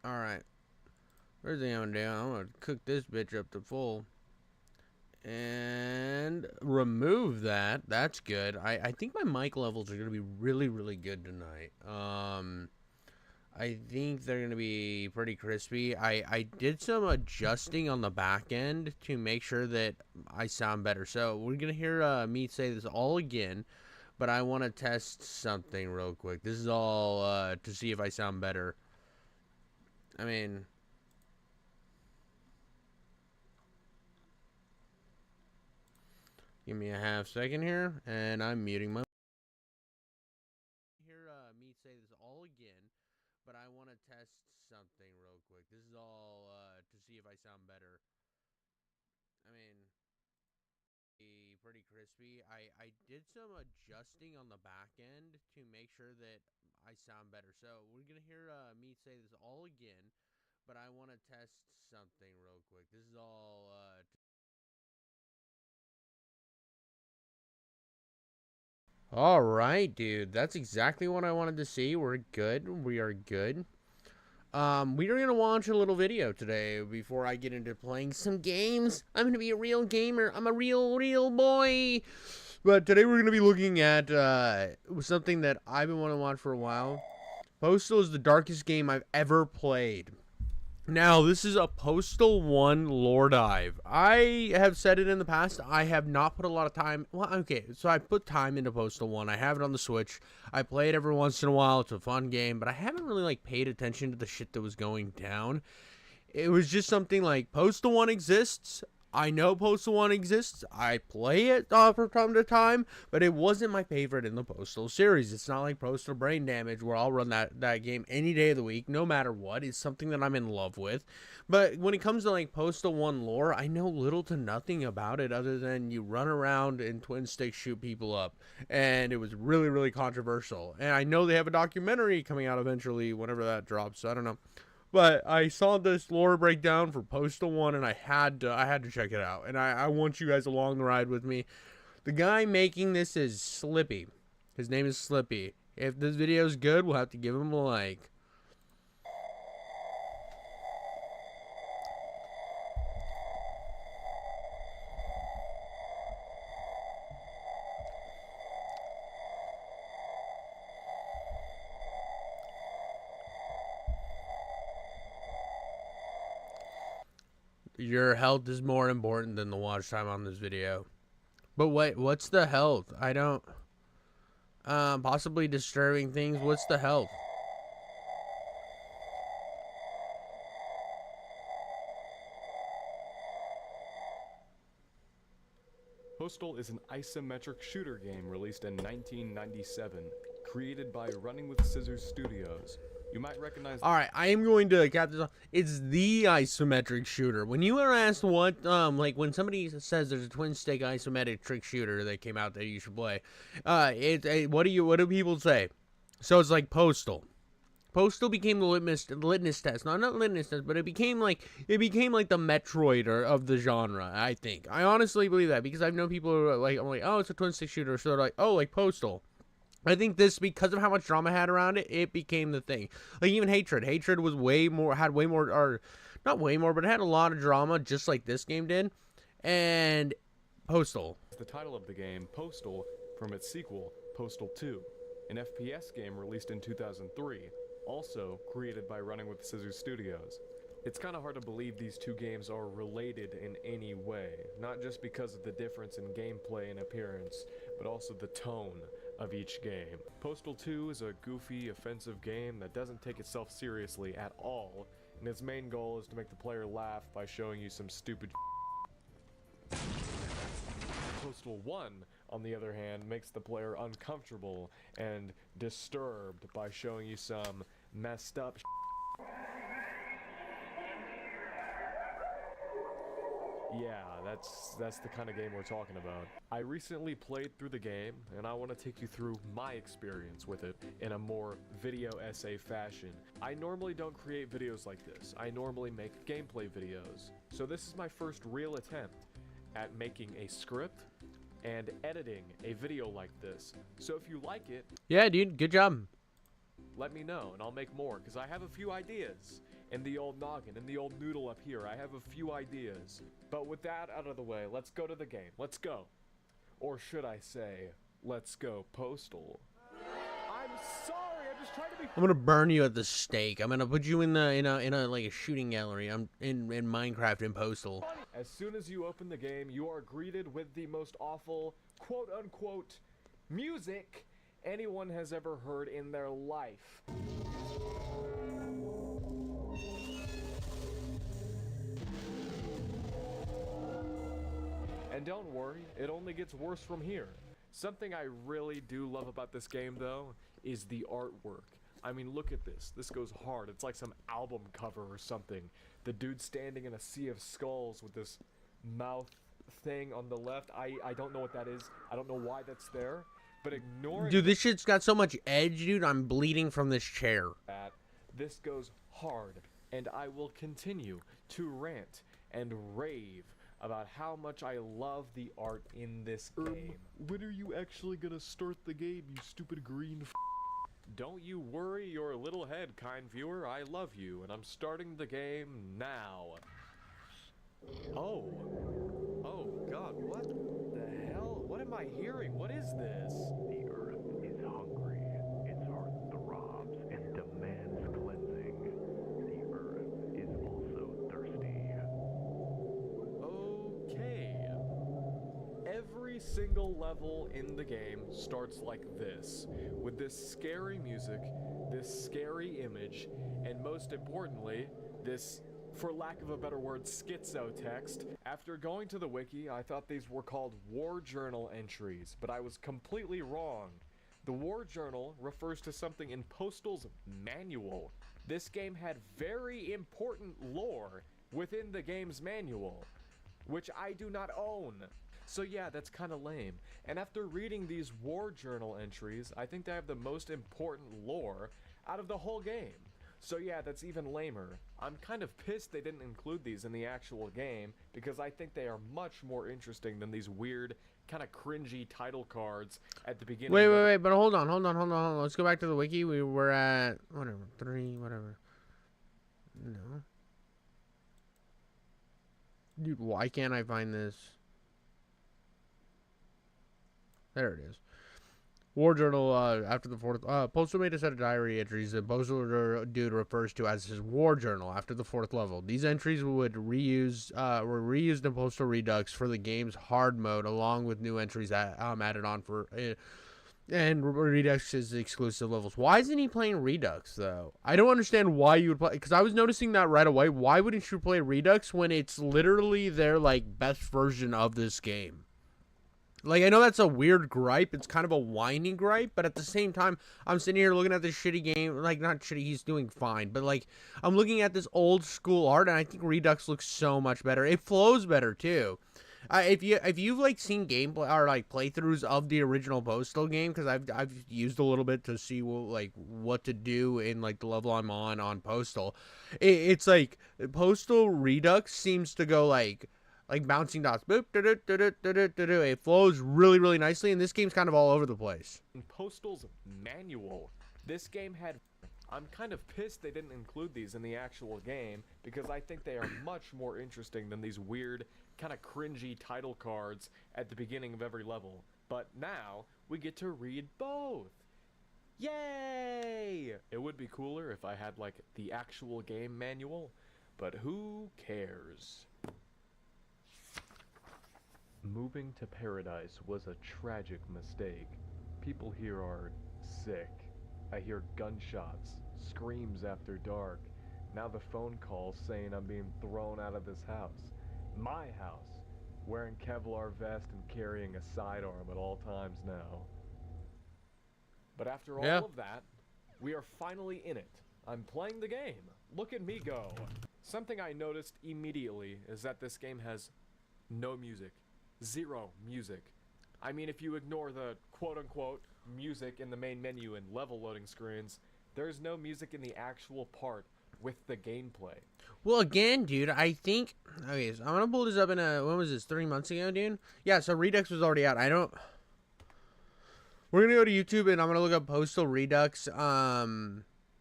Alright. First thing I'm gonna do, I'm gonna cook this bitch up to full. And remove that. That's good. I think my mic levels are gonna be really, really good tonight. I think they're gonna be pretty crispy. I did some adjusting on the back end to make sure that I sound better. So we're gonna hear me say this all again, but I want to test something real quick. This is all to see if I sound better. I mean, give me a half second here, and I'm muting my. Hear me say this all again, but I want to test something real quick. This is all to see if I sound better. I mean, pretty crispy. I did some adjusting on the back end to make sure that I sound better. So we're gonna hear me say this all again, but I want to test something real quick. This is all. All right, dude. That's exactly what I wanted to see. We're good. We are good. We are gonna watch a little video today before I get into playing some games. I'm gonna be a real gamer. I'm a real boy. But today we're gonna be looking at something that I've been wanting to watch for a while. Postal is the darkest game I've ever played. Now, this is a Postal 1 lore dive. I have said it in the past. I have not put a lot of time. Well, okay, so I put time into Postal 1. I have it on the Switch. I play it every once in a while. It's a fun game, but I haven't really like paid attention to the shit that was going down. It was just something like Postal 1 exists. I know Postal 1 exists. I play it from time to time, but it wasn't my favorite in the Postal series. It's not like Postal Brain Damage where I'll run that game any day of the week, no matter what. It's something that I'm in love with. But when it comes to like Postal 1 lore, I know little to nothing about it other than you run around and twin stick shoot people up. And it was really, really controversial. And I know they have a documentary coming out eventually whenever that drops, so I don't know. But I saw this lore breakdown for Postal 1 and I had to check it out. And I want you guys along the ride with me. The guy making this is Slippy. His name is Slippy. If this video is good, we'll have to give him a like. Your health is more important than the watch time on this video. But wait, what's the health? I don't... possibly disturbing things. What's the health? Postal is an isometric shooter game released in 1997, created by Running with Scissors Studios. You might recognize... Alright, I am going to cap this off. It's the isometric shooter. When you are asked what, like when somebody says there's a twin stick isometric shooter that came out that you should play, what do people say? So it's like Postal. Postal became the litmus test. No, not litmus test, but it became like the Metroid of the genre. I think. I honestly believe that because I've known people who are like, I'm like, oh, it's a twin stick shooter, so they're like, oh, like Postal. I think this, because of how much drama had around it, it became the thing. Like even Hatred. Hatred was had way more, or not way more, but it had a lot of drama, just like this game did. And Postal. The title of the game, Postal, from its sequel, Postal 2, an FPS game released in 2003, also created by Running with Scissors Studios. It's kind of hard to believe these two games are related in any way, not just because of the difference in gameplay and appearance, but also the tone of each game. Postal 2 is a goofy, offensive game that doesn't take itself seriously at all, and its main goal is to make the player laugh by showing you some stupid Postal 1, on the other hand, makes the player uncomfortable and disturbed by showing you some messed up Yeah, that's the kind of game we're talking about. I recently played through the game, and I want to take you through my experience with it in a more video essay fashion. I normally don't create videos like this. I normally make gameplay videos. So this is my first real attempt at making a script and editing a video like this. So if you like it... Yeah, dude, good job. Let me know, and I'll make more, because I have a few ideas. and the old noggin, and the old noodle up here. I have a few ideas. But with that out of the way, let's go to the game. Let's go. Or should I say, let's go Postal. I'm sorry, I'm just trying to be... I'm gonna burn you at the stake. I'm gonna put you in a like a shooting gallery. I'm in Minecraft in Postal. As soon as you open the game, you are greeted with the most awful, quote-unquote, music anyone has ever heard in their life. And don't worry, it only gets worse from here. Something I really do love about this game, though, is the artwork. I mean, look at this. This goes hard. It's like some album cover or something. The dude standing in a sea of skulls with this mouth thing on the left. I don't know what that is. I don't know why that's there. But ignoring... Dude, this shit's got so much edge, dude. I'm bleeding from this chair. This goes hard. And I will continue to rant and rave about how much I love the art in this game. When are you actually gonna start the game, you stupid green f***? Don't you worry your little head, kind viewer. I love you, and I'm starting the game now. Oh. Oh, God, what the hell? What am I hearing? What is this? The earth is hungry. Its heart throbs and demands cleansing. The earth is also thirsty. Okay. Every single level in the game starts like this, with this scary music, this scary image, and most importantly, this, for lack of a better word, schizo text. After going to the wiki, I thought these were called war journal entries, but I was completely wrong. The war journal refers to something in Postal's manual. This game had very important lore within the game's manual, which I do not own. So yeah, that's kind of lame. And after reading these war journal entries, I think they have the most important lore out of the whole game. So yeah, that's even lamer. I'm kind of pissed they didn't include these in the actual game, because I think they are much more interesting than these weird, kind of cringy title cards at the beginning. Wait, but hold on. Let's go back to the wiki. We were at, whatever, 3, whatever. No. Dude, why can't I find this? There it is. War Journal, after the 4th... Postal made a set of diary entries that Postal dude refers to as his War Journal after the 4th level. These entries were reused in Postal Redux for the game's hard mode, along with new entries added on for... and Redux exclusive levels. Why isn't he playing Redux, though? I don't understand why you would play... Because I was noticing that right away. Why wouldn't you play Redux when it's literally their, like, best version of this game? Like, I know that's a weird gripe. It's kind of a whiny gripe. But at the same time, I'm sitting here looking at this shitty game. Like, not shitty. He's doing fine. But, like, I'm looking at this old school art. And I think Redux looks so much better. It flows better, too. If you've, like, seen gameplay or, like, playthroughs of the original Postal game. Because I've used a little bit to see, what to do in, like, the level I'm on Postal. It's, like, Postal Redux seems to go, like bouncing dots. Boop, it flows really, really nicely, and this game's kind of all over the place. In Postal's manual, this game had... I'm kind of pissed they didn't include these in the actual game, because I think they are much more interesting than these weird, kind of cringy title cards at the beginning of every level. But now, we get to read both. Yay! It would be cooler if I had, like, the actual game manual, but who cares? Moving to paradise was a tragic mistake. People here are sick. I hear gunshots, screams after dark. Now the phone calls saying I'm being thrown out of this house. My house. Wearing Kevlar vest and carrying a sidearm at all times now. But after all of that, we are finally in it. I'm playing the game. Look at me go. Something I noticed immediately is that this game has no music. Zero music. I mean, if you ignore the quote-unquote music in the main menu and level loading screens, there's no music in the actual part with the gameplay. Well, again, dude, I think... Okay, so I'm going to pull this up in a... When was this? 3 months ago, dude? Yeah, so Redux was already out. We're going to go to YouTube, and I'm going to look up Postal Redux,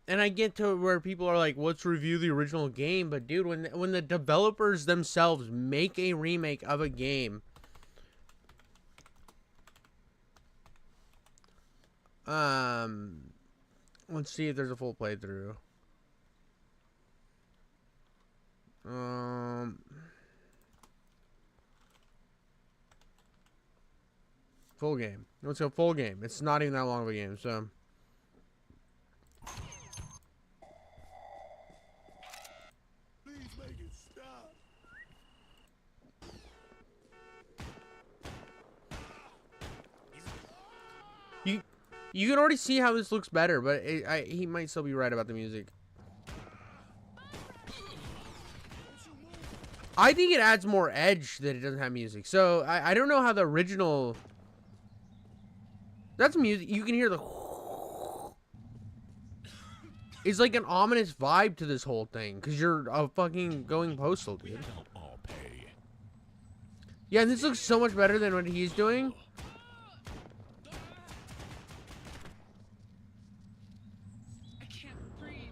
And I get to where people are like, let's review the original game. But, dude, when the developers themselves make a remake of a game, let's see if there's a full playthrough. Full game. Let's go full game. It's not even that long of a game, so. Please make it stop. You can already see how this looks better, but he might still be right about the music. I think it adds more edge that it doesn't have music. So I don't know how the original. That's music. You can hear the. It's like an ominous vibe to this whole thing because you're fucking going postal, dude. Yeah, and this looks so much better than what he's doing. I can't breathe.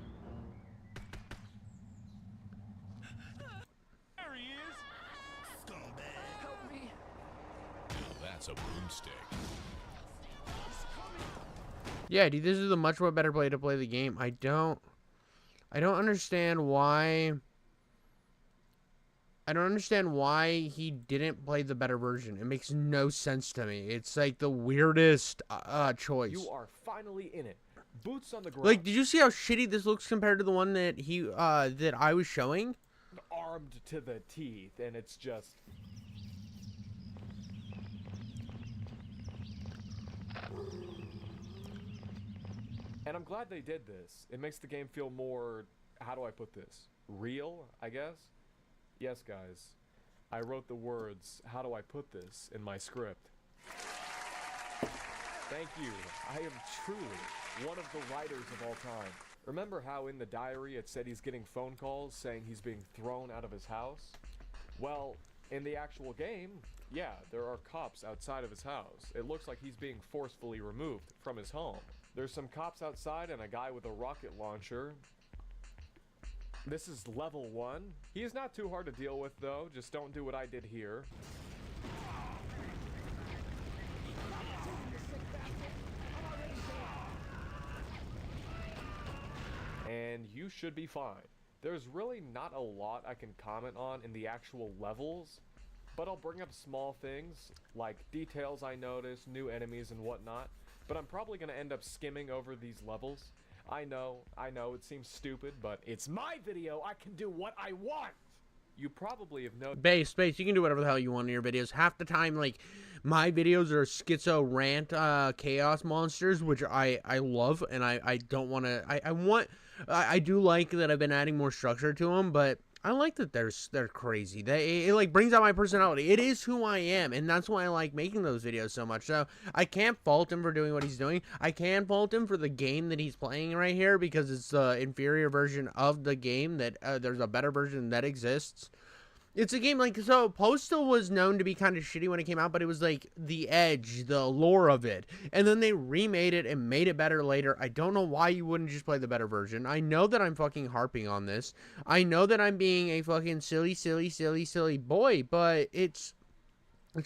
There he is. Scumbag. Help me. That's a boomstick. Yeah, dude, this is a much more better way to play the game. I don't understand why. I don't understand why he didn't play the better version. It makes no sense to me. It's like the weirdest choice. You are finally in it. Boots on the ground. Like, did you see how shitty this looks compared to the one that that I was showing? Armed to the teeth, and it's just. And I'm glad they did this. It makes the game feel more, how do I put this? Real, I guess? Yes, guys. I wrote the words, how do I put this, in my script. Thank you. I am truly one of the writers of all time. Remember how in the diary it said he's getting phone calls saying he's being thrown out of his house? Well, in the actual game, yeah, there are cops outside of his house. It looks like he's being forcefully removed from his home. There's some cops outside and a guy with a rocket launcher. This is level 1. He is not too hard to deal with though, just don't do what I did here. And you should be fine. There's really not a lot I can comment on in the actual levels, but I'll bring up small things, like details I noticed, new enemies and whatnot, but I'm probably going to end up skimming over these levels. I know, it seems stupid, but it's my video, I can do what I want! You probably have noticed. Space, you can do whatever the hell you want in your videos. Half the time, like, my videos are schizo rant chaos monsters, which I love, and I don't want to. I do like that I've been adding more structure to them, but I like that they're crazy. It like brings out my personality. It is who I am, and that's why I like making those videos so much. So I can't fault him for doing what he's doing. I can fault him for the game that he's playing right here because it's the inferior version of the game that there's a better version that exists. It's a game like, so Postal was known to be kind of shitty when it came out, but it was like the edge, the lore of it. And then they remade it and made it better later. I don't know why you wouldn't just play the better version. I know that I'm fucking harping on this. I know that I'm being a fucking silly boy, but it's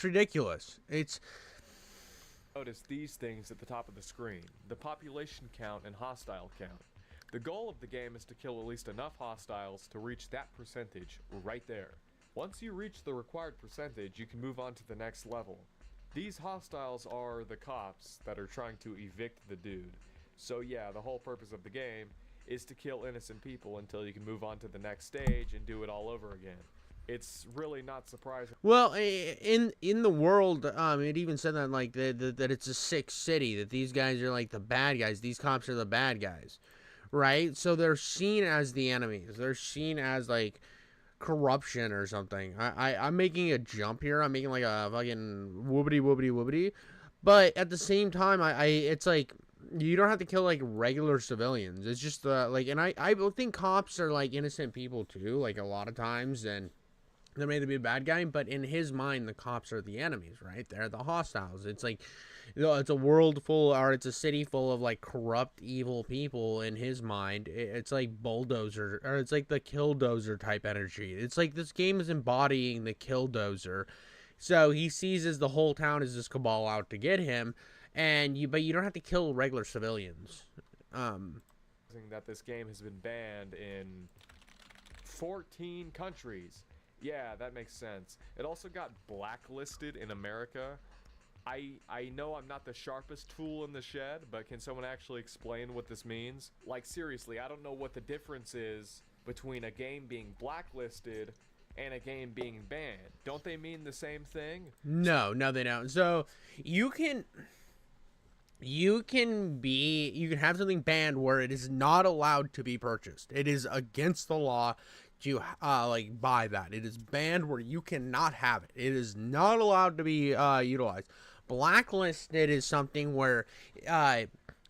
ridiculous. Notice these things at the top of the screen. The population count and hostile count. The goal of the game is to kill at least enough hostiles to reach that percentage right there. Once you reach the required percentage, you can move on to the next level. These hostiles are the cops that are trying to evict the dude. So yeah, the whole purpose of the game is to kill innocent people until you can move on to the next stage and do it all over again. It's really not surprising. Well, in the world, it even said that like that it's a sick city, that these guys are like the bad guys. These cops are the bad guys, right? So they're seen as the enemies. They're seen as like corruption or something. I'm making a jump here. I'm making like a fucking whoopity. But at the same time, it's like you don't have to kill like regular civilians. It's just like, and I think cops are like innocent people too, like a lot of times, and They're made to be a bad guy, but in his mind, the cops are the enemies, right? They're the hostiles. It's like, it's a world full, or it's a city full of like corrupt, evil people. In his mind, it's like bulldozer, or it's like the killdozer type energy. It's like this game is embodying the killdozer. So he seizes the whole town as this cabal out to get him, but you don't have to kill regular civilians. That this game has been banned in 14 countries. Yeah, that makes sense. It also got blacklisted in America. I know I'm not the sharpest tool in the shed, but can someone actually explain what this means? Like, seriously, I don't know what the difference is between a game being blacklisted and a game being banned. Don't they mean the same thing? No, they don't. So you can have something banned where it is not allowed to be purchased. It is against the law to like buy that. It is banned where you cannot have it. It is not allowed to be utilized. Blacklisted is something where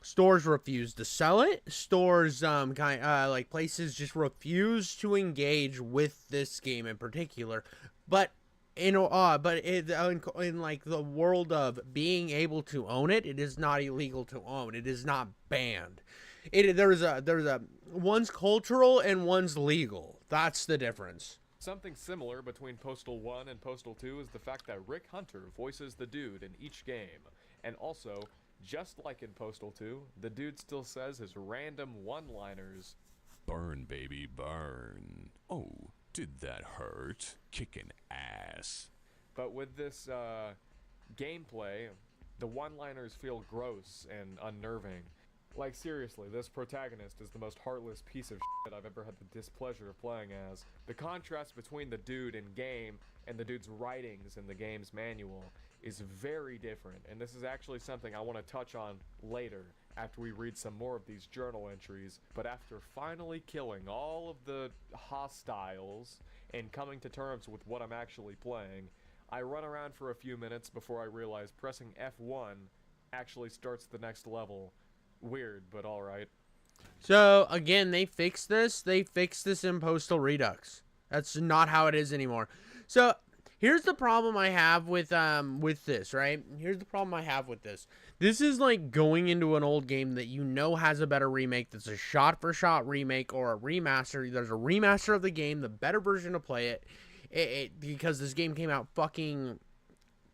stores refuse to sell it. Stores like places just refuse to engage with this game in particular. But in like the world of being able to own it, it is not illegal to own. It is not banned. There's a one's cultural and one's legal. That's the difference. Something similar between Postal 1 and Postal 2 is the fact that Rick Hunter voices the dude in each game. And also, just like in Postal 2, the dude still says his random one-liners. Burn, baby, burn. Oh, did that hurt? Kicking ass. But with this gameplay, the one-liners feel gross and unnerving. Like, seriously, this protagonist is the most heartless piece of shit I've ever had the displeasure of playing as. The contrast between the dude in game and the dude's writings in the game's manual is very different, and this is actually something I want to touch on later after we read some more of these journal entries. But after finally killing all of the hostiles and coming to terms with what I'm actually playing, I run around for a few minutes before I realize pressing F1 actually starts the next level. Weird, but alright. So again, they fixed this. They fixed this in Postal Redux. That's not how it is anymore. So here's the problem I have with this, right? Here's the problem I have with this. This is like going into an old game that you know has a better remake, that's a shot-for-shot remake or a remaster. There's a remaster of the game, the better version to play it because this game came out fucking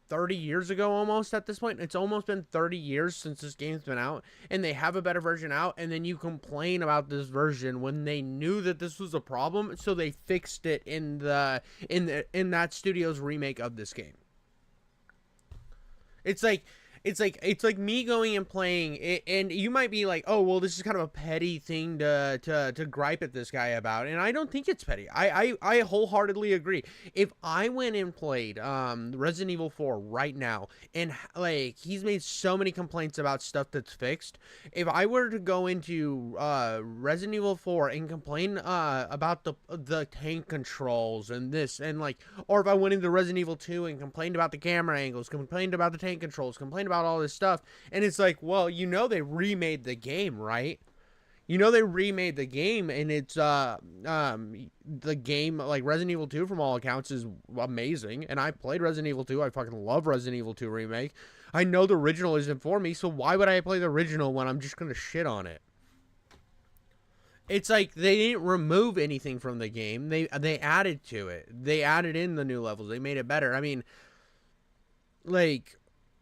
30 years ago almost at this point. It's almost been 30 years since this game's been out, and they have a better version out, and then you complain about this version when they knew that this was a problem, so they fixed it in that studio's remake of this game. It's like me going and playing it, and you might be like, oh, well, this is kind of a petty thing to gripe at this guy about, and I don't think it's petty. I wholeheartedly agree. If I went and played Resident Evil 4 right now, and like he's made so many complaints about stuff that's fixed, if I were to go into Resident Evil 4 and complain about the tank controls and this, and like, or if I went into Resident Evil 2 and complained about the camera angles, complained about the tank controls, complained about all this stuff, and it's like, well, you know, they remade the game, right? You know, they remade the game, and it's the game, like Resident Evil 2 from all accounts is amazing, and I played Resident Evil 2. I fucking love Resident Evil 2 remake. I know the original isn't for me, so why would I play the original when I'm just gonna shit on it? It's like they didn't remove anything from the game. They added to it. They added in the new levels. They made it better. I mean, like,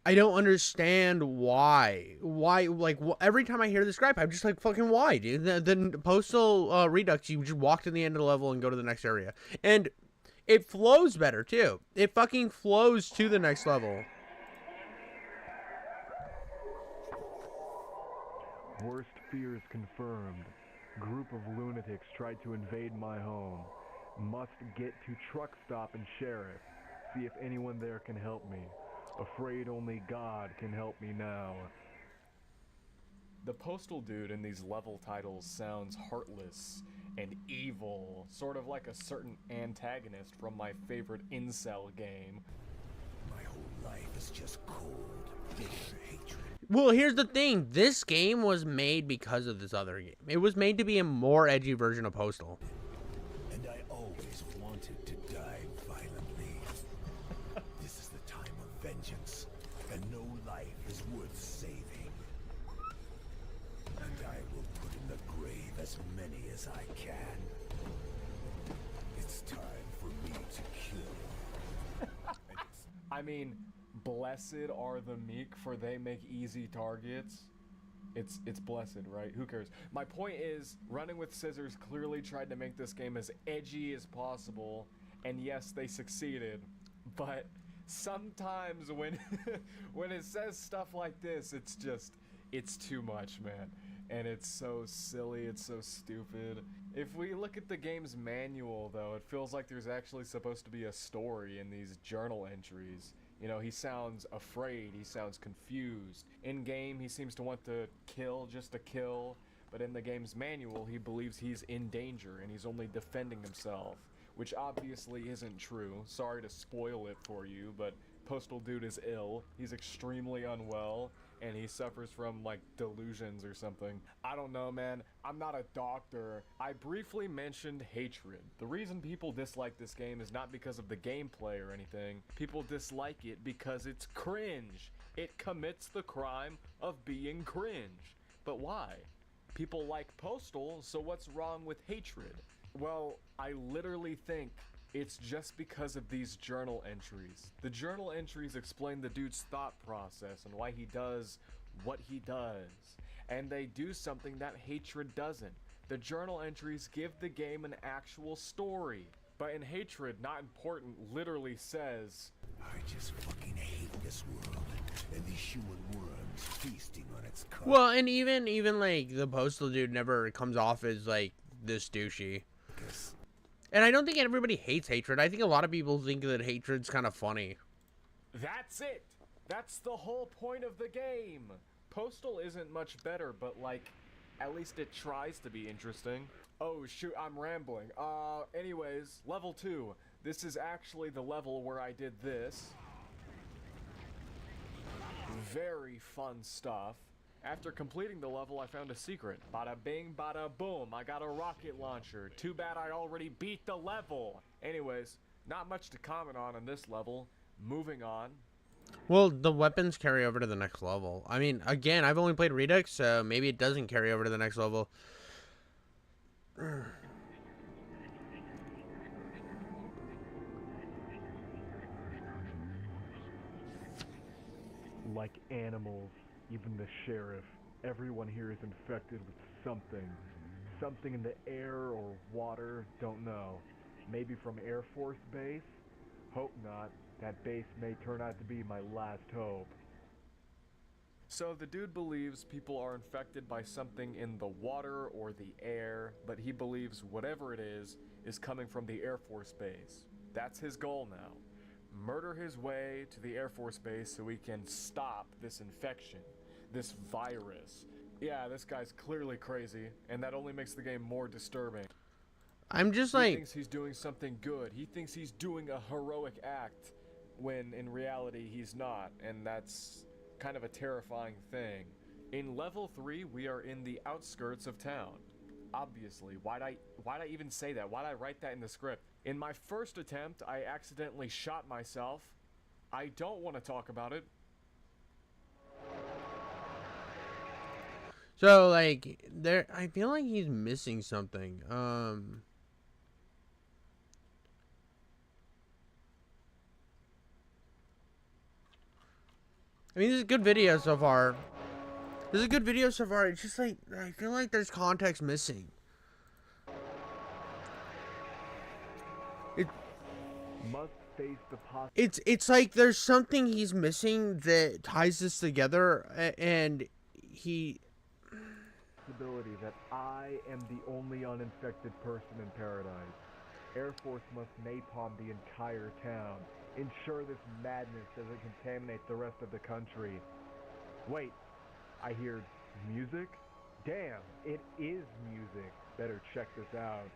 I don't understand why. Like, every time I hear this gripe, I'm just like, fucking why, dude? The Postal Redux, you just walk to the end of the level and go to the next area. And it flows better, too. It fucking flows to the next level. Worst fears confirmed. Group of lunatics tried to invade my home. Must get to truck stop and sheriff. See if anyone there can help me. Afraid only God can help me now. The Postal dude in these level titles sounds heartless and evil, sort of like a certain antagonist from my favorite incel game. My whole life is just cold, bitter hatred. Well, here's the thing. This game was made because of this other game. It was made to be a more edgy version of Postal. And I always wanted to die violently. This is the time of vengeance, and no life is worth saving. And I will put in the grave as many as I can. It's time for me to kill. And it's I mean, blessed are the meek, for they make easy targets. It's blessed, right? Who cares? My point is, Running with Scissors clearly tried to make this game as edgy as possible, and yes, they succeeded. But sometimes when when it says stuff like this, it's too much, man. And it's so silly, it's so stupid. If we look at the game's manual, though, it feels like there's actually supposed to be a story in these journal entries. You know, he sounds afraid, he sounds confused. In game, he seems to want to kill just to kill, but in the game's manual, he believes he's in danger and he's only defending himself, which obviously isn't true. Sorry to spoil it for you, but Postal Dude is ill, he's extremely unwell, and he suffers from, like, delusions or something. I don't know, man. I'm not a doctor. I briefly mentioned hatred. The reason people dislike this game is not because of the gameplay or anything. People dislike it because it's cringe. It commits the crime of being cringe. But why? People like Postal, so what's wrong with hatred? Well, I literally think it's just because of these journal entries. The journal entries explain the dude's thought process and why he does what he does. And they do something that hatred doesn't. The journal entries give the game an actual story. But in Hatred, Not Important literally says, I just fucking hate this world and these human worms feasting on its carcass. Well, and even like the Postal Dude never comes off as like this douchey. And I don't think everybody hates hatred. I think a lot of people think that hatred's kind of funny. that's it! That's the whole point of the game! Postal isn't much better, but like, at least it tries to be interesting. Oh shoot, I'm rambling. Anyways, level 2. This is actually the level where I did this. Very fun stuff. After completing the level, I found a secret. Bada bing, bada boom. I got a rocket launcher. Too bad I already beat the level. Anyways, not much to comment on this level. Moving on. Well, the weapons carry over to the next level. I mean, again, I've only played Redux, so maybe it doesn't carry over to the next level. Like animals, even the sheriff, everyone here is infected with something. Something in the air or water, don't know. Maybe from Air Force Base? Hope not. That base may turn out to be my last hope. So the dude believes people are infected by something in the water or the air, but he believes whatever it is coming from the Air Force Base. That's his goal now. Murder his way to the Air Force Base so he can stop this infection, this virus. Yeah, this guy's clearly crazy, and that only makes the game more disturbing. I'm just He like, thinks he's doing something good. He thinks he's doing a heroic act, when in reality he's not, and that's kind of a terrifying thing. In level 3, we are in the outskirts of town. Obviously, why'd I even say that? Why'd I write that in the script? In my first attempt, I accidentally shot myself. I don't want to talk about it. so like there. I feel like he's missing something. I mean, this is a good video so far. This is a good video so far. It's just like, I feel like there's context missing. Must face the It's like there's something he's missing that ties this together, and he... possibility that I am the only uninfected person in paradise. Air Force must napalm the entire town. Ensure this madness doesn't contaminate the rest of the country. Wait, I hear music? Damn, it is music. Better check this out.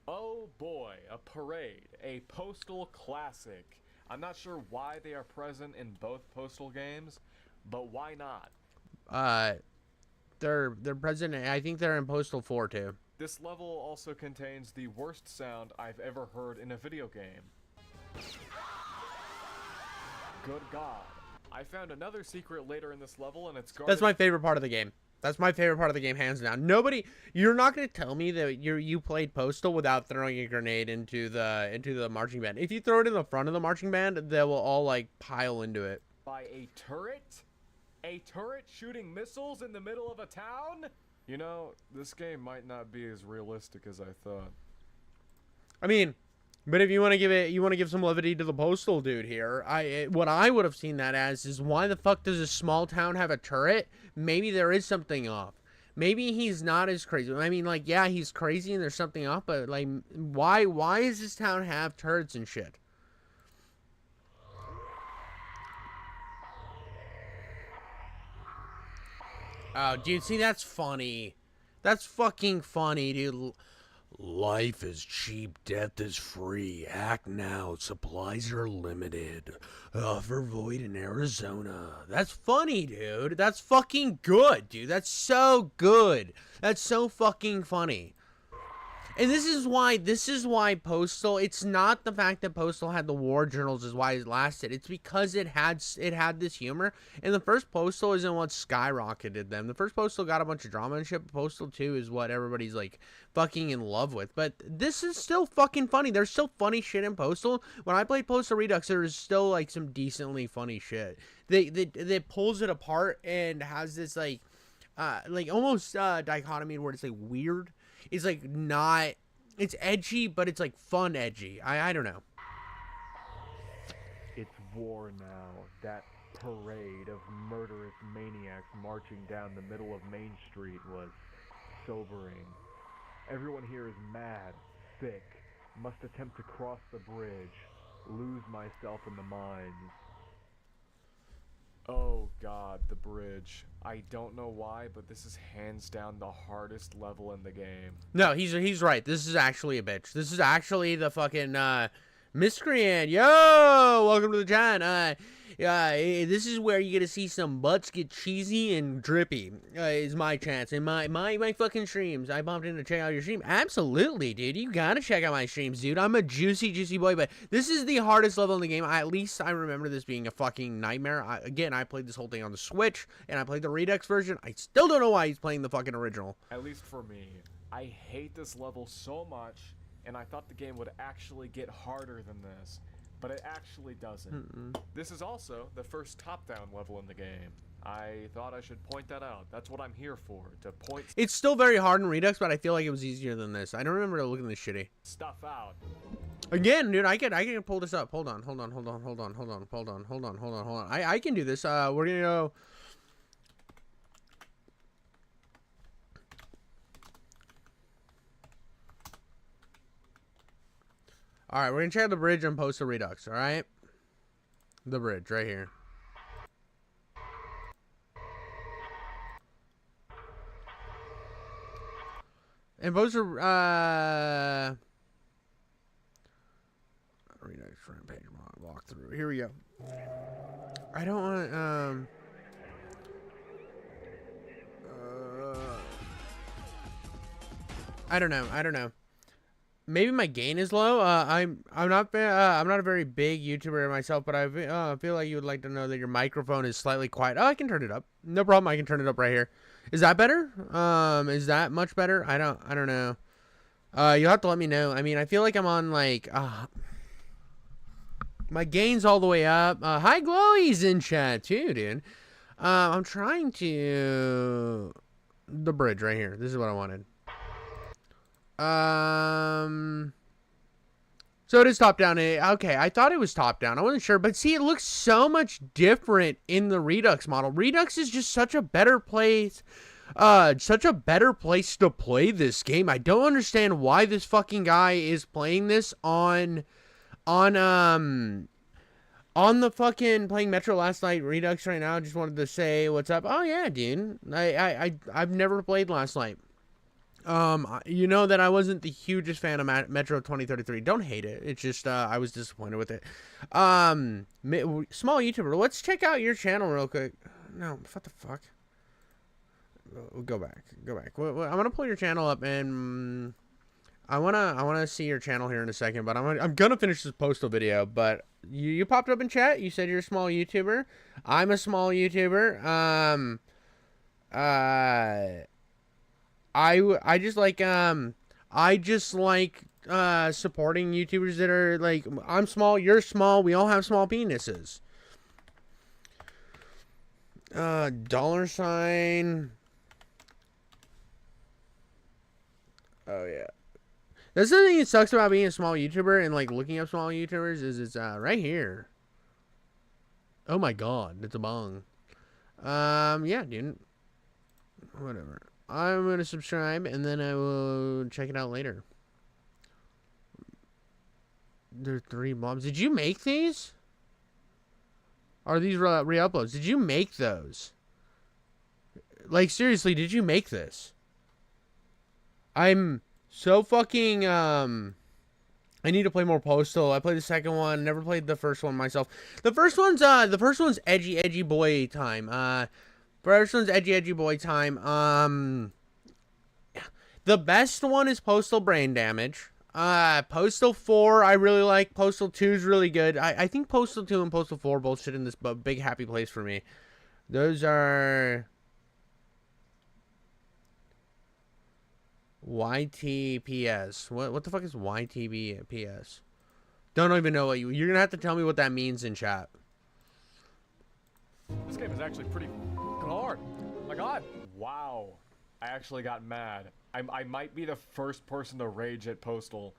Oh boy, a parade, a Postal classic. I'm not sure why they are present in both Postal games, but why not? They're present. I think they're in Postal 4 too. This level also contains the worst sound I've ever heard in a video game. Good God. I found another secret later in this level, and it's guarded. That's my favorite part of the game. That's my favorite part of the game, hands down. You're not gonna tell me that you played Postal without throwing a grenade into the marching band. If you throw it in the front of the marching band, they will all like pile into it. By a turret? A turret shooting missiles in the middle of a town? You know, this game might not be as realistic as I thought. I mean, but if you want to give some levity to the Postal dude here, what I would have seen that as is, why the fuck does a small town have a turret? Maybe there is something off. Maybe he's not as crazy. I mean, like, yeah, he's crazy and there's something off, but like, why does this town have turrets and shit? Oh, dude, see, that's funny. That's fucking funny, dude. Life is cheap, death is free. Act now. Supplies are limited. Offer void in Arizona. That's funny, dude. That's fucking good, dude. That's so good. That's so fucking funny. And this is why Postal, it's not the fact that Postal had the war journals is why it lasted. It's because it had this humor. And the first Postal isn't what skyrocketed them. The first Postal got a bunch of drama and shit, but Postal 2 is what everybody's like fucking in love with. But this is still fucking funny. There's still funny shit in Postal. When I played Postal Redux, there was still like some decently funny shit. They pulls it apart and has this like almost dichotomy where it's like weird. It's like not, it's edgy, but it's like fun edgy. I don't know. It's war now. That parade of murderous maniacs marching down the middle of Main Street was sobering. Everyone here is mad, sick, must attempt to cross the bridge, lose myself in the mines. Oh God, the bridge. I don't know why, but this is hands down the hardest level in the game. No, he's right. This is actually a bitch. This is actually the fucking miscreant. Yo, welcome to the chat. This is where you get to see some butts get cheesy and drippy. Is my chance and my fucking streams. I bumped in to check out your stream. Absolutely, dude. You gotta check out my streams, dude. I'm a juicy boy, but this is the hardest level in the game. At least I remember this being a fucking nightmare. Again, I played this whole thing on the Switch, and I played the Redux version. I still don't know why he's playing the fucking original. At least for me. I hate this level so much, and I thought the game would actually get harder than this. But it actually doesn't. This is also the first top-down level in the game. I thought I should point that out. That's what I'm here for, to point It's still very hard in Redux, but I feel like it was easier than this. I don't remember it looking this shitty. stuff out. Again, dude, I can pull this up. Hold on. I can do this. We're gonna go. All right, we're gonna check out the bridge on Postal Redux. All right, the bridge right here. And Postal Redux rampage walkthrough. Here we go. I don't want I don't know. Maybe my gain is low. I'm not a very big YouTuber myself, but I feel like you would like to know that your microphone is slightly quiet. Oh, I can turn it up. No problem. I can turn it up right here. Is that better? Is that much better? I don't know. You'll have to let me know. I mean, I feel like I'm on like my gain's all the way up. Hi, Glowy's in chat too, dude. I'm trying to the bridge right here. This is what I wanted. So it is top down. Okay, I thought it was top down. I wasn't sure, but see, it looks so much different in the Redux model. Redux is just such a better place. Such a better place to play this game. I don't understand why this fucking guy is playing this on the fucking playing Metro last night. Redux right now. Just wanted to say what's up. Oh yeah, dude. I've never played last night. You know that I wasn't the hugest fan of Metro 2033. Don't hate it. It's just, I was disappointed with it. Small YouTuber. Let's check out your channel real quick. No, what the fuck? Go back. Go back. I'm gonna pull your channel up, and I wanna see your channel here in a second. But I'm gonna finish this postal video. But you popped up in chat. You said you're a small YouTuber. I'm a small YouTuber. I just like supporting YouTubers that are like, I'm small, you're small, we all have small penises. Dollar sign. Oh yeah. That's the thing that sucks about being a small YouTuber and like looking up small YouTubers is it's right here. Oh my god, it's a bong. Yeah, dude. Whatever. I'm gonna subscribe and then I will check it out later. There are 3 blobs. Did you make these? Are these re-uploads? Did you make those? Like, seriously, did you make this? I'm so fucking, I need to play more Postal. I played the second one. Never played the first one myself. The first one's edgy boy time. First one's edgy boy time. The best one is Postal Brain Damage. Postal 4, I really like. Postal 2 is really good. I think Postal 2 and Postal 4 both sit in this big happy place for me. Those are YTPS. What the fuck is YTPS? Don't even know what you're gonna have to tell me what that means in chat. This game is actually pretty fucking hard. My god. Wow. I actually got mad. I might be the first person to rage at Postal.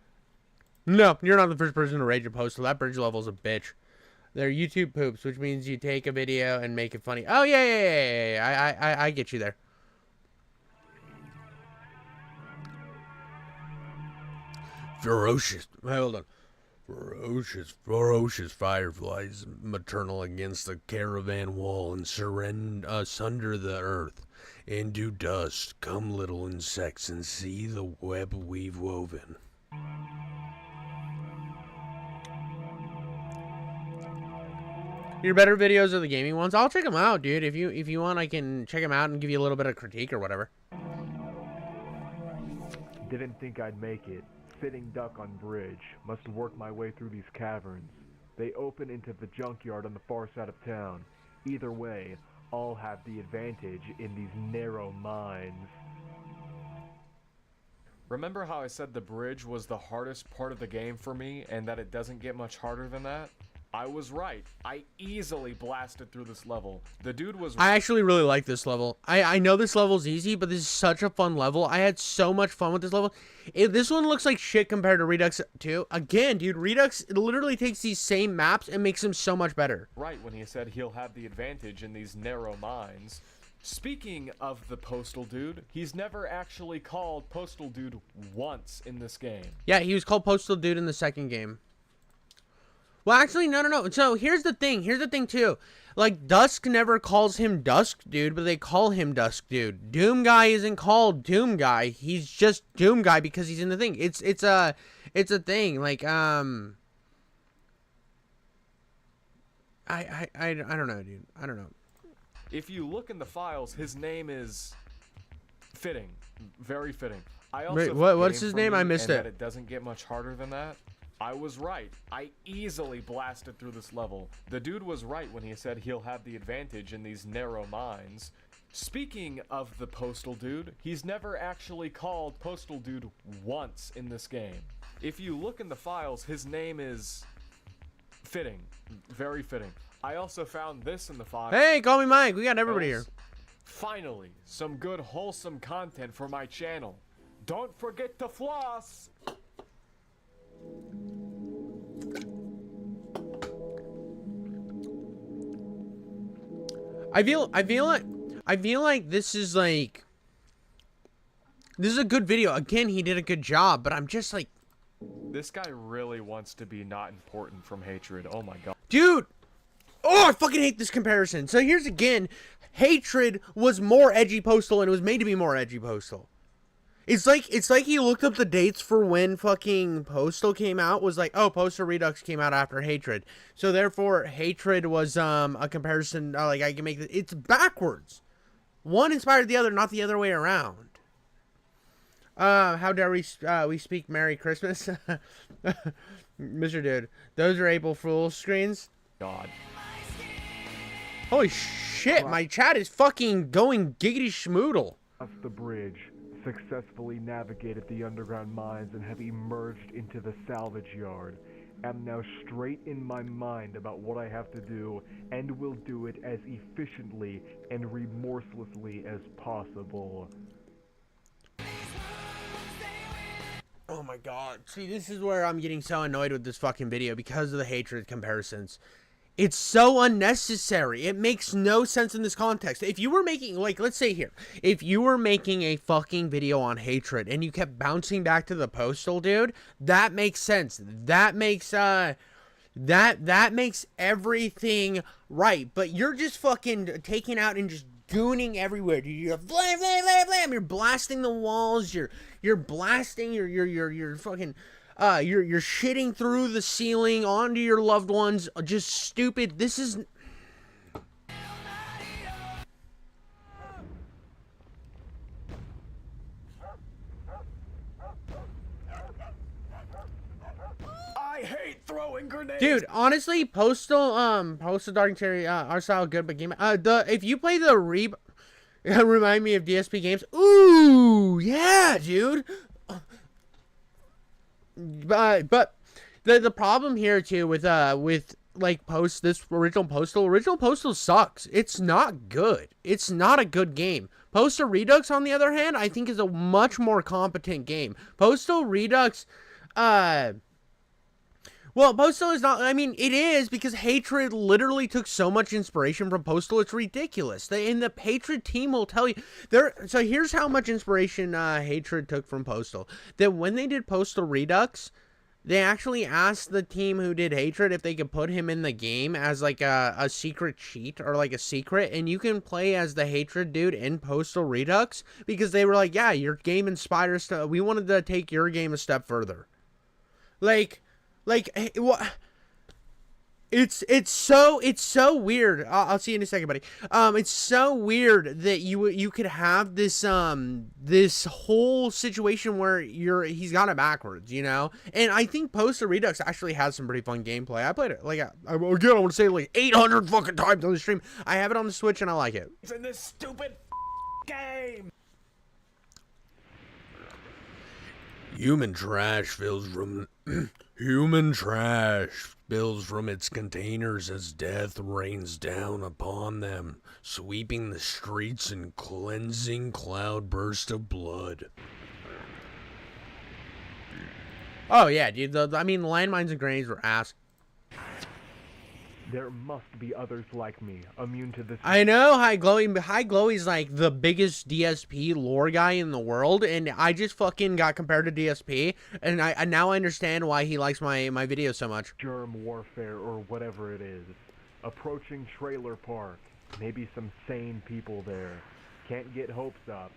No, you're not the first person to rage at Postal. That bridge level's a bitch. They're YouTube poops, which means you take a video and make it funny. Oh yeah. I get you there. Ferocious. Hold on. Ferocious fireflies maternal against the caravan wall and sunder the earth. Into dust come little insects and see the web we've woven. Your better videos are the gaming ones. I'll check them out, dude. If you want, I can check them out and give you a little bit of critique or whatever. Didn't think I'd make it. Sitting duck on bridge. Must work my way through these caverns. They open into the junkyard on the far side of town. Either way, all have the advantage in these narrow minds. Remember how I said the bridge was the hardest part of the game for me and that it doesn't get much harder than that? I was right. I easily blasted through this level. The dude was... I actually really like this level. I know this level's easy, but this is such a fun level. I had so much fun with this level. This one looks like shit compared to Redux 2. Again, dude, Redux literally takes these same maps and makes them so much better. Right when he said he'll have the advantage in these narrow minds. Speaking of the Postal Dude, he's never actually called Postal Dude once in this game. Yeah, he was called Postal Dude in the second game. Well, actually, no. So, here's the thing. Here's the thing, too. Like, Dusk never calls him Dusk Dude, but they call him Dusk Dude. Doom Guy isn't called Doom Guy. He's just Doom Guy because he's in the thing. It's a thing. Like, I don't know, dude. I don't know. If you look in the files, his name is fitting. Very fitting. I also Wait, what's his name? I missed it. That it doesn't get much harder than that. I was right. I easily blasted through this level. The dude was right when he said he'll have the advantage in these narrow minds. Speaking of the Postal Dude, he's never actually called Postal Dude once in this game. If you look in the files, his name is fitting. Very fitting. I also found this in the file. Hey, call me Mike. We got everybody here. Finally, some good wholesome content for my channel. Don't forget to floss! I feel like this is like, this is a good video. Again, he did a good job, but I'm just like, this guy really wants to be not important from Hatred. Oh my god. dude. Oh, I fucking hate this comparison. So here's again, Hatred was more edgy Postal and it was made to be more edgy Postal. It's like he looked up the dates for when fucking Postal came out, was like, oh, Postal Redux came out after Hatred. So therefore, Hatred was a comparison, like I can make it. It's backwards. One inspired the other, not the other way around. How dare we speak Merry Christmas? Mr. Dude, those are April Fool's screens. God. Holy shit, my chat is fucking going giggity schmoodle. Off the bridge, successfully navigated the underground mines and have emerged into the salvage yard. Am now straight in my mind about what I have to do and will do it as efficiently and remorselessly as possible. Oh my god. See, this is where I'm getting so annoyed with this fucking video because of the hatred comparisons. It's so unnecessary. It makes no sense in this context. If you were making, like, let's say here, if you were making a fucking video on hatred and you kept bouncing back to the postal, dude, that makes sense. That makes, that makes everything right. But you're just fucking taking out and just gooning everywhere, dude. You're blam, blam, blam, blam. You're blasting the walls. You're blasting. You're fucking. You're shitting through the ceiling onto your loved ones. Just stupid. This is. I hate throwing grenades. Dude, honestly, Postal Dark Cherry, art style good, but game. If you play the remind me of DSP games. Ooh, yeah, dude. But the problem here too with like this original Postal sucks. It's not good. It's not a good game. Postal Redux, on the other hand, I think is a much more competent game. Postal Redux, well, Postal is not, I mean, it is because Hatred literally took so much inspiration from Postal, it's ridiculous. And the Hatred team will tell you, so here's how much inspiration Hatred took from Postal. That when they did Postal Redux, they actually asked the team who did Hatred if they could put him in the game as like a secret cheat or like a secret, and you can play as the Hatred dude in Postal Redux, because they were like, yeah, your game inspires stuff. We wanted to take your game a step further. Like, what? It's so weird. I'll see you in a second, buddy. It's so weird that you could have this this whole situation where he's got it backwards, you know. And I think Postal Redux actually has some pretty fun gameplay. I played it like again, I want to say like 800 fucking times on the stream. I have it on the Switch and I like it. It's in this stupid game. Human trash fills from its containers as death rains down upon them, sweeping the streets in cleansing cloudburst of blood. Oh yeah, dude. I mean, landmines and grenades were ass. There must be others like me, immune to this. I know High Glowy's like the biggest DSP lore guy in the world, and I just fucking got compared to DSP, and now I understand why he likes my videos so much. Germ warfare or whatever it is. Approaching trailer park. Maybe some sane people there. Can't get hopes up,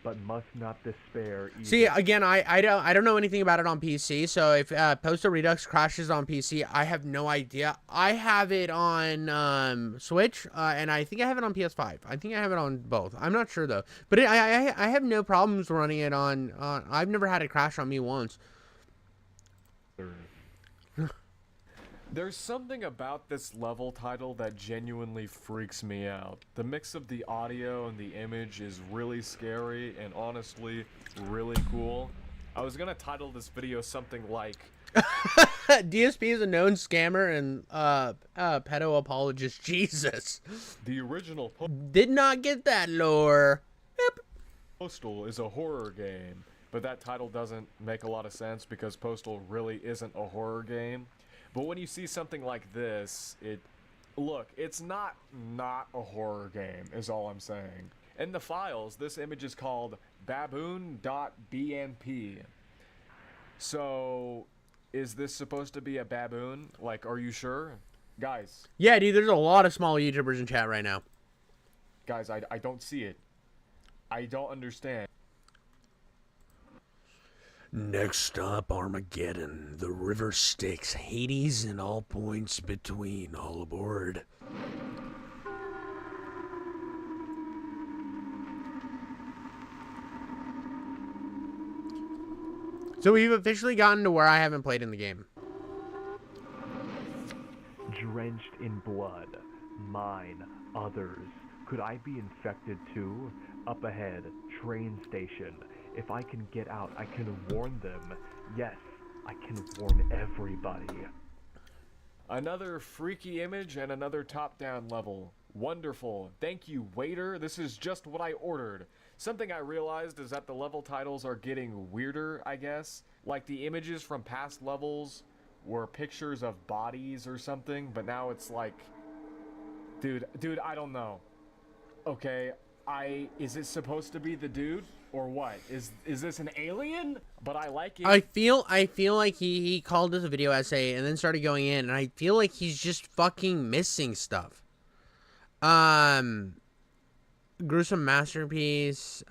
but must not despair either. See, again, I don't know anything about it on PC, so if Postal Redux crashes on PC, I have no idea. I have it on Switch, and I think I have it on PS5. I think I have it on both. I'm not sure though, but I have no problems running it on. I've never had it crash on me once. There's something about this level title that genuinely freaks me out. The mix of the audio and the image is really scary and honestly really cool. I was gonna title this video something like DSP is a known scammer and pedo apologist. Jesus. the original Did not get that lore. Yep. Postal is a horror game, but that title doesn't make a lot of sense because Postal really isn't a horror game. But when you see something like this, it's not a horror game, is all I'm saying. In the files, this image is called baboon.bnp. So, is this supposed to be a baboon? Like, are you sure? Guys. Yeah, dude, there's a lot of small YouTubers in chat right now. Guys, I don't see it. I don't understand. Next stop, Armageddon. The river Styx, Hades, and all points between. All aboard. So we've officially gotten to where I haven't played in the game. Drenched in blood. Mine. Others. Could I be infected too? Up ahead. Train station. If I can get out, I can warn them. Yes, I can warn everybody. Another freaky image and another top-down level. Wonderful. Thank you, waiter. This is just what I ordered. Something I realized is that the level titles are getting weirder, I guess. Like the images from past levels were pictures of bodies or something, but now it's like... Dude, I don't know. Okay, is it supposed to be the dude? Or what? Is this an alien? But I like it. I feel like he called this a video essay and then started going in, and I feel like he's just fucking missing stuff. Gruesome masterpiece,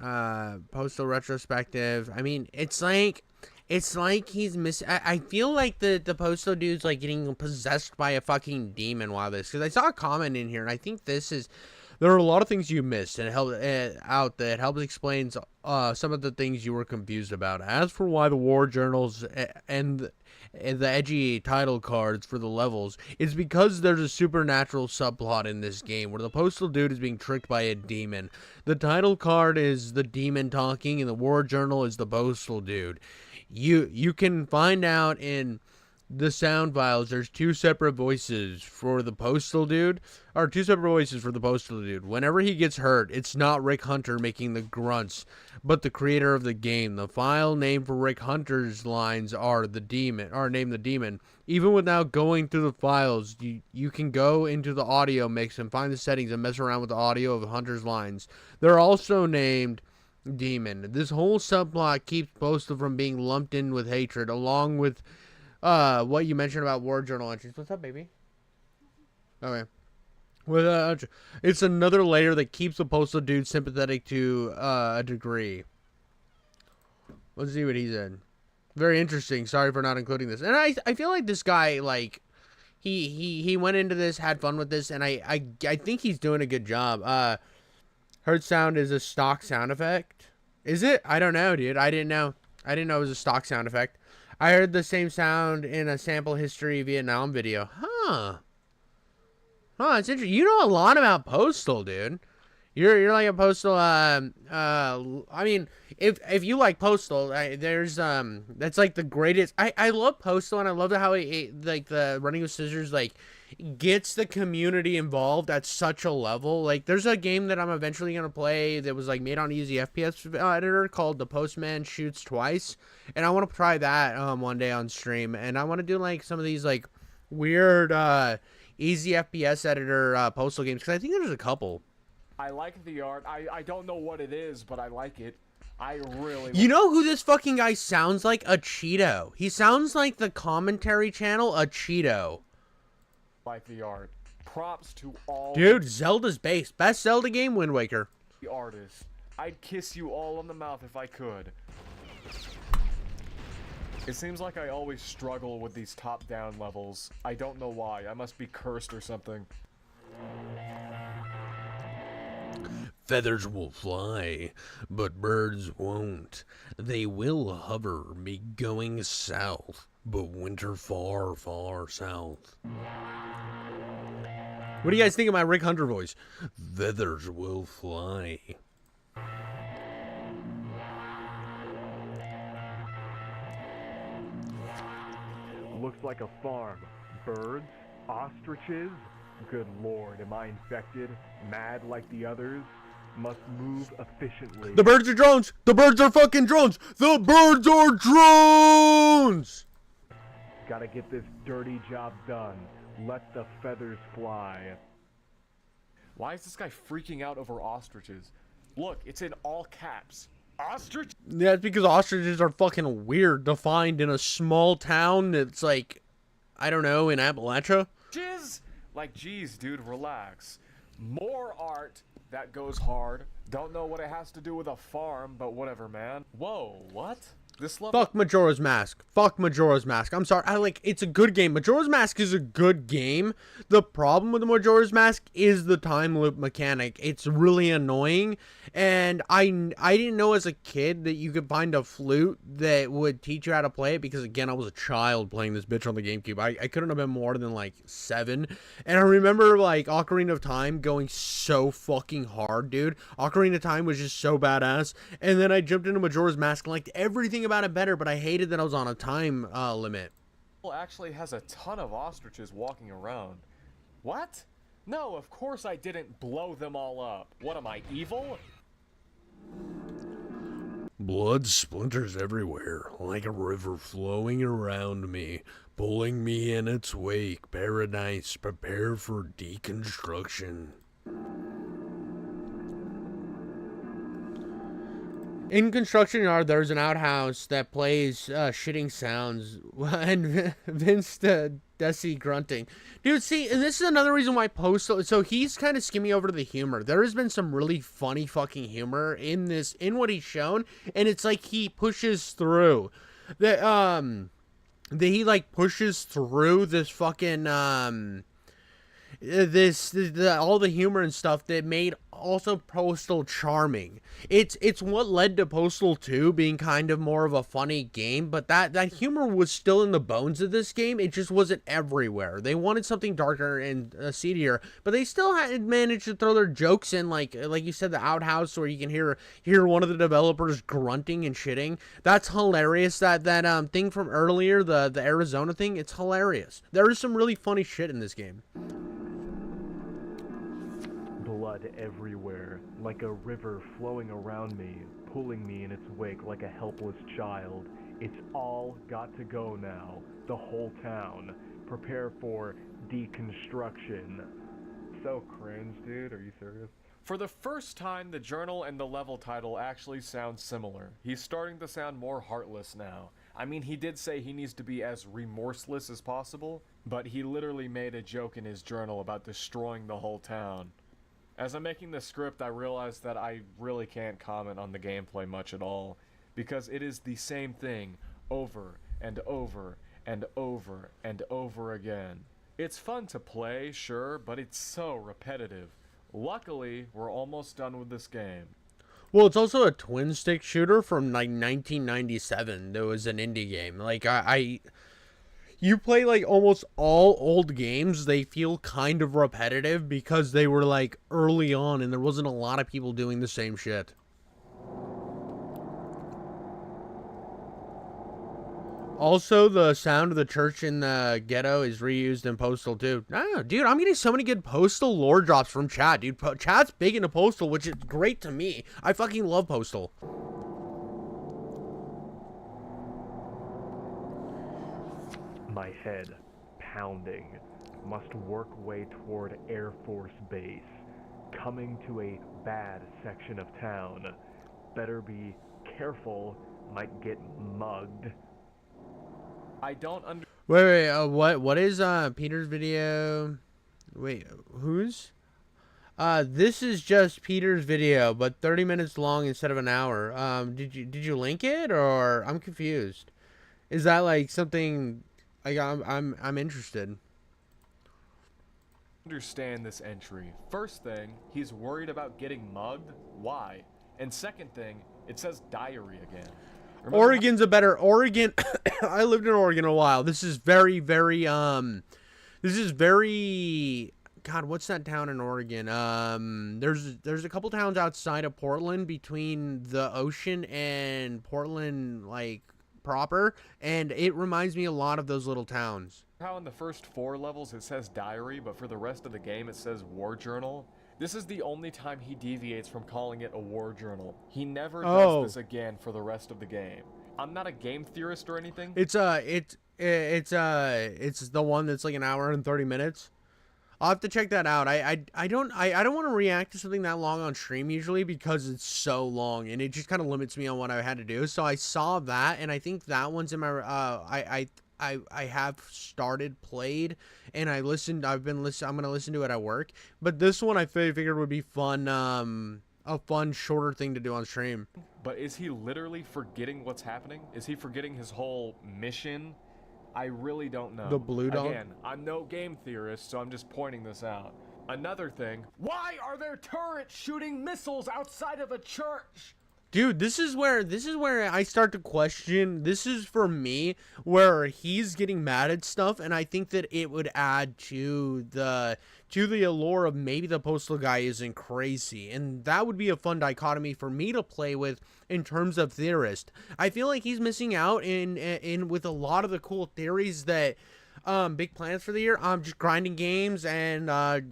postal retrospective. I mean, it's like he's missing. I feel like the postal dude's like getting possessed by a fucking demon while this, because I saw a comment in here, and I think this is. There are a lot of things you missed, and it helped out that helps explains some of the things you were confused about. As for why the war journals and the edgy title cards for the levels, it's because there's a supernatural subplot in this game where the postal dude is being tricked by a demon. The title card is the demon talking, and the war journal is the postal dude. You can find out in the sound files, there's two separate voices for the postal dude. Whenever he gets hurt, it's not Rick Hunter making the grunts, but the creator of the game. The file name for Rick Hunter's lines are named the demon. Even without going through the files, you can go into the audio mix and find the settings and mess around with the audio of Hunter's lines. They're also named demon. This whole subplot keeps postal from being lumped in with hatred, along with what you mentioned about war journal entries. What's up, baby? Okay. Well, it's another layer that keeps the postal dude sympathetic to a degree. Let's see what he said. Very interesting. Sorry for not including this. And I feel like this guy, like, he went into this, had fun with this, and I think he's doing a good job. Hurt sound is a stock sound effect. Is it? I don't know, dude. I didn't know it was a stock sound effect. I heard the same sound in a sample history Vietnam video. Huh, it's interesting. You know a lot about postal, dude. You're like a postal. I mean, if you like postal, there's that's like the greatest. I love postal, and I love how it like the running with scissors like gets the community involved at such a level. Like, there's a game that I'm eventually gonna play that was like made on easy FPS editor called The Postman Shoots Twice, and I want to try that one day on stream, and I want to do like some of these like weird easy FPS editor postal games, because I think there's a couple. I like the art. I don't know what it is, but I like it. I really... You know who this fucking guy sounds like? A Cheeto. He sounds like the commentary channel, a Cheeto. Like the art. Props to all... Dude, Zelda's base. Best Zelda game, Wind Waker. The artists. I'd kiss you all on the mouth if I could. It seems like I always struggle with these top-down levels. I don't know why. I must be cursed or something. Feathers will fly, but birds won't. They will hover, be going south, but winter far, far south. What do you guys think of my Rick Hunter voice? Feathers will fly. Looks like a farm. Birds? Ostriches? Good lord, am I infected? Mad like the others? Must move efficiently. The birds are drones! The birds are fucking drones! The birds are drones! Gotta get this dirty job done. Let the feathers fly. Why is this guy freaking out over ostriches? Look, it's in all caps. Ostrich? Yeah, it's because ostriches are fucking weird to find in a small town that's like, I don't know, in Appalachia. Jizz? Like, geez, dude, relax. More art that goes hard. Don't know what it has to do with a farm, but whatever, man. Whoa, what? This level. Fuck Majora's Mask. Fuck Majora's Mask. I'm sorry. It's a good game. Majora's Mask is a good game. The problem with the Majora's Mask is the time loop mechanic. It's really annoying. And I didn't know as a kid that you could find a flute that would teach you how to play it because, again, I was a child playing this bitch on the GameCube. I couldn't have been more than, like, 7. And I remember, like, Ocarina of Time going so fucking hard, dude. Ocarina of Time was just so badass. And then I jumped into Majora's Mask and liked everything about it better, but I hated that I was on a time limit. Actually has a ton of ostriches walking around. What? No, of course I didn't blow them all up. What am I, evil? Blood splinters everywhere, like a river flowing around me, pulling me in its wake. Paradise, prepare for deconstruction. In construction yard, there's an outhouse that plays shitting sounds and Vince Desi grunting. Dude, see, and this is another reason why Postal. So he's kind of skimming over to the humor. There has been some really funny fucking humor in what he's shown, and it's like he pushes through that he like pushes through this fucking all the humor and stuff that made also Postal charming. It's what led to Postal 2 being kind of more of a funny game, but that humor was still in the bones of this game. It just wasn't everywhere. They wanted something darker and seedier, but they still had managed to throw their jokes in, like you said, the outhouse where you can hear one of the developers grunting and shitting. That's hilarious. That thing from earlier, the Arizona thing, it's hilarious. There is some really funny shit in this game. Blood everywhere, like a river flowing around me, pulling me in its wake like a helpless child. It's all got to go now. The whole town. Prepare for deconstruction. So cringe, dude. Are you serious? For the first time, the journal and the level title actually sound similar. He's starting to sound more heartless now. I mean, he did say he needs to be as remorseless as possible, but he literally made a joke in his journal about destroying the whole town. As I'm making the script, I realized that I really can't comment on the gameplay much at all, because it is the same thing over and over and over and over again. It's fun to play, sure, but it's so repetitive. Luckily, we're almost done with this game. Well, it's also a twin stick shooter from like 1997. That was an indie game. Like you play like almost all old games, they feel kind of repetitive because they were like early on and there wasn't a lot of people doing the same shit. Also, the sound of the church in the ghetto is reused in Postal too. Ah, dude, I'm getting so many good Postal lore drops from chat, dude. Chat's big into Postal, which is great to me. I fucking love Postal. My head pounding. Must work way toward Air Force Base. Coming to a bad section of town. Better be careful, might get mugged. I don't under- Wait, what is Peter's video? Wait, whose? This is just Peter's video, but 30 minutes long instead of an hour. Did you link it, or I'm confused? Is that like something? Like I'm interested. Understand this entry. First thing, he's worried about getting mugged. Why? And second thing, it says diary again. Remember Oregon's a better Oregon. I lived in Oregon a while. This is very this is very. God, what's that town in Oregon? There's a couple towns outside of Portland between the ocean and Portland, like proper, and it reminds me a lot of those little towns. how in the first 4 levels it says diary, but for the rest of the game it says war journal? This is the only time he deviates from calling it a war journal. He never does this again for the rest of the game. I'm not a game theorist or anything. It's the one that's like an hour and 30 minutes. I'll have to check that out. I don't want to react to something that long on stream usually because it's so long and it just kind of limits me on what I had to do. So I saw that, and I think that one's in my I have played, and I'm gonna listen to it at work. But this one I figured would be fun a fun, shorter thing to do on stream. But is he literally forgetting what's happening? Is he forgetting his whole mission? I really don't know. The blue dog? Again, I'm no game theorist, so I'm just pointing this out. Another thing, why are there turrets shooting missiles outside of a church? Dude, this is where I start to question. This is for me where he's getting mad at stuff, and I think that it would add to the allure of maybe the postal guy isn't crazy, and that would be a fun dichotomy for me to play with in terms of theorist. I feel like he's missing out in with a lot of the cool theories that big plans for the year. I'm just grinding games and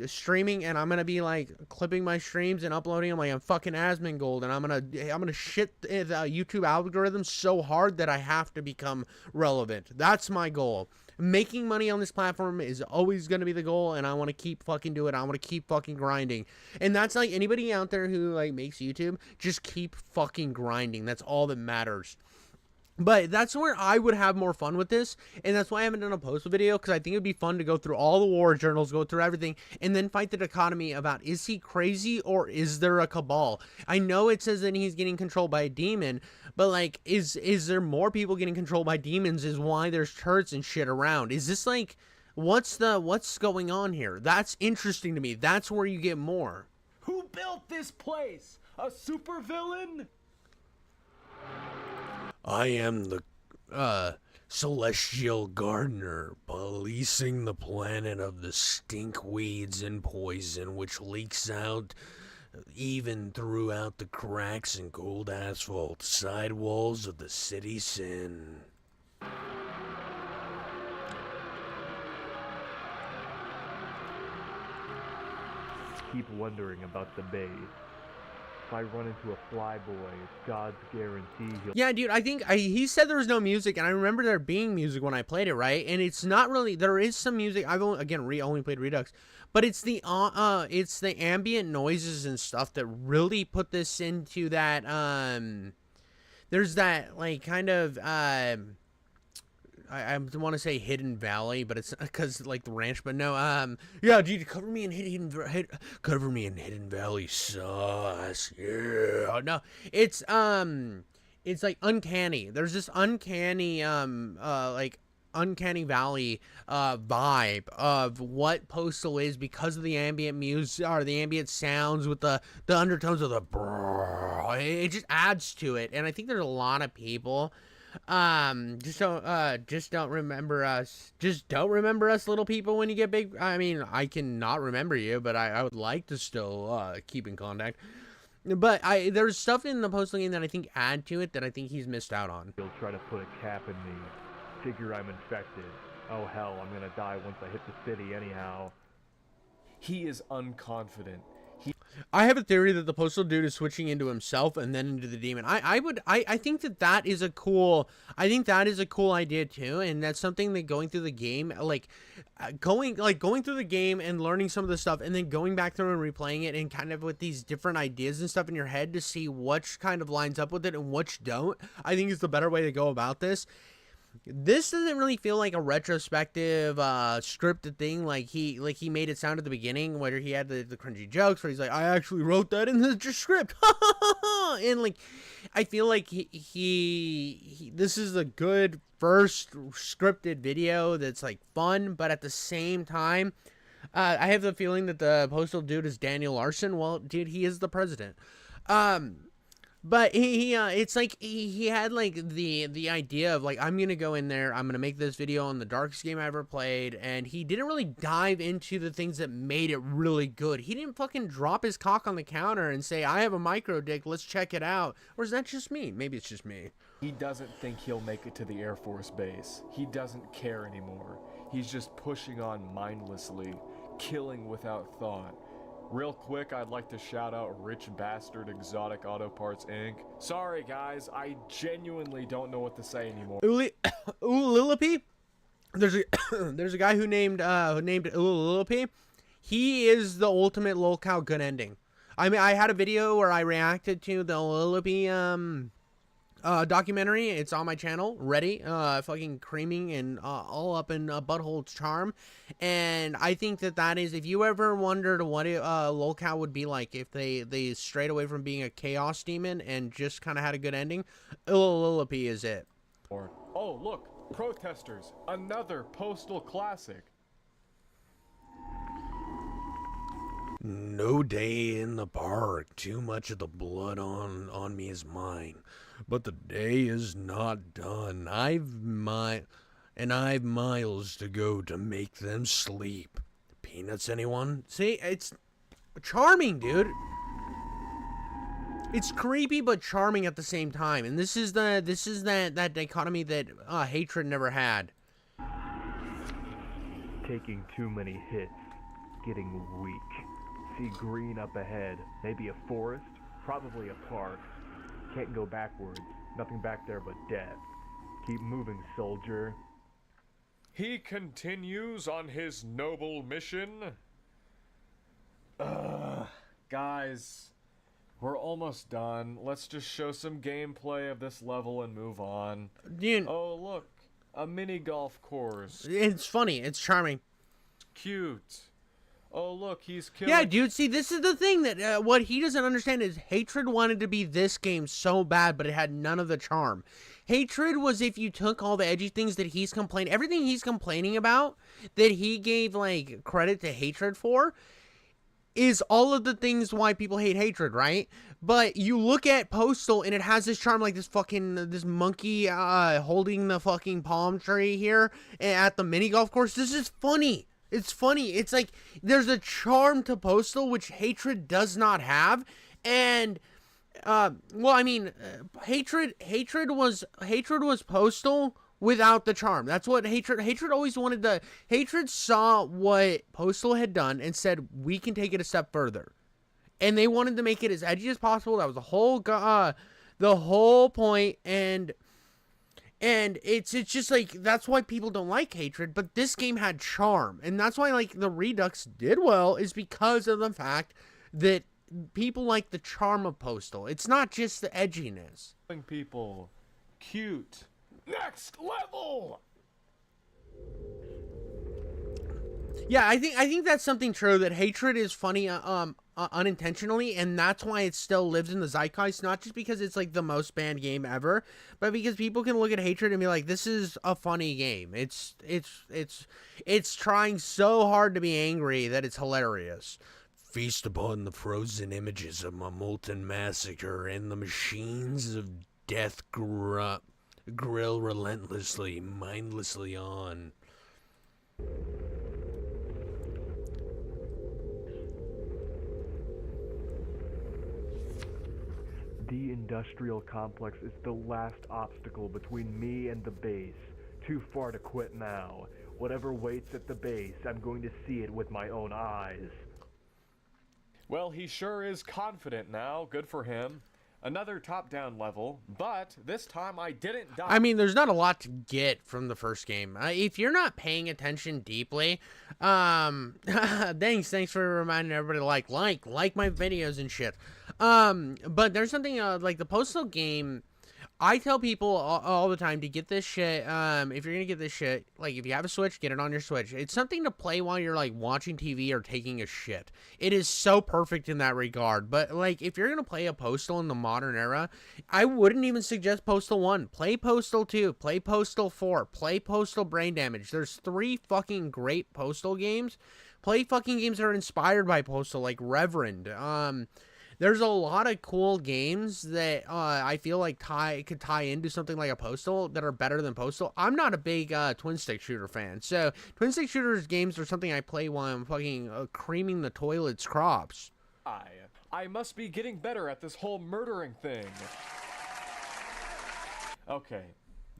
streaming, and I'm gonna be like clipping my streams and uploading them like I'm fucking Asmongold, and I'm gonna shit the YouTube algorithm so hard that I have to become relevant. That's my goal. Making money on this platform is always going to be the goal, and I want to keep fucking doing it. I want to keep fucking grinding. And that's like anybody out there who like makes YouTube, just keep fucking grinding. That's all that matters. But that's where I would have more fun with this, and that's why I haven't done a postal video, because I think it would be fun to go through all the war journals, go through everything, and then fight the dichotomy about, is he crazy or is there a cabal? I know it says that he's getting controlled by a demon, but like, is there more people getting controlled by demons is why there's turrets and shit around. Is this like, what's going on here? That's interesting to me. That's where you get more. Who built this place? A supervillain? I am the celestial gardener, policing the planet of the stinkweeds and poison which leaks out even throughout the cracks and cold asphalt sidewalls of the city sin. Keep wondering about the bay. If I run into a flyboy, it's God's guarantee he'll... Yeah, dude, I think he said there was no music, and I remember there being music when I played it, right? And it's not really, there is some music. I've only played Redux, but it's the ambient noises and stuff that really put this into that there's that like kind of I want to say Hidden Valley, but it's because like the ranch. But no, yeah, dude, cover me in Hidden Valley sauce. Yeah, no, it's like uncanny. There's this uncanny like uncanny valley vibe of what postal is because of the ambient music or the ambient sounds with the undertones of the brrr. It just adds to it, and I think there's a lot of people just don't remember us little people when you get big. I mean, I can not remember you, but I would like to still keep in contact. But there's stuff in the postal game that I think add to it that I think he's missed out on. He'll try to put a cap in me, figure I'm infected. Oh hell, I'm gonna die once I hit the city anyhow. He is unconfident. I have a theory that the postal dude is switching into himself and then into the demon. I think that is a cool idea too, and that's something that going through the game, going through the game and learning some of the stuff, and then going back through and replaying it, and kind of with these different ideas and stuff in your head to see which kind of lines up with it and which don't. I think is the better way to go about this. This doesn't really feel like a retrospective scripted thing like he made it sound at the beginning, where he had the cringy jokes where he's like, I actually wrote that in the script. And like I feel like he this is a good first scripted video that's like fun, but at the same time I have the feeling that the postal dude is Daniel Larson. Well, dude, he is the president. But it's like he had like the idea of like, I'm gonna go in there, I'm gonna make this video on the darkest game I ever played, and he didn't really dive into the things that made it really good. He didn't fucking drop his cock on the counter and say, I have a micro dick, let's check it out. Or is that just me? Maybe it's just me. He doesn't think he'll make it to the Air Force Base. He doesn't care anymore. He's just pushing on mindlessly, killing without thought. Real quick, I'd like to shout out Rich Bastard Exotic Auto Parts Inc. Sorry guys, I genuinely don't know what to say anymore. Ulilipi? There's a guy who named Ulilipi. He is the ultimate lolcow good ending. I mean, I had a video where I reacted to the Ulilipi documentary. It's on my channel, ready, fucking creaming and all up in Butthole's charm. And I think that is, if you ever wondered what Lolcow would be like if they strayed away from being a chaos demon and just kind of had a good ending, Lillipy is it. Or, oh look, protesters, another Postal classic. No day in the park. Too much of the blood on me is mine. But the day is not done. I've miles to go to make them sleep. Peanuts, anyone? See, it's charming, dude. It's creepy but charming at the same time, and this is that dichotomy that Hatred never had. Taking too many hits, getting weak. See green up ahead, maybe a forest, probably a park. Can't go backwards, nothing back there but death. Keep moving, soldier. He continues on his noble mission. Guys, we're almost done. Let's just show some gameplay of this level and move on. Dude, Oh, look, a mini golf course. it's funny. It's charming. Cute. Oh, look, he's killing. Yeah, dude. See, this is the thing that what he doesn't understand is Hatred wanted to be this game so bad, but it had none of the charm. Hatred was if you took all the edgy things that he's complaining, everything he's complaining about, that he gave like credit to Hatred for, is all of the things why people hate Hatred, right? But you look at Postal and it has this charm, like this monkey holding the fucking palm tree here at the mini golf course. This is funny. It's funny. It's like there's a charm to Postal which Hatred does not have, and well, I mean, Hatred was Postal without the charm. That's what Hatred always wanted to. Hatred saw what Postal had done and said, we can take it a step further. And they wanted to make it as edgy as possible. That was the whole point. And it's just like, that's why people don't like Hatred, but this game had charm. And that's why like the Redux did well, is because of the fact that people like the charm of Postal. It's not just the edginess. People. Cute. Next level! Yeah, I think that's something true, that Hatred is funny unintentionally, and that's why it still lives in the zeitgeist, not just because it's like the most banned game ever, but because people can look at Hatred and be like, this is a funny game. It's trying so hard to be angry that it's hilarious. Feast upon the frozen images of my molten massacre, and the machines of death grill relentlessly, mindlessly on. The industrial complex is the last obstacle between me and the base. Too far to quit now. Whatever waits at the base, I'm going to see it with my own eyes. Well, he sure is confident now. Good for him. Another top-down level, but this time I didn't die. I mean, there's not a lot to get from the first game. If you're not paying attention deeply, thanks for reminding everybody to like my videos and shit. But there's something like the Postal game. I tell people all the time to get this shit. If you're gonna get this shit, like if you have a Switch, get it on your Switch. It's something to play while you're like watching TV or taking a shit. It is so perfect in that regard. But like if you're gonna play a Postal in the modern era, I wouldn't even suggest Postal 1. Play Postal 2. Play Postal 4. Play Postal Brain Damage. There's 3 fucking great Postal games. Play fucking games that are inspired by Postal, like Reverend. There's a lot of cool games that I feel like could tie into something like a Postal that are better than Postal. I'm not a big twin stick shooter fan, so twin stick shooters games are something I play while I'm fucking creaming the toilet's crops. I must be getting better at this whole murdering thing. Okay,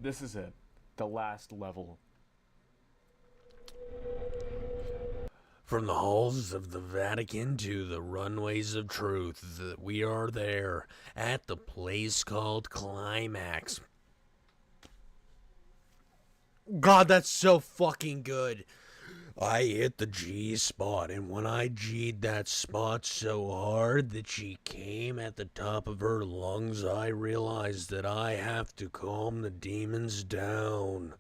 this is it. The last level. From the halls of the Vatican to the runways of truth, we are there at the place called Climax. God, that's so fucking good. I hit the G spot, and when I G'd that spot so hard that she came at the top of her lungs, I realized that I have to calm the demons down.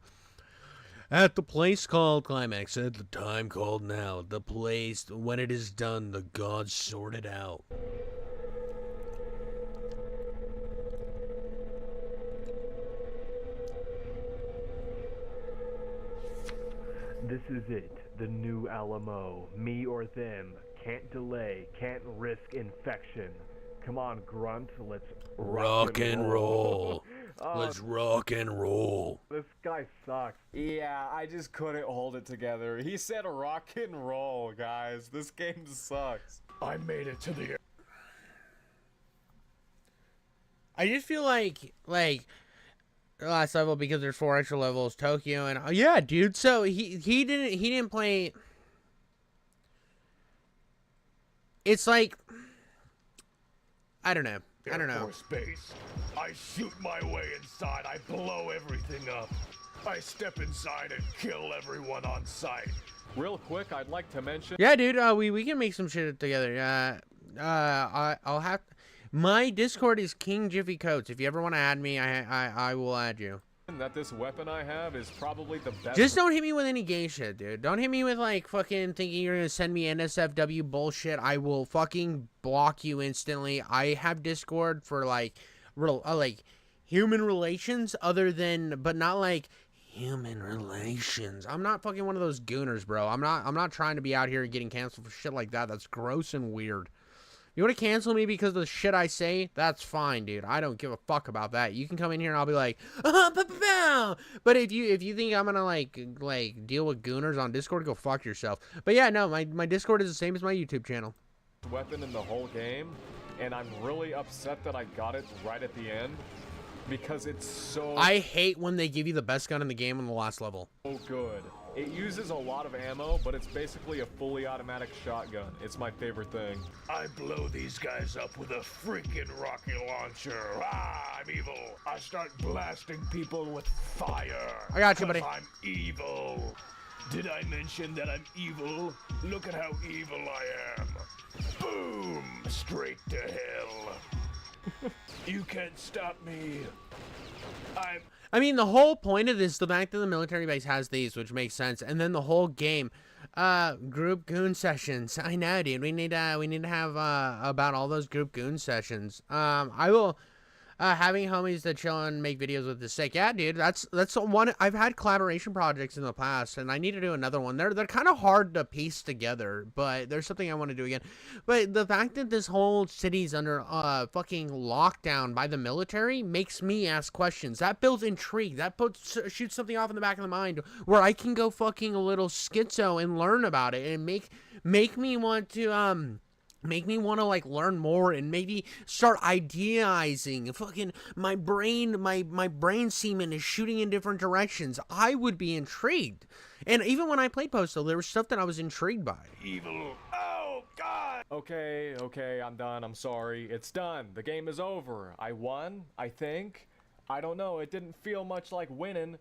At the place called Climax, at the time called now, the place, when it is done, the gods sort it out. This is it, the new Alamo. Me or them. Can't delay, can't risk infection. Come on, Grunt, let's Rock and roll. Oh, Let's rock and roll. this guy sucks. Yeah, I just couldn't hold it together. He said rock and roll, guys. This game sucks. I made it to the I just feel like last level, because there's 4 extra levels, Tokyo, and yeah, dude. So he didn't play. It's like, I don't know. I don't Air know. Force Base. I shoot my way inside. I blow everything up. I step inside and kill everyone on sight. Real quick, I'd like to mention Yeah, dude. We can make some shit together. I'll have. My Discord is King Jiffy Coats. If you ever want to add me, I will add you. that this weapon I have is probably the best. Just don't hit me with any gay shit, dude. Don't hit me with, like, fucking thinking you're gonna send me NSFW bullshit. I will fucking block you instantly. I have Discord for, like, like, human relations but not, like, human relations. I'm not fucking one of those gooners, bro. I'm not trying to be out here getting canceled for shit like that. That's gross and weird. You want to cancel me because of the shit I say? That's fine, dude. I don't give a fuck about that. You can come in here and I'll be like, but if you think I'm gonna like deal with gooners on Discord, go fuck yourself. But yeah, no, my Discord is the same as my YouTube channel. weapon in the whole game, and I'm really upset that I got it right at the end because it's so I hate when they give you the best gun in the game on the last level. good. It uses a lot of ammo, but it's basically a fully automatic shotgun. It's my favorite thing. I blow these guys up with a freaking rocket launcher. Ah, I'm evil. I start blasting people with fire. I got you, 'Cause buddy. I'm evil. Did I mention that I'm evil? Look at how evil I am. Boom! Straight to hell. You can't stop me. I mean, the whole point of this, the fact that the military base has these, which makes sense, and then the whole game, group goon sessions. I know, dude. We need to have about all those group goon sessions. I will. Having homies that chill and make videos with is sick. Yeah, dude, that's one. I've had collaboration projects in the past, and I need to do another one. They're kind of hard to piece together, but there's something I want to do again. But the fact that this whole city's under fucking lockdown by the military makes me ask questions. That builds intrigue. That shoots something off in the back of the mind where I can go fucking a little schizo and learn about it and make me want to make me want to like learn more and maybe start idealizing. Fucking my brain semen is shooting in different directions. I would be intrigued. And even when I played Postal, there was stuff that I was intrigued by. Evil. Oh, God. Okay, I'm done. I'm sorry. It's done. The game is over. I won, I think. I don't know. It didn't feel much like winning.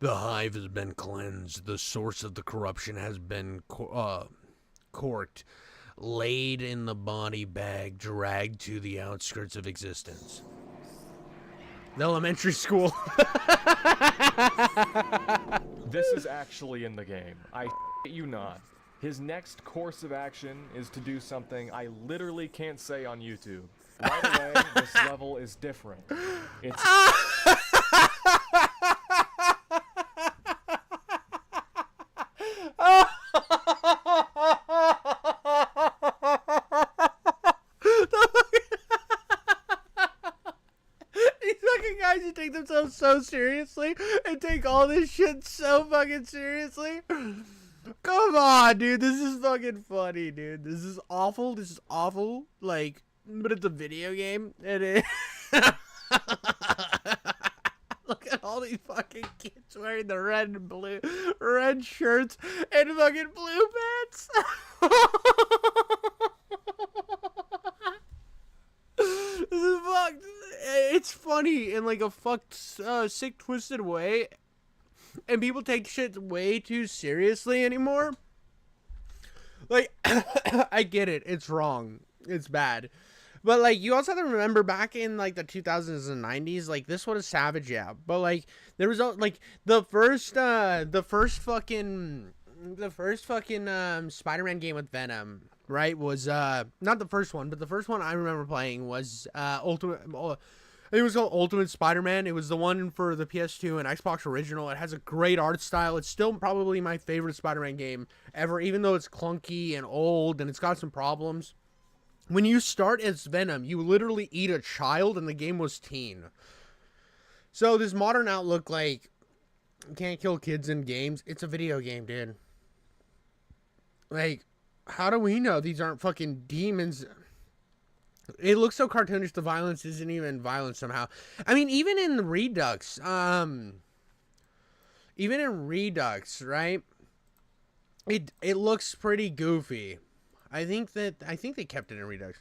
The hive has been cleansed. The source of the corruption has been corked, laid in the body bag, dragged to the outskirts of existence. The elementary school. This is actually in the game. I you not. His next course of action is to do something I literally can't say on YouTube. Right away, this level is different. It's Guys who take themselves so seriously and take all this shit so fucking seriously. Come on, dude. This is fucking funny, dude. This is awful. This is awful. Like, but it's a video game. And it. Look at all these fucking kids wearing the red and blue, red shirts and fucking blue pants. This is fucked. It's funny in like a fucked, sick, twisted way. and people take shit way too seriously anymore. Like, I get it. It's wrong. It's bad. But, like, you also have to remember back in, like, the 2000s and 90s, like, this was a savage, yeah. But, like, there was, like, the first fucking Spider-Man game with Venom, right, was, not the first one, but the first one I remember playing was, it was called Ultimate Spider-Man. It was the one for the PS2 and Xbox Original. It has a great art style. It's still probably my favorite Spider-Man game ever, even though it's clunky and old and it's got some problems. When you start as Venom, you literally eat a child, and the game was teen. So this modern outlook, like, you can't kill kids in games. It's a video game, dude. Like, how do we know these aren't fucking demons? It looks so cartoonish. The violence isn't even violent somehow. I mean, even in Redux, right? It looks pretty goofy. I think they kept it in Redux.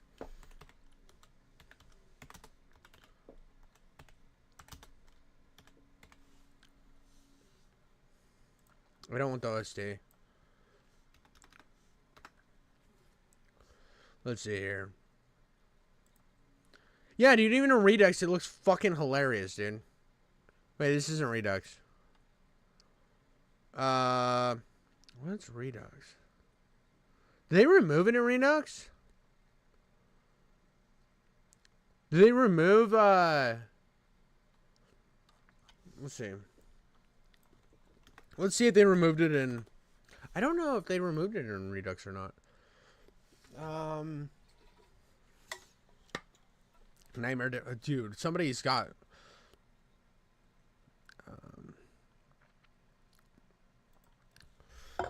I don't want the OST. Let's see here. Yeah, dude, even in Redux, it looks fucking hilarious, dude. Wait, this isn't Redux. What's Redux? Did they remove it in Redux? Did they remove, let's see. Let's see if they removed it in... I don't know if they removed it in Redux or not. Nightmare... Dude, somebody's got...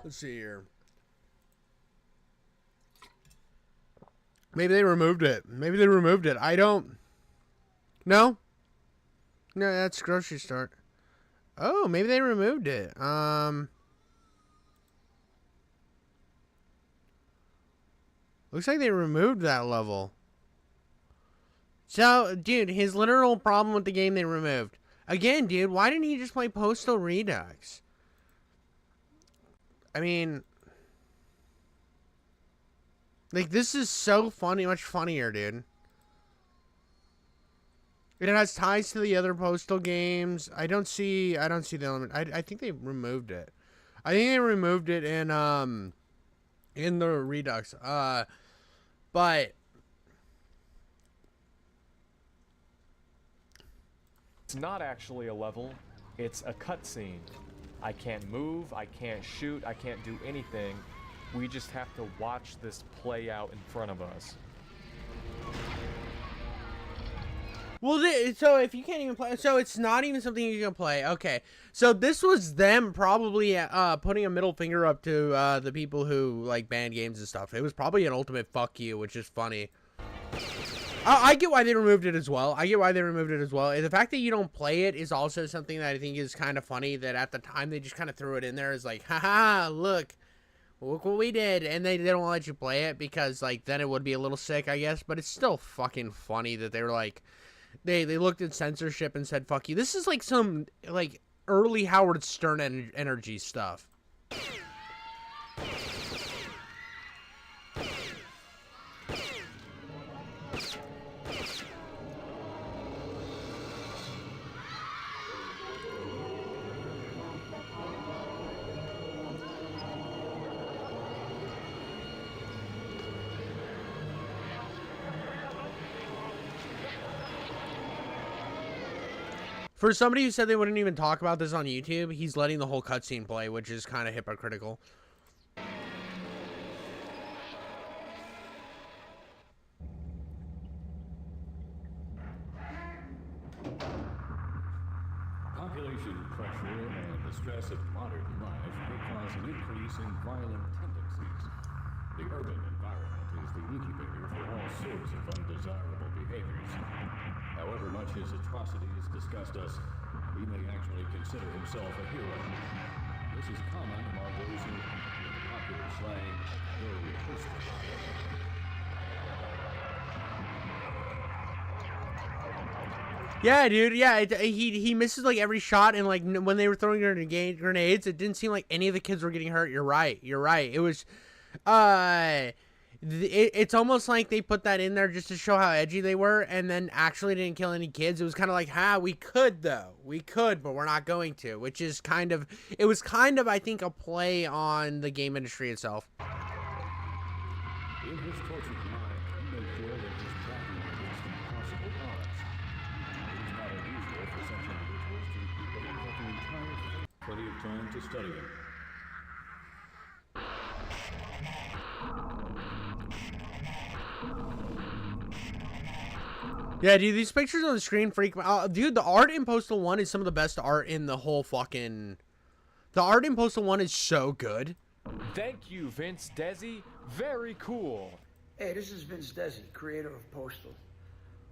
let's see here. Maybe they removed it. Maybe they removed it. I don't... No? No, that's grocery store. Oh, maybe they removed it. Looks like they removed that level. So, dude, his literal problem with the game they removed. Again, dude, why didn't he just play Postal Redux? I mean... like, this is so funny, much funnier, dude. It has ties to the other Postal games. I don't see the element. I think they removed it. I think they removed it in the Redux. But it's not actually a level, it's a cutscene. I can't move, I can't shoot, I can't do anything. We just have to watch this play out in front of us. well, so if you can't even play, so it's not even something you can play. Okay, so this was them probably putting a middle finger up to the people who like ban games and stuff. It was probably an ultimate fuck you, which is funny. I get why they removed it as well. The fact that you don't play it is also something that I think is kind of funny, that at the time they just kind of threw it in there as like, haha, look what we did, and they don't let you play it because like then it would be a little sick, I guess. But it's still fucking funny that they were like, they looked at censorship and said fuck you. This is like some like early Howard Stern energy stuff. For somebody who said they wouldn't even talk about this on YouTube, he's letting the whole cutscene play, which is kind of hypocritical. Population pressure and the stress of modern life may cause an increase in violent tendencies. The urban environment is the incubator for all sorts of undesirable behaviors. However much his atrocities disgust us, he may actually consider himself a hero. This is common among those who, in the popular slang, go postal. Yeah, dude. Yeah, he misses like every shot, and like when they were throwing grenades, it didn't seem like any of the kids were getting hurt. You're right. You're right. It was, it's almost like they put that in there just to show how edgy they were, and then actually didn't kill any kids. It was kind of like, we could though, we could, but we're not going to. Which is kind of, it was kind of, I think, a play on the game industry itself. In his tortured mind, he may feel that he's battling against impossible odds. It is not unusual for such individuals to believe that the entire plenty of time to study it. Yeah, dude, these pictures on the screen freak me out. Dude, the art in Postal 1 is some of the best art in the whole fucking... The art in Postal 1 is so good. Thank you, Vince Desi. Very cool. Hey, this is Vince Desi, creator of Postal.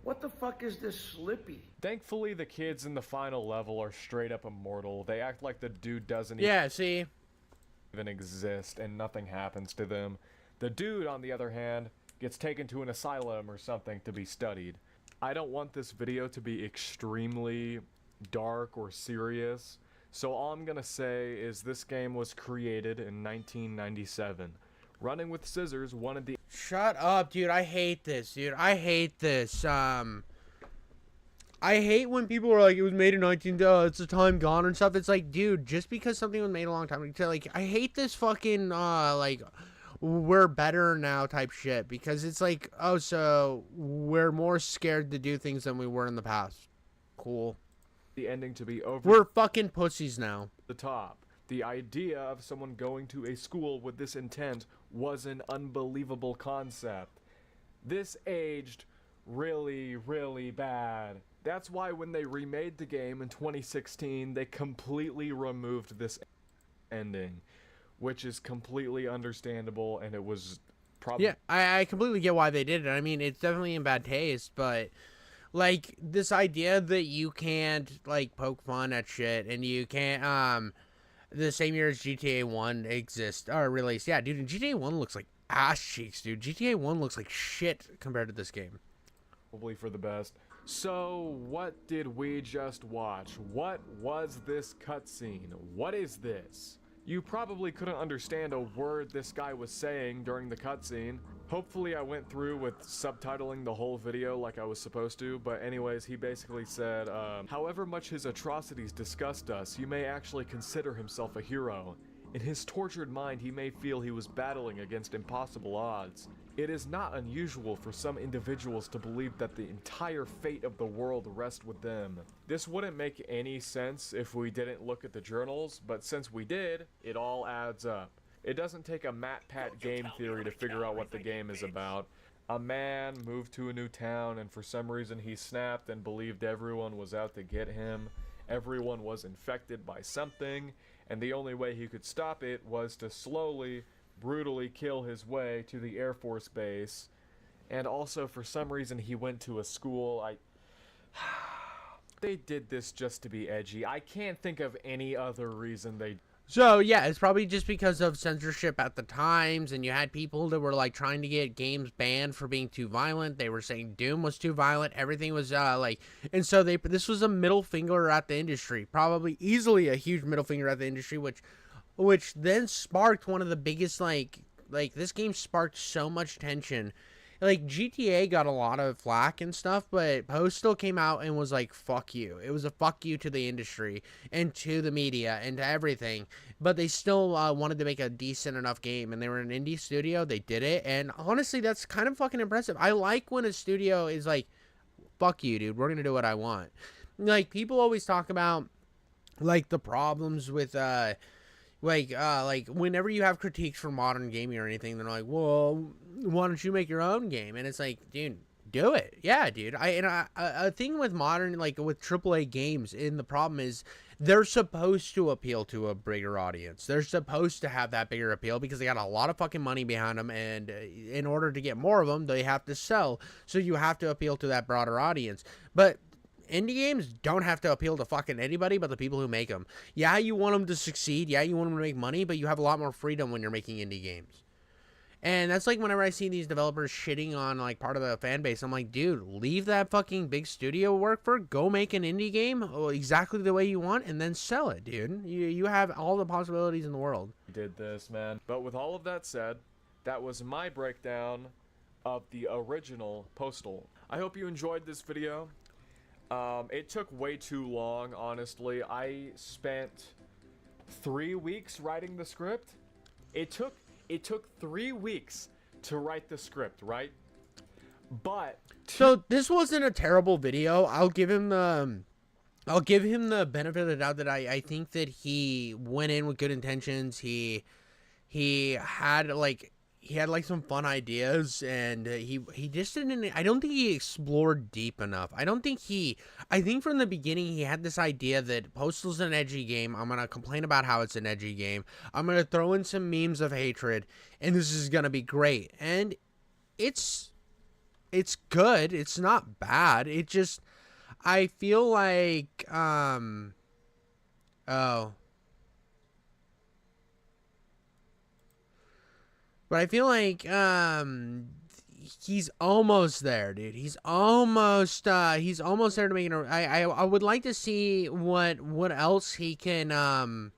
What the fuck is this Slippy? Thankfully, the kids in the final level are straight up immortal. They act like the dude doesn't Yeah, see? even exist and nothing happens to them. The dude, on the other hand, gets taken to an asylum or something to be studied. I don't want this video to be extremely dark or serious, so all I'm gonna say is this game was created in 1997. Running with Scissors wanted the... Shut up, dude. I hate this, dude. I hate this. I hate when people are like, it was made in it's a time gone and stuff. It's like, dude, just because something was made a long time ago, like, I hate this fucking, like, we're better now type shit, because it's like, oh, so we're more scared to do things than we were in the past. Cool. The ending to be over We're fucking pussies now. the top. The idea of someone going to a school with this intent was an unbelievable concept. This aged really, really bad. That's why when they remade the game in 2016, they completely removed this ending, which is completely understandable, and it was probably... Yeah, I completely get why they did it. I mean, it's definitely in bad taste, but, like, this idea that you can't, like, poke fun at shit, and you can't, the same year as GTA 1 exists, or released. Yeah, dude, and GTA 1 looks like ass cheeks, dude. GTA 1 looks like shit compared to this game. Probably for the best. So, what did we just watch? What was this cutscene? What is this? You probably couldn't understand a word this guy was saying during the cutscene. Hopefully I went through with subtitling the whole video like I was supposed to, but anyways, he basically said, however much his atrocities disgust us, you may actually consider himself a hero. In his tortured mind, he may feel he was battling against impossible odds. It is not unusual for some individuals to believe that the entire fate of the world rests with them. This wouldn't make any sense if we didn't look at the journals, but since we did, it all adds up. It doesn't take a MatPat game theory to figure out what the game is about. A man moved to a new town, and for some reason he snapped and believed everyone was out to get him. Everyone was infected by something, and the only way he could stop it was to slowly, brutally kill his way to the Air Force Base. And also, for some reason, he went to a school. They did this just to be edgy. I can't think of any other reason they... So, yeah, it's probably just because of censorship at the times, and you had people that were, like, trying to get games banned for being too violent. They were saying Doom was too violent. Everything was, like... And so this was a middle finger at the industry. Probably easily a huge middle finger at the industry, which then sparked one of the biggest, like, this game sparked so much tension. Like, GTA got a lot of flack and stuff, but Postal came out and was like, fuck you. It was a fuck you to the industry and to the media and to everything. But they still wanted to make a decent enough game, and they were an indie studio. They did it, and honestly, that's kind of fucking impressive. I like when a studio is like, fuck you, dude. We're going to do what I want. Like, people always talk about, like, the problems with, like whenever you have critiques for modern gaming or anything, they're like, well, why don't you make your own game? And it's like, dude, do it. Yeah, dude. A thing with modern, like with AAA games, and the problem is they're supposed to appeal to a bigger audience. They're supposed to have that bigger appeal because they got a lot of fucking money behind them, and in order to get more of them, they have to sell. So you have to appeal to that broader audience. But indie games don't have to appeal to fucking anybody but the people who make them. Yeah, you want them to succeed. Yeah, you want them to make money, but you have a lot more freedom when you're making indie games. And that's like whenever I see these developers shitting on like part of the fan base, I'm like, dude, leave that fucking big studio work for, go make an indie game exactly the way you want and then sell it, dude. You have all the possibilities in the world. Did this, man. But with all of that said, that was my breakdown of the original Postal. I hope you enjoyed this video. It took way too long, honestly. I spent 3 weeks writing the script. It took 3 weeks to write the script, right? But so this wasn't a terrible video. I'll give him the benefit of the doubt that I think that he went in with good intentions. He had like some fun ideas, and he just didn't. I don't think he explored deep enough. I think from the beginning he had this idea that Postal's an edgy game. I'm gonna complain about how it's an edgy game. I'm gonna throw in some memes of hatred, and this is gonna be great. And it's good. It's not bad. It just, I feel like but I feel like he's almost there, dude. He's almost there to make it. I would like to see what else he can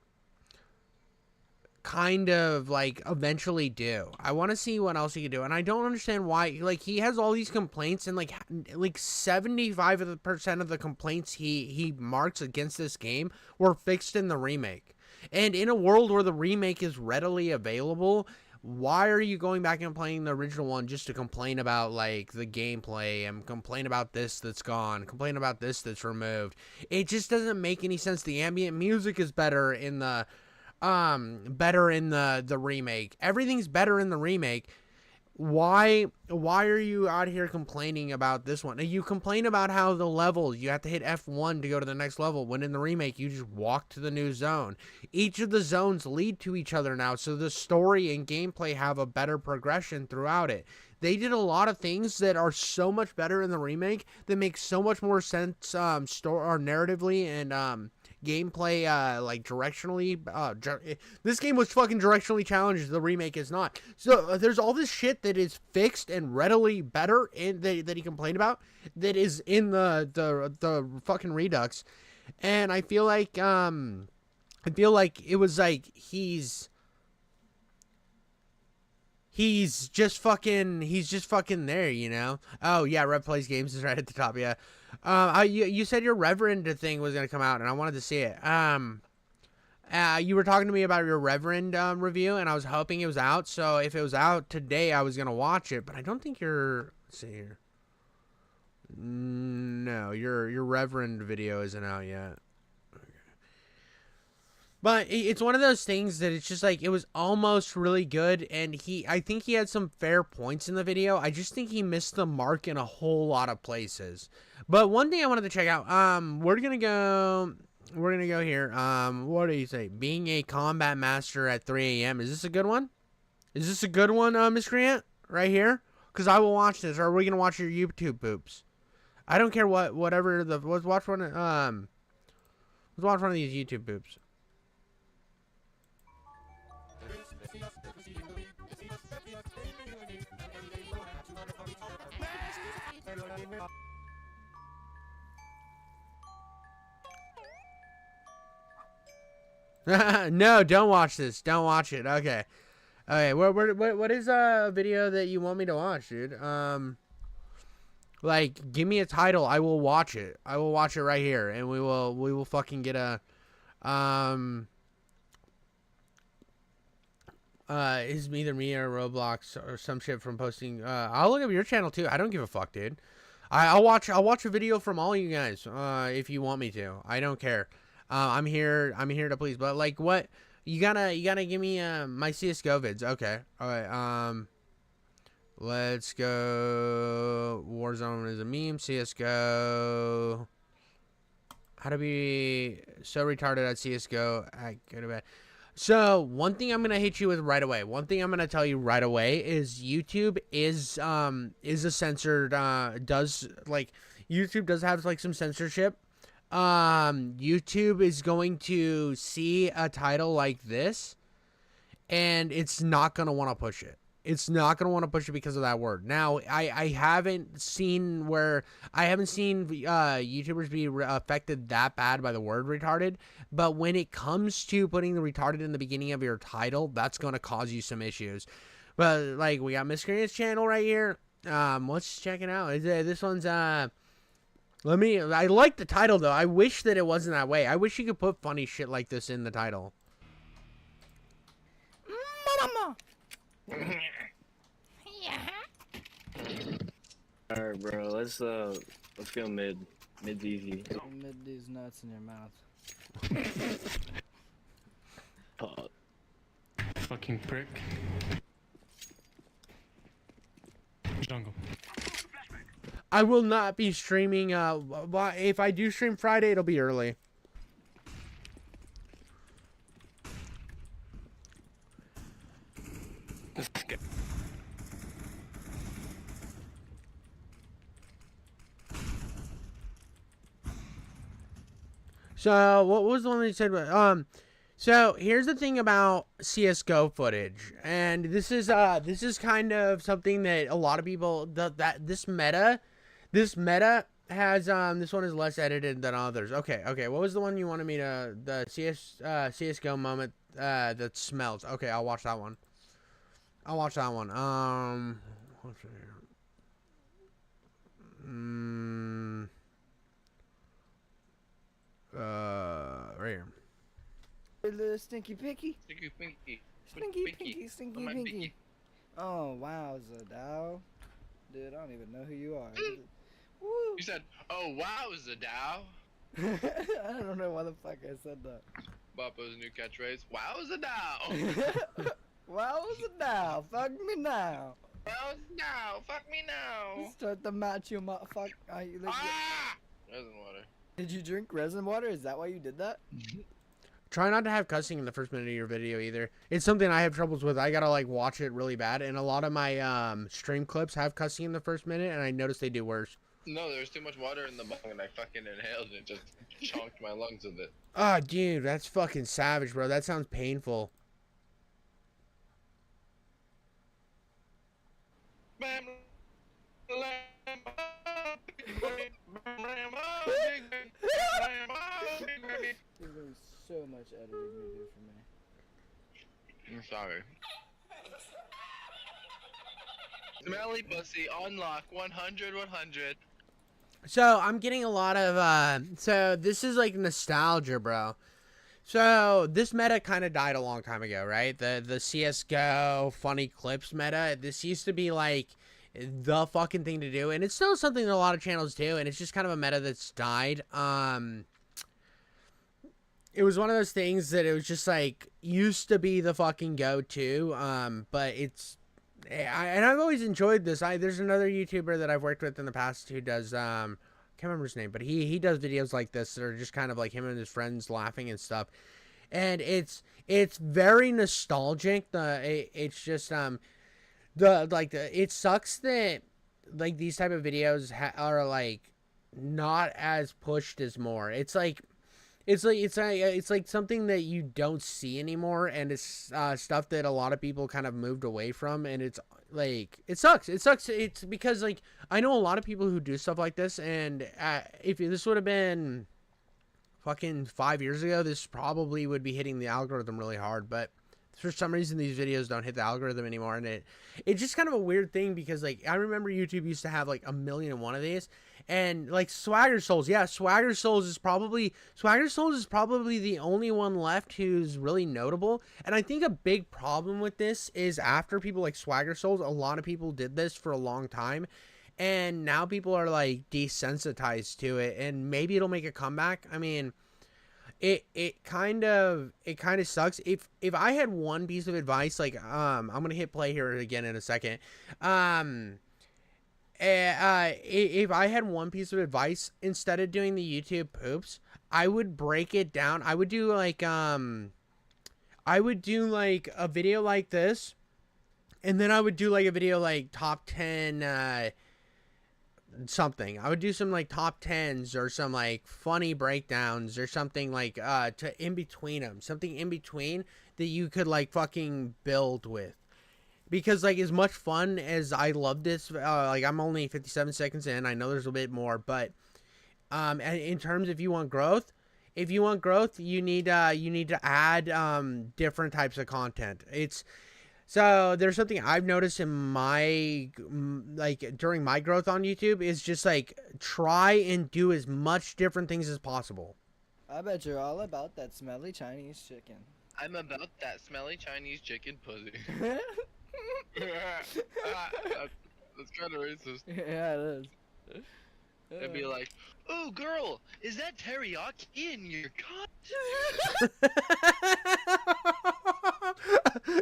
kind of like eventually do. I want to see what else he can do, and I don't understand why. Like, he has all these complaints, and like 75% of the complaints he marks against this game were fixed in the remake. And in a world where the remake is readily available, why are you going back and playing the original one just to complain about like the gameplay and complain about this that's gone, complain about this that's removed? It just doesn't make any sense. The ambient music is better in the remake. Everything's better in the remake. Why are you out here complaining about this one? You complain about how the levels, you have to hit F1 to go to the next level, when in the remake you just walk to the new zone. Each of the zones lead to each other now, so the story and gameplay have a better progression throughout it. They did a lot of things that are so much better in the remake that make so much more sense narratively and gameplay, like directionally. This game was fucking directionally challenged. The remake is not. So there's all this shit that is fixed and readily better in that he complained about that is in the fucking Redux, and I feel like it was like he's just fucking there, you know? Oh yeah, Rev Plays Games is right at the top. Yeah. You said your Reverend thing was gonna come out, and I wanted to see it. You were talking to me about your Reverend review, and I was hoping it was out. So if it was out today, I was gonna watch it. But I don't think your, let's see here. No, your Reverend video isn't out yet. But it's one of those things that it's just like, it was almost really good, and I think he had some fair points in the video. I just think he missed the mark in a whole lot of places. But one thing I wanted to check out, we're gonna go here. What do you say? Being a combat master at 3 a.m. Is this a good one? Is this a good one, Miscreant? Right here? Because I will watch this. Or are we gonna watch your YouTube poops? I don't care whatever let's watch one. Let's watch one of these YouTube poops. No, don't watch this. Don't watch it. Okay. Okay. What is a video that you want me to watch, dude? Like, give me a title. I will watch it. I will watch it right here, and we will fucking get a is either me or Roblox or some shit from posting. I'll look up your channel too. I don't give a fuck, dude. I'll watch a video from all you guys if you want me to. I don't care. I'm here to please. But like, what you gotta give me my CS:GO vids. Okay. All right. Let's go. Warzone is a meme. CS:GO. How to be so retarded at CS:GO. I go to bed. So one thing I'm gonna hit you with right away. One thing I'm gonna tell you right away is YouTube is a censored. YouTube does have like some censorship. YouTube is going to see a title like this, and it's not gonna want to push it. It's not going to want to push it because of that word. Now, I haven't seen YouTubers be affected that bad by the word retarded, but when it comes to putting the retarded in the beginning of your title, that's going to cause you some issues. But like, we got Miss Korea's channel right here. Let's check it out. This one's I like the title though. I wish that it wasn't that way. I wish you could put funny shit like this in the title. Mama. Alright, bro. Let's go mid. Mid's easy. Mid these nuts in your mouth. Pop. Fucking prick. Jungle. I will not be streaming. If I do stream Friday, it'll be early. So what was the one that you said? So here's the thing about CS:GO footage, and this is kind of something that a lot of people this meta has this one is less edited than others. Okay, what was the one you wanted me to the CS:GO moment that smells? Okay, I'll watch that one. What's right here? Right here. Stinky Pinky. Stinky Pinky. Stinky Pinky. Stinky Pinky. Oh wow, Zadao. Dude, I don't even know who you are. Woo. You said, "Oh wow, Zadao." I don't know why the fuck I said that. Boppo's new catchphrase. Wow, Zadao. Wow, Zadao. Fuck me now. Wow, Zadao. Fuck me now. Start the match, you motherfucker. Resin water. Did you drink resin water? Is that why you did that? Try not to have cussing in the first minute of your video either. It's something I have troubles with. I gotta like watch it really bad, and a lot of my stream clips have cussing in the first minute, and I notice they do worse. No, there's too much water in the bong, and I fucking inhaled it. Just chonked my lungs with it. Ah, dude, that's fucking savage, bro. That sounds painful. There's so much editing to do for me. I'm sorry. Smelly pussy on lock 100. So I'm getting a lot of so this is like nostalgia, bro. So this meta kind of died a long time ago, right? The CS:GO funny clips meta. This used to be like the fucking thing to do, and it's still something that a lot of channels do, and it's just kind of a meta that's died. It was one of those things that it was just like used to be the fucking go-to, but it's and I've always enjoyed this. There's another YouTuber that I've worked with in the past who does can't remember his name, but he does videos like this that are just kind of like him and his friends laughing and stuff, and it's very nostalgic. It's just it sucks that like these type of videos are like not as pushed as more. It's like something that you don't see anymore, and it's stuff that a lot of people kind of moved away from, and it's like it sucks. It's because like I know a lot of people who do stuff like this, and if this would have been fucking 5 years ago, this probably would be hitting the algorithm really hard, but for some reason these videos don't hit the algorithm anymore, and it's just kind of a weird thing because like I remember YouTube used to have like 1,000,001 of these, and like Swagger Souls, yeah, Swagger Souls is probably the only one left who's really notable. And I think a big problem with this is after people like Swagger Souls, a lot of people did this for a long time, and now people are like desensitized to it, and maybe it'll make a comeback. I mean, it kind of sucks. If I had one piece of advice, like I'm gonna hit play here again in a second. If I had one piece of advice, instead of doing the YouTube poops, I would break it down. I would do like a video like this, and then I would do like a video like top 10 something. I would do some like top 10s or some like funny breakdowns or something like to in between them, something in between that you could like fucking build with. because like as much fun as I love this, like I'm only 57 seconds in. I know there's a bit more, but in terms if you want growth, you need to add different types of content. So there's something I've noticed in my like during my growth on YouTube is just like try and do as much different things as possible. I bet you're all about that smelly Chinese chicken. I'm about that smelly Chinese chicken pussy. That's kind of racist. Yeah, it is. It'd be like, "Oh, girl, is that teriyaki in your cunt?"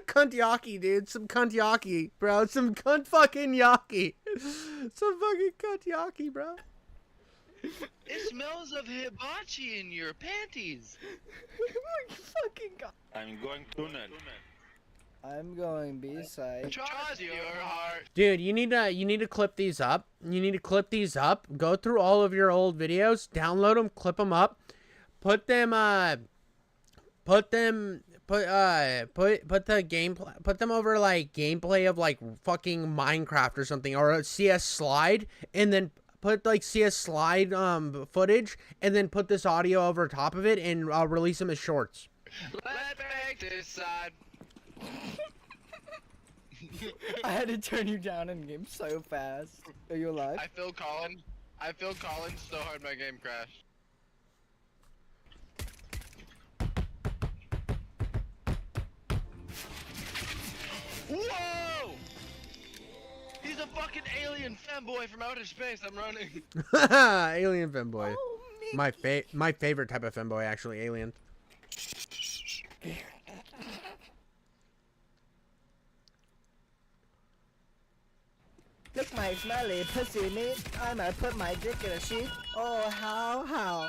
Cunt dude. Some cunt yaki, bro. Some cunt fucking yaki. Some fucking cunt yaki, bro. It smells of hibachi in your panties. Fucking God. I'm going tunnel. I'm going B-side. Trust your heart. Dude, you need to clip these up. Go through all of your old videos, download them, clip them up, put them over like gameplay of like fucking Minecraft or something, or a CS slide, and then put like CS slide footage, and then put this audio over top of it and release them as shorts. Let's make this side. I had to turn you down in game so fast. Are you alive? I feel Colin so hard my game crashed. Whoa! He's a fucking alien femboy from outer space. I'm running. Alien femboy. Oh, my favorite type of femboy, actually, alien. Look my smelly pussy meat. I'ma put my dick in a sheet. Oh, how?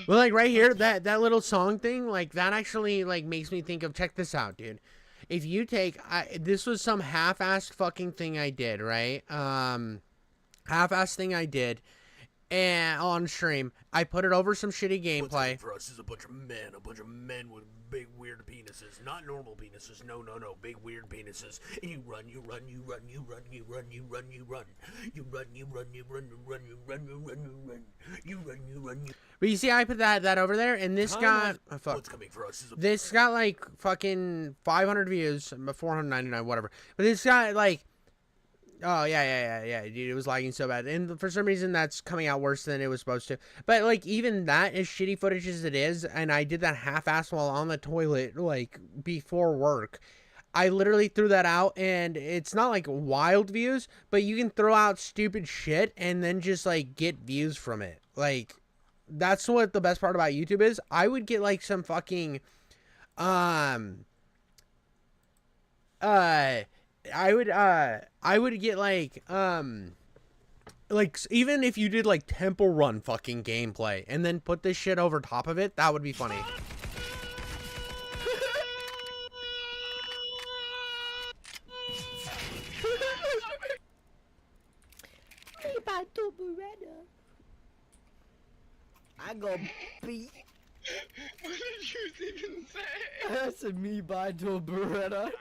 Well, like right here, that little song thing, like that actually like makes me think of, check this out, dude. If you take, this was some half-assed fucking thing I did, right? Half-assed thing I did, and on stream, I put it over some shitty gameplay. For us is a bunch of men with big weird penises, not normal penises. No, big weird penises. And you run. But you see, I put that over there, and this got What's coming for us is a this got like fucking 500 views, 499, whatever. But this got like, oh yeah, dude, it was lagging so bad, and for some reason that's coming out worse than it was supposed to. But like even that, as shitty footage as it is, and I did that half-ass while on the toilet, like before work. I literally threw that out, and it's not like wild views, but you can throw out stupid shit and then just like get views from it. Like that's what the best part about YouTube is. I would get like some fucking I would get like even if you did like Temple Run fucking gameplay and then put this shit over top of it, that would be funny. I go beat. What did you even say? That's a me by to Beretta.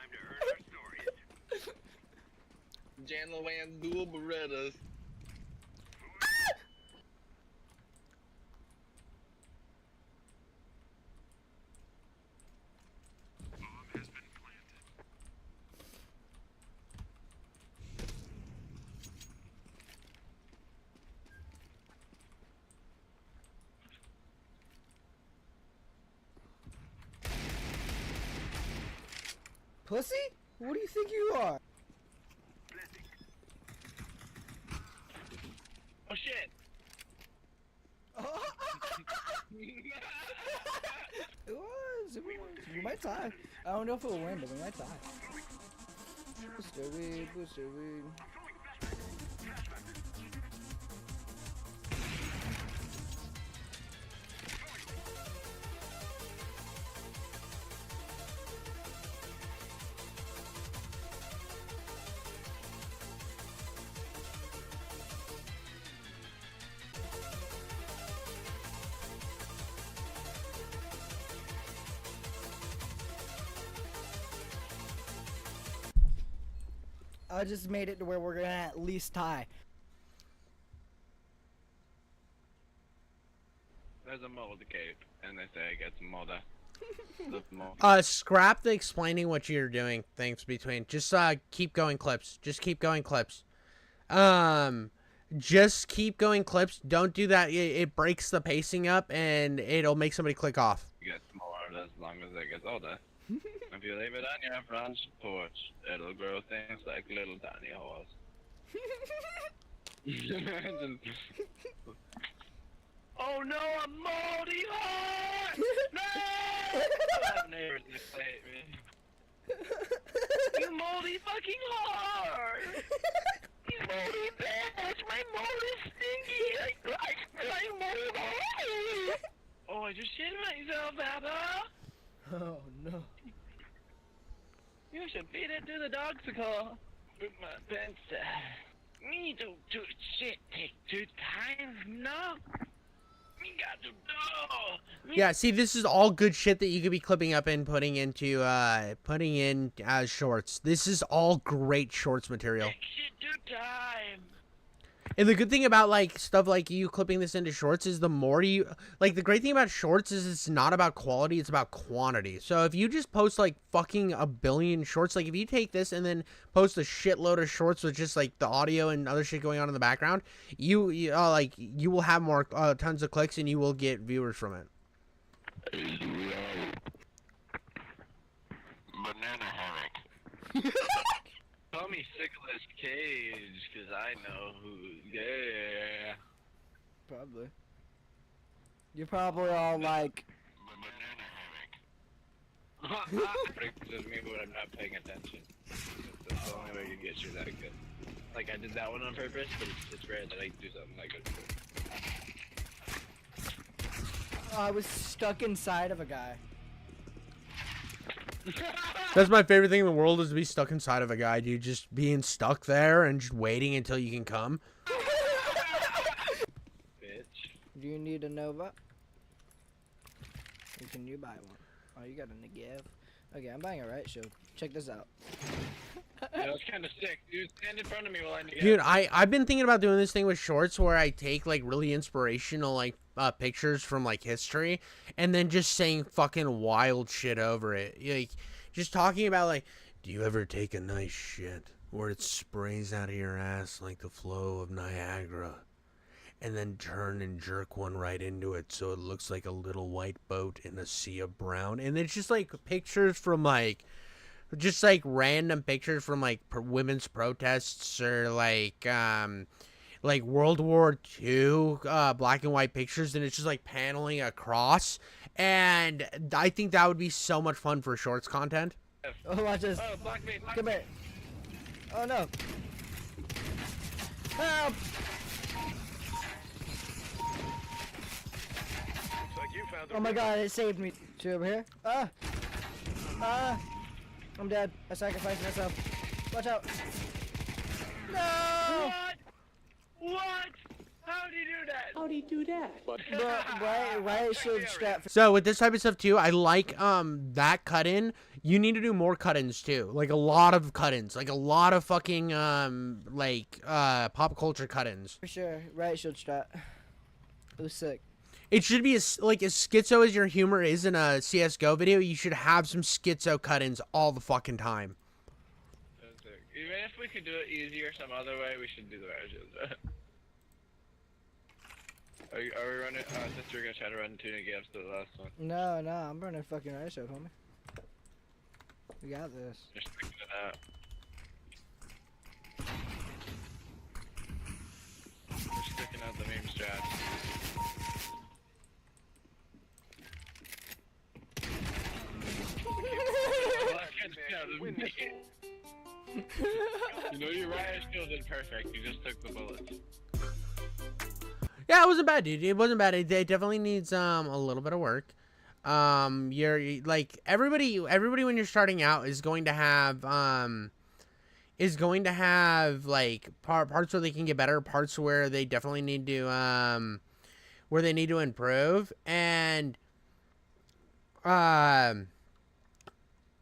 Janlawan dual Berettas. Pussy? What do you think you are? Oh shit! It was. We might tie. I don't know if it'll win, but we might tie. Booster weed. I just made it to where we're gonna at least tie. There's a mold cape, and they say it gets molder. Scrap the explaining what you're doing things between. Just keep going clips. Just keep going clips. Just keep going clips. Don't do that. It breaks the pacing up and it'll make somebody click off. It gets more as long as it gets older. If you leave it on your front porch, it'll grow things like little tiny holes. Oh no, a moldy horse! No! My neighbors just hate me. You moldy fucking horse! You moldy bitch! My mold is stinky! I mold. Oh, I just shit myself, Papa! Oh no. You should feed it to the dogsicle with my pencil. Me do shit take 2 times, no? Me got to go. Yeah, see, this is all good shit that you could be clipping up and putting into putting in as shorts. This is all great shorts material. Take shit 2 times. And the good thing about like stuff like you clipping this into shorts is the more you like, the great thing about shorts is it's not about quality, it's about quantity. So if you just post like fucking a billion shorts, like if you take this and then post a shitload of shorts with just like the audio and other shit going on in the background, you will have more tons of clicks and you will get viewers from it. Banana hammock. Call me Nicolas Cage, cause I know who. Yeah. Probably. You're probably all like. Banana hammock. Just me when I'm not paying attention. That's the only way you get you that good. Like I did that one on purpose, but it's rare that I do something like it. Oh, I was stuck inside of a guy. That's my favorite thing in the world is to be stuck inside of a guy, dude. Just being stuck there and just waiting until you can come. Bitch. Do you need a Nova? Or can you buy one? Oh, you got a Negev. Okay, I'm buying a right shield. Check this out. Yeah, that's kind of sick, dude. Stand in front of me while I need. Dude, I've been thinking about doing this thing with shorts where I take like really inspirational like pictures from like history and then just saying fucking wild shit over it. Like just talking about like, do you ever take a nice shit where it sprays out of your ass like the flow of Niagara and then turn and jerk one right into it so it looks like a little white boat in a sea of brown? And it's just like pictures from like just like random pictures from like women's protests or like World War II black and white pictures, and it's just like paneling across, and I think that would be so much fun for shorts content. Oh, watch this. Oh, block me. Come here. Oh no. Help! Oh my god, it saved me. Two over here. I'm dead. I sacrificed myself. Watch out. No! What? How'd he do that? How'd he do that? Why should strap? So with this type of stuff too, I like that cut in. You need to do more cut-ins too, like a lot of cut-ins, like a lot of fucking pop culture cut-ins. For sure, right shield strat. It was sick. It should be as schizo as your humor is in a CS:GO video. You should have some schizo cut-ins all the fucking time. Even if we could do it easier some other way, we should do the versions. Are we running? Since we're gonna try to run 2 games to the last one. No, I'm running fucking right shield, homie. We got this. Just sticking it out. We're sticking out the meme strats. You know your riot shield did perfect. You just took the bullets. Yeah, it wasn't bad, dude. It wasn't bad. It definitely needs a little bit of work. You're like everybody when you're starting out is going to have like parts where they can get better, parts where they definitely need to improve, and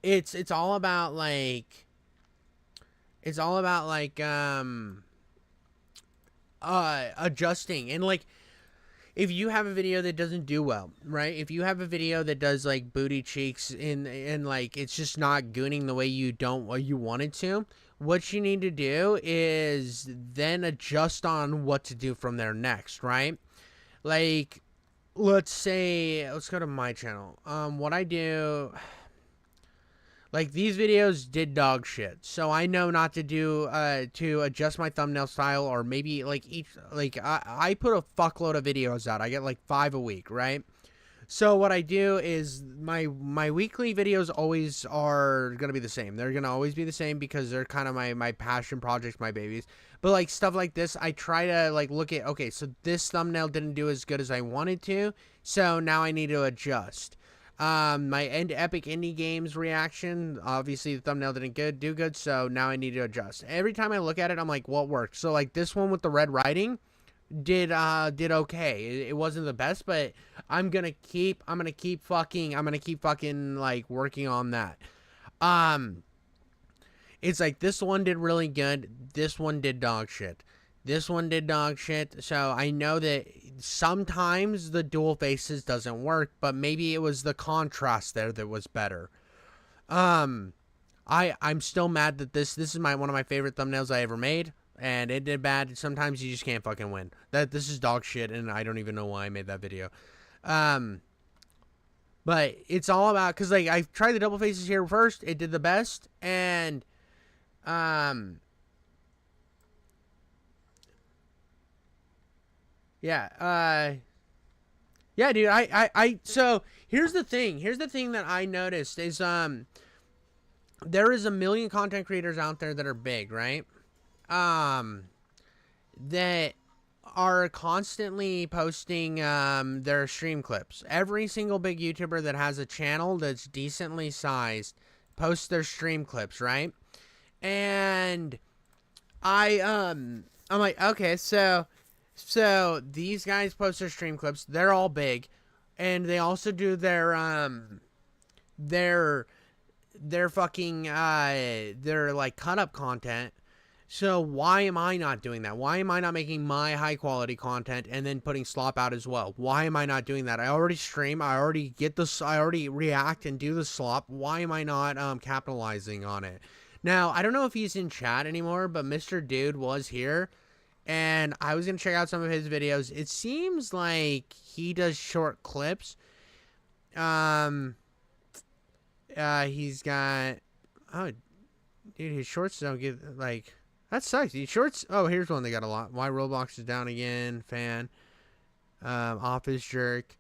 it's all about like it's all about like adjusting. And like, if you have a video that doesn't do well, right? If you have a video that does like booty cheeks and like it's just not gooning the way you want it to, what you need to do is then adjust on what to do from there next, right? Like, let's go to my channel. What I do, like, these videos did dog shit, so I know not to do, to adjust my thumbnail style, or maybe, like, I put a fuckload of videos out. I get, like, 5 a week, right? So what I do is my weekly videos always are going to be the same. They're going to always be the same because they're kind of my passion projects, my babies. But, like, stuff like this, I try to, like, look at, okay, so this thumbnail didn't do as good as I wanted to, so now I need to adjust. My epic indie games reaction, obviously the thumbnail didn't do good, so now I need to adjust. Every time I look at it, I'm like, what worked? So like this one with the red writing did okay. It wasn't the best, but I'm gonna keep fucking like working on that. It's like this one did really good, this one did dog shit. This one did dog shit, so I know that sometimes the dual faces doesn't work, but maybe it was the contrast there that was better. I'm still mad that this is one of my favorite thumbnails I ever made, and it did bad. Sometimes you just can't fucking win. This is dog shit, and I don't even know why I made that video. But it's all about, because like I tried the double faces here first, it did the best, and yeah, dude, so here's the thing that I noticed is, there is a million content creators out there that are big, right? That are constantly posting, their stream clips. Every single big YouTuber that has a channel that's decently sized posts their stream clips, right? And I'm like, okay, so these guys post their stream clips. They're all big, and they also do their fucking their like cut up content. So why am I not doing that? Why am I not making my high quality content and then putting slop out as well? Why am I not doing that? I already stream. I already react and do the slop. Why am I not capitalizing on it? Now, I don't know if he's in chat anymore, but Mr. Dude was here, and I was going to check out some of his videos. It seems like he does short clips. He's got... Oh, dude, his shorts don't get, like... That sucks. These shorts... Oh, here's one they got a lot. Why Roblox is down again. Fan. Office Jerk.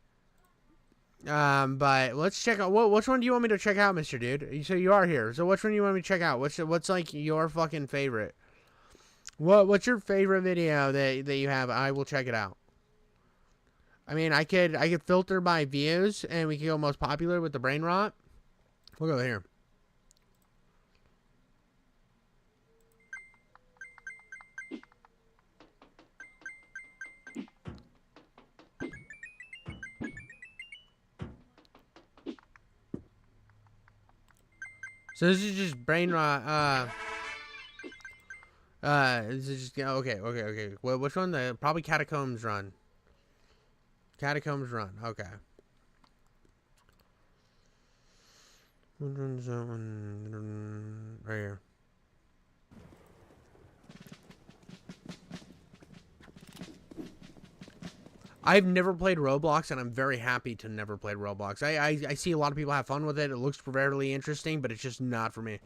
But let's check out... Which one do you want me to check out, Mr. Dude? So you are here. So which one do you want me to check out? What's like, your fucking favorite? What's your favorite video that you have? I will check it out. I mean, I could filter by views, and we could go most popular with the brain rot. We'll go here. So this is just brain rot. This is just okay. Well, which one? Probably Catacombs Run. Catacombs Run. Okay. Which one's that one? Right here. I've never played Roblox, and I'm very happy to never play Roblox. I see a lot of people have fun with it. It looks fairly interesting, but it's just not for me.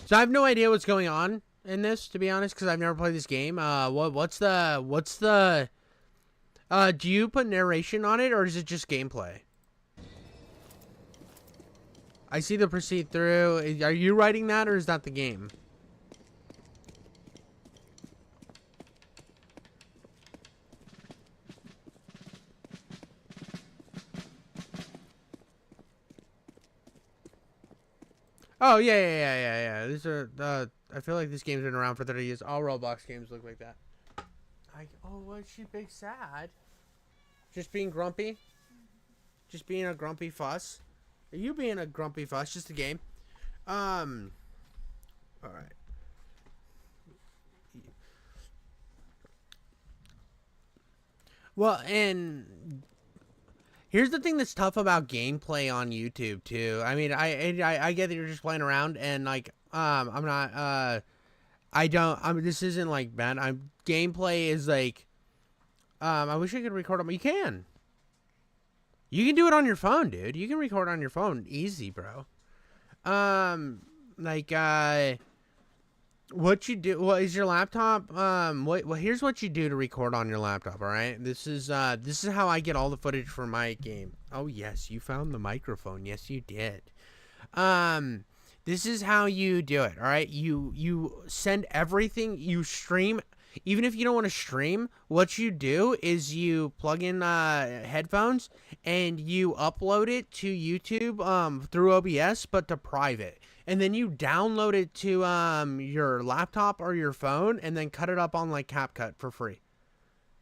So I have no idea what's going on. in this, to be honest, because I've never played this game. What's the do you put narration on it, or is it just gameplay? I see the proceed through. Are you writing that, or is that the game? Oh, yeah. These are, I feel like this game's been around for 30 years. All Roblox games look like that. Oh, was she big sad? Just being grumpy? Just being a grumpy fuss? Are you being a grumpy fuss? Just a game. Alright. Well, and here's the thing that's tough about gameplay on YouTube too. I mean, I get that you're just playing around, and like I'm not this isn't like bad. Gameplay is like I wish I could record on. You can do it on your phone, dude. You can record on your phone easy, bro. What you do? Well, is your laptop? Here's what you do to record on your laptop. All right. This is how I get all the footage for my game. Oh yes, you found the microphone. Yes, you did. This is how you do it. All right. You send everything. You stream. Even if you don't want to stream, what you do is you plug in headphones and you upload it to YouTube through OBS, but to private. And then you download it to your laptop or your phone and then cut it up on like CapCut for free.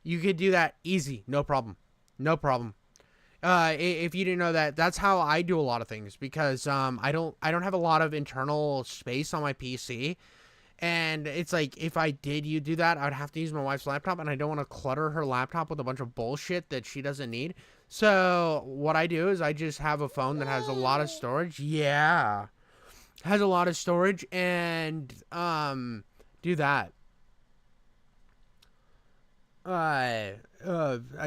You could do that easy, no problem. No problem. If you didn't know that, that's how I do a lot of things, because I don't have a lot of internal space on my PC. And it's like, if I did do that, I'd have to use my wife's laptop, and I don't want to clutter her laptop with a bunch of bullshit that she doesn't need. So what I do is I just have a phone that has a lot of storage. Yeah. Has a lot of storage, and do that. I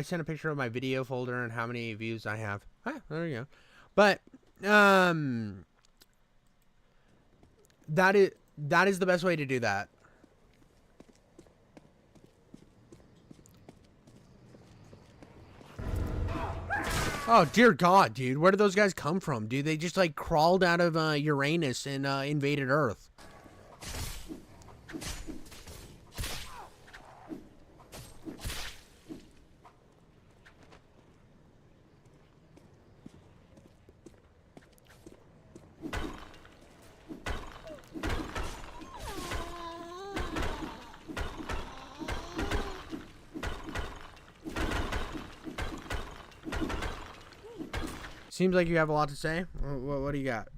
sent a picture of my video folder and how many views I have. Ah, there you go. But that is the best way to do that. Oh, dear God, dude. Where did those guys come from, dude? They just, like, crawled out of Uranus and invaded Earth. Seems like you have a lot to say. What do you got?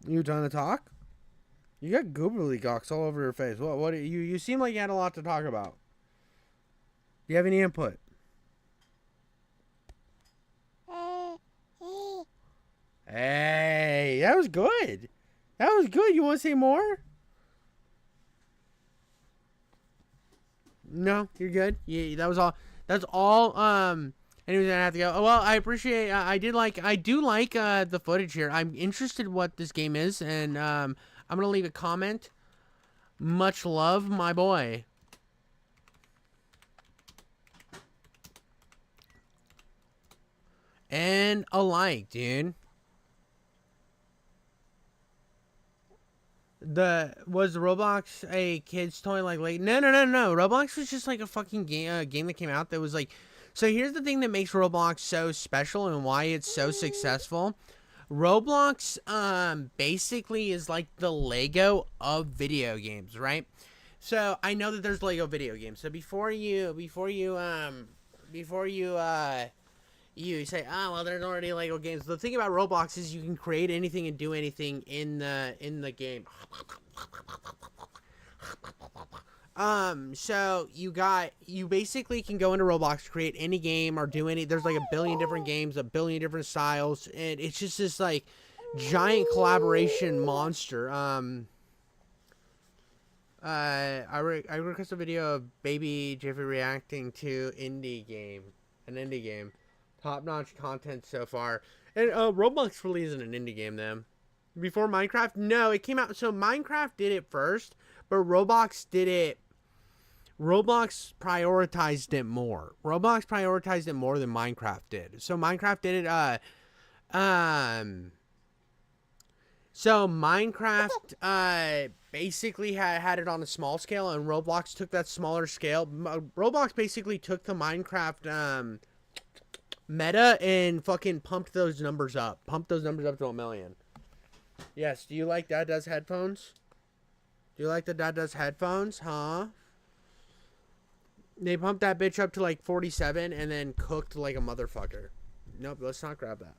You done to talk? You got gobbledygocks all over your face. What you seem like you had a lot to talk about. Do you have any input? Hey, that was good. That was good. You want to say more? No, you're good. Yeah, that was all. That's all. Anyways, I have to go. Oh, well, I appreciate. I do like the footage here. I'm interested what this game is, and I'm gonna leave a comment. Much love, my boy. And a like, dude. Was Roblox a kid's toy like no. Roblox was just like a fucking game that came out that was like. So here's the thing that makes Roblox so special and why it's so successful. Roblox basically is like the Lego of video games, right? So I know that there's Lego video games. So before you say, oh well, there's already Lego games. The thing about Roblox is you can create anything and do anything in the game. So you basically can go into Roblox, create any game or do any, there's like a billion different games, a billion different styles, and it's just this like giant collaboration monster. I request a video of baby Jeffrey reacting to an indie game. Top-notch content so far. And Roblox really isn't an indie game, though. before Minecraft? No, it came out. So Minecraft did it first, but Roblox did it. Roblox prioritized it more. Roblox prioritized it more than Minecraft did. So Minecraft did it. So Minecraft basically had it on a small scale, and Roblox took that smaller scale. Roblox basically took the Minecraft meta and fucking pumped those numbers up. Pumped those numbers up to 1 million. Yes, do you like Dad Does Headphones? Do you like the Dad Does Headphones, huh? They pumped that bitch up to like 47 and then cooked like a motherfucker. Nope, let's not grab that.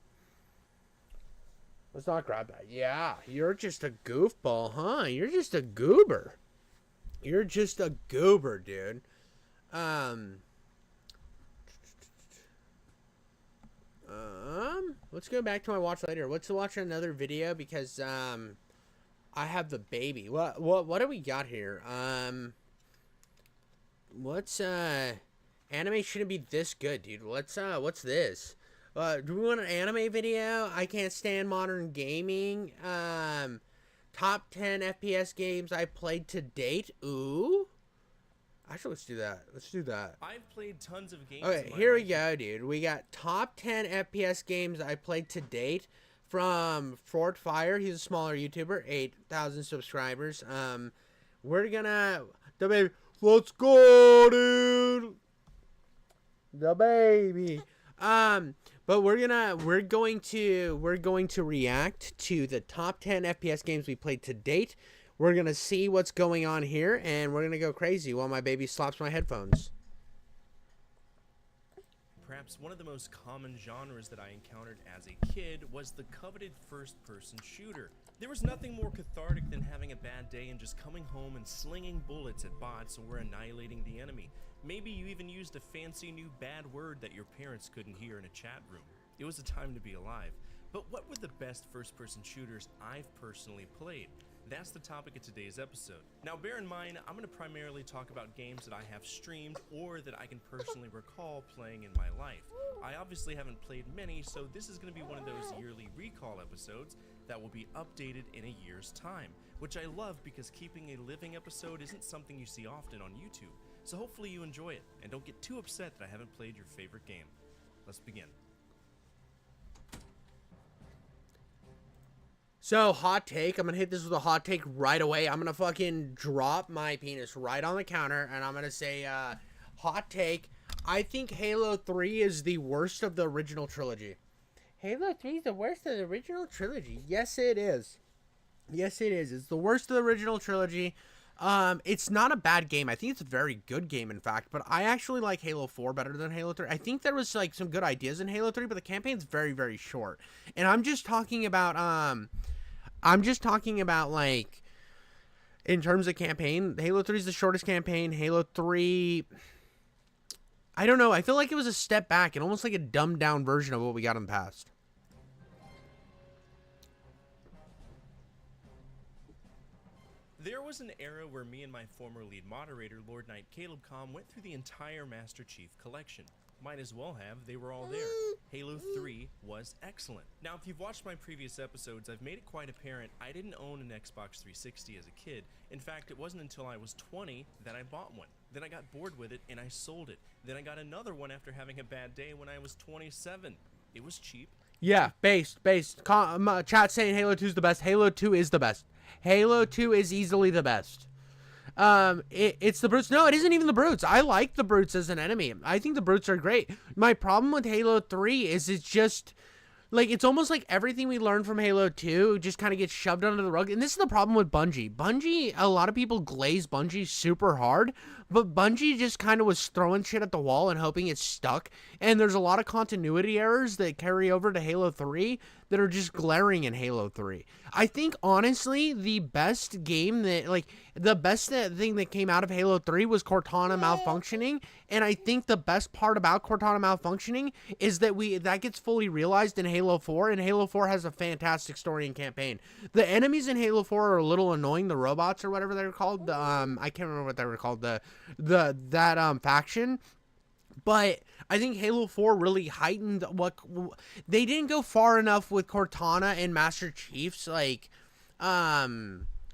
Let's not grab that. Yeah, you're just a goofball, huh? You're just a goober. You're just a goober, dude. Let's go back to my watch later. Let's watch another video because I have the baby. What do we got here? What's anime shouldn't be this good, dude. What's this? Do we want an anime video? I can't stand modern gaming. Top 10 FPS games I played to date. Ooh. Actually, let's do that. Let's do that. I've played tons of games. Okay, here we go, dude. We got top 10 FPS games I played to date from Fort Fire. He's a smaller YouTuber, 8,000 subscribers. We're gonna the baby. Let's go, dude. The baby. But we're going to react to the top 10 FPS games we played to date. We're going to see what's going on here, and we're going to go crazy while my baby slaps my headphones. Perhaps one of the most common genres that I encountered as a kid was the coveted first-person shooter. There was nothing more cathartic than having a bad day and just coming home and slinging bullets at bots or annihilating the enemy. Maybe you even used a fancy new bad word that your parents couldn't hear in a chat room. It was a time to be alive. But what were the best first-person shooters I've personally played? That's the topic of today's episode. Now bear in mind, I'm going to primarily talk about games that I have streamed or that I can personally recall playing in my life. I obviously haven't played many, so this is going to be one of those yearly recall episodes that will be updated in a year's time, which I love because keeping a living episode isn't something you see often on YouTube. So hopefully you enjoy it, and don't get too upset that I haven't played your favorite game. Let's begin. So, hot take. I'm going to hit this with a hot take right away. I'm going to fucking drop my penis right on the counter, and I'm going to say, hot take. I think Halo 3 is the worst of the original trilogy. Halo 3 is the worst of the original trilogy. Yes, it is. Yes, it is. It's the worst of the original trilogy. It's not a bad game. I think it's a very good game, in fact, but I actually like Halo 4 better than Halo 3. I think there was, like, some good ideas in Halo 3, but the campaign's very, very short. And I'm just talking about, like, in terms of campaign, Halo 3 is the shortest campaign. Halo 3, I don't know. I feel like it was a step back and almost like a dumbed down version of what we got in the past. There was an era where me and my former lead moderator, Lord Knight Caleb Com, went through the entire Master Chief collection. Might as well have, they were all there. Halo 3 was excellent. Now, if you've watched my previous episodes, I've made it quite apparent I didn't own an Xbox 360 as a kid. In fact, it wasn't until I was 20 that I bought one. Then I got bored with it and I sold it. Then I got another one after having a bad day when I was 27. It was cheap. Yeah, based. Chat saying Halo 2 is the best. Halo 2 is the best. Halo 2 is easily the best. It's the brutes. No, it isn't even the brutes. I like the brutes as an enemy. I think the brutes are great. My problem with Halo 3 is it's just, like, it's almost like everything we learned from Halo 2 just kind of gets shoved under the rug. And this is the problem with Bungie. A lot of people glaze Bungie super hard, but Bungie just kind of was throwing shit at the wall and hoping it stuck. And there's a lot of continuity errors that carry over to Halo 3 that are just glaring in Halo 3. I think, honestly, the best game that, like, the best thing that came out of Halo 3 was Cortana malfunctioning, and I think the best part about Cortana malfunctioning is that that gets fully realized in Halo 4, and Halo 4 has a fantastic story and campaign. The enemies in Halo 4 are a little annoying, the robots or whatever they're called, I can't remember what they were called, that faction. But I think Halo 4 really heightened what they didn't go far enough with Cortana and Master Chief's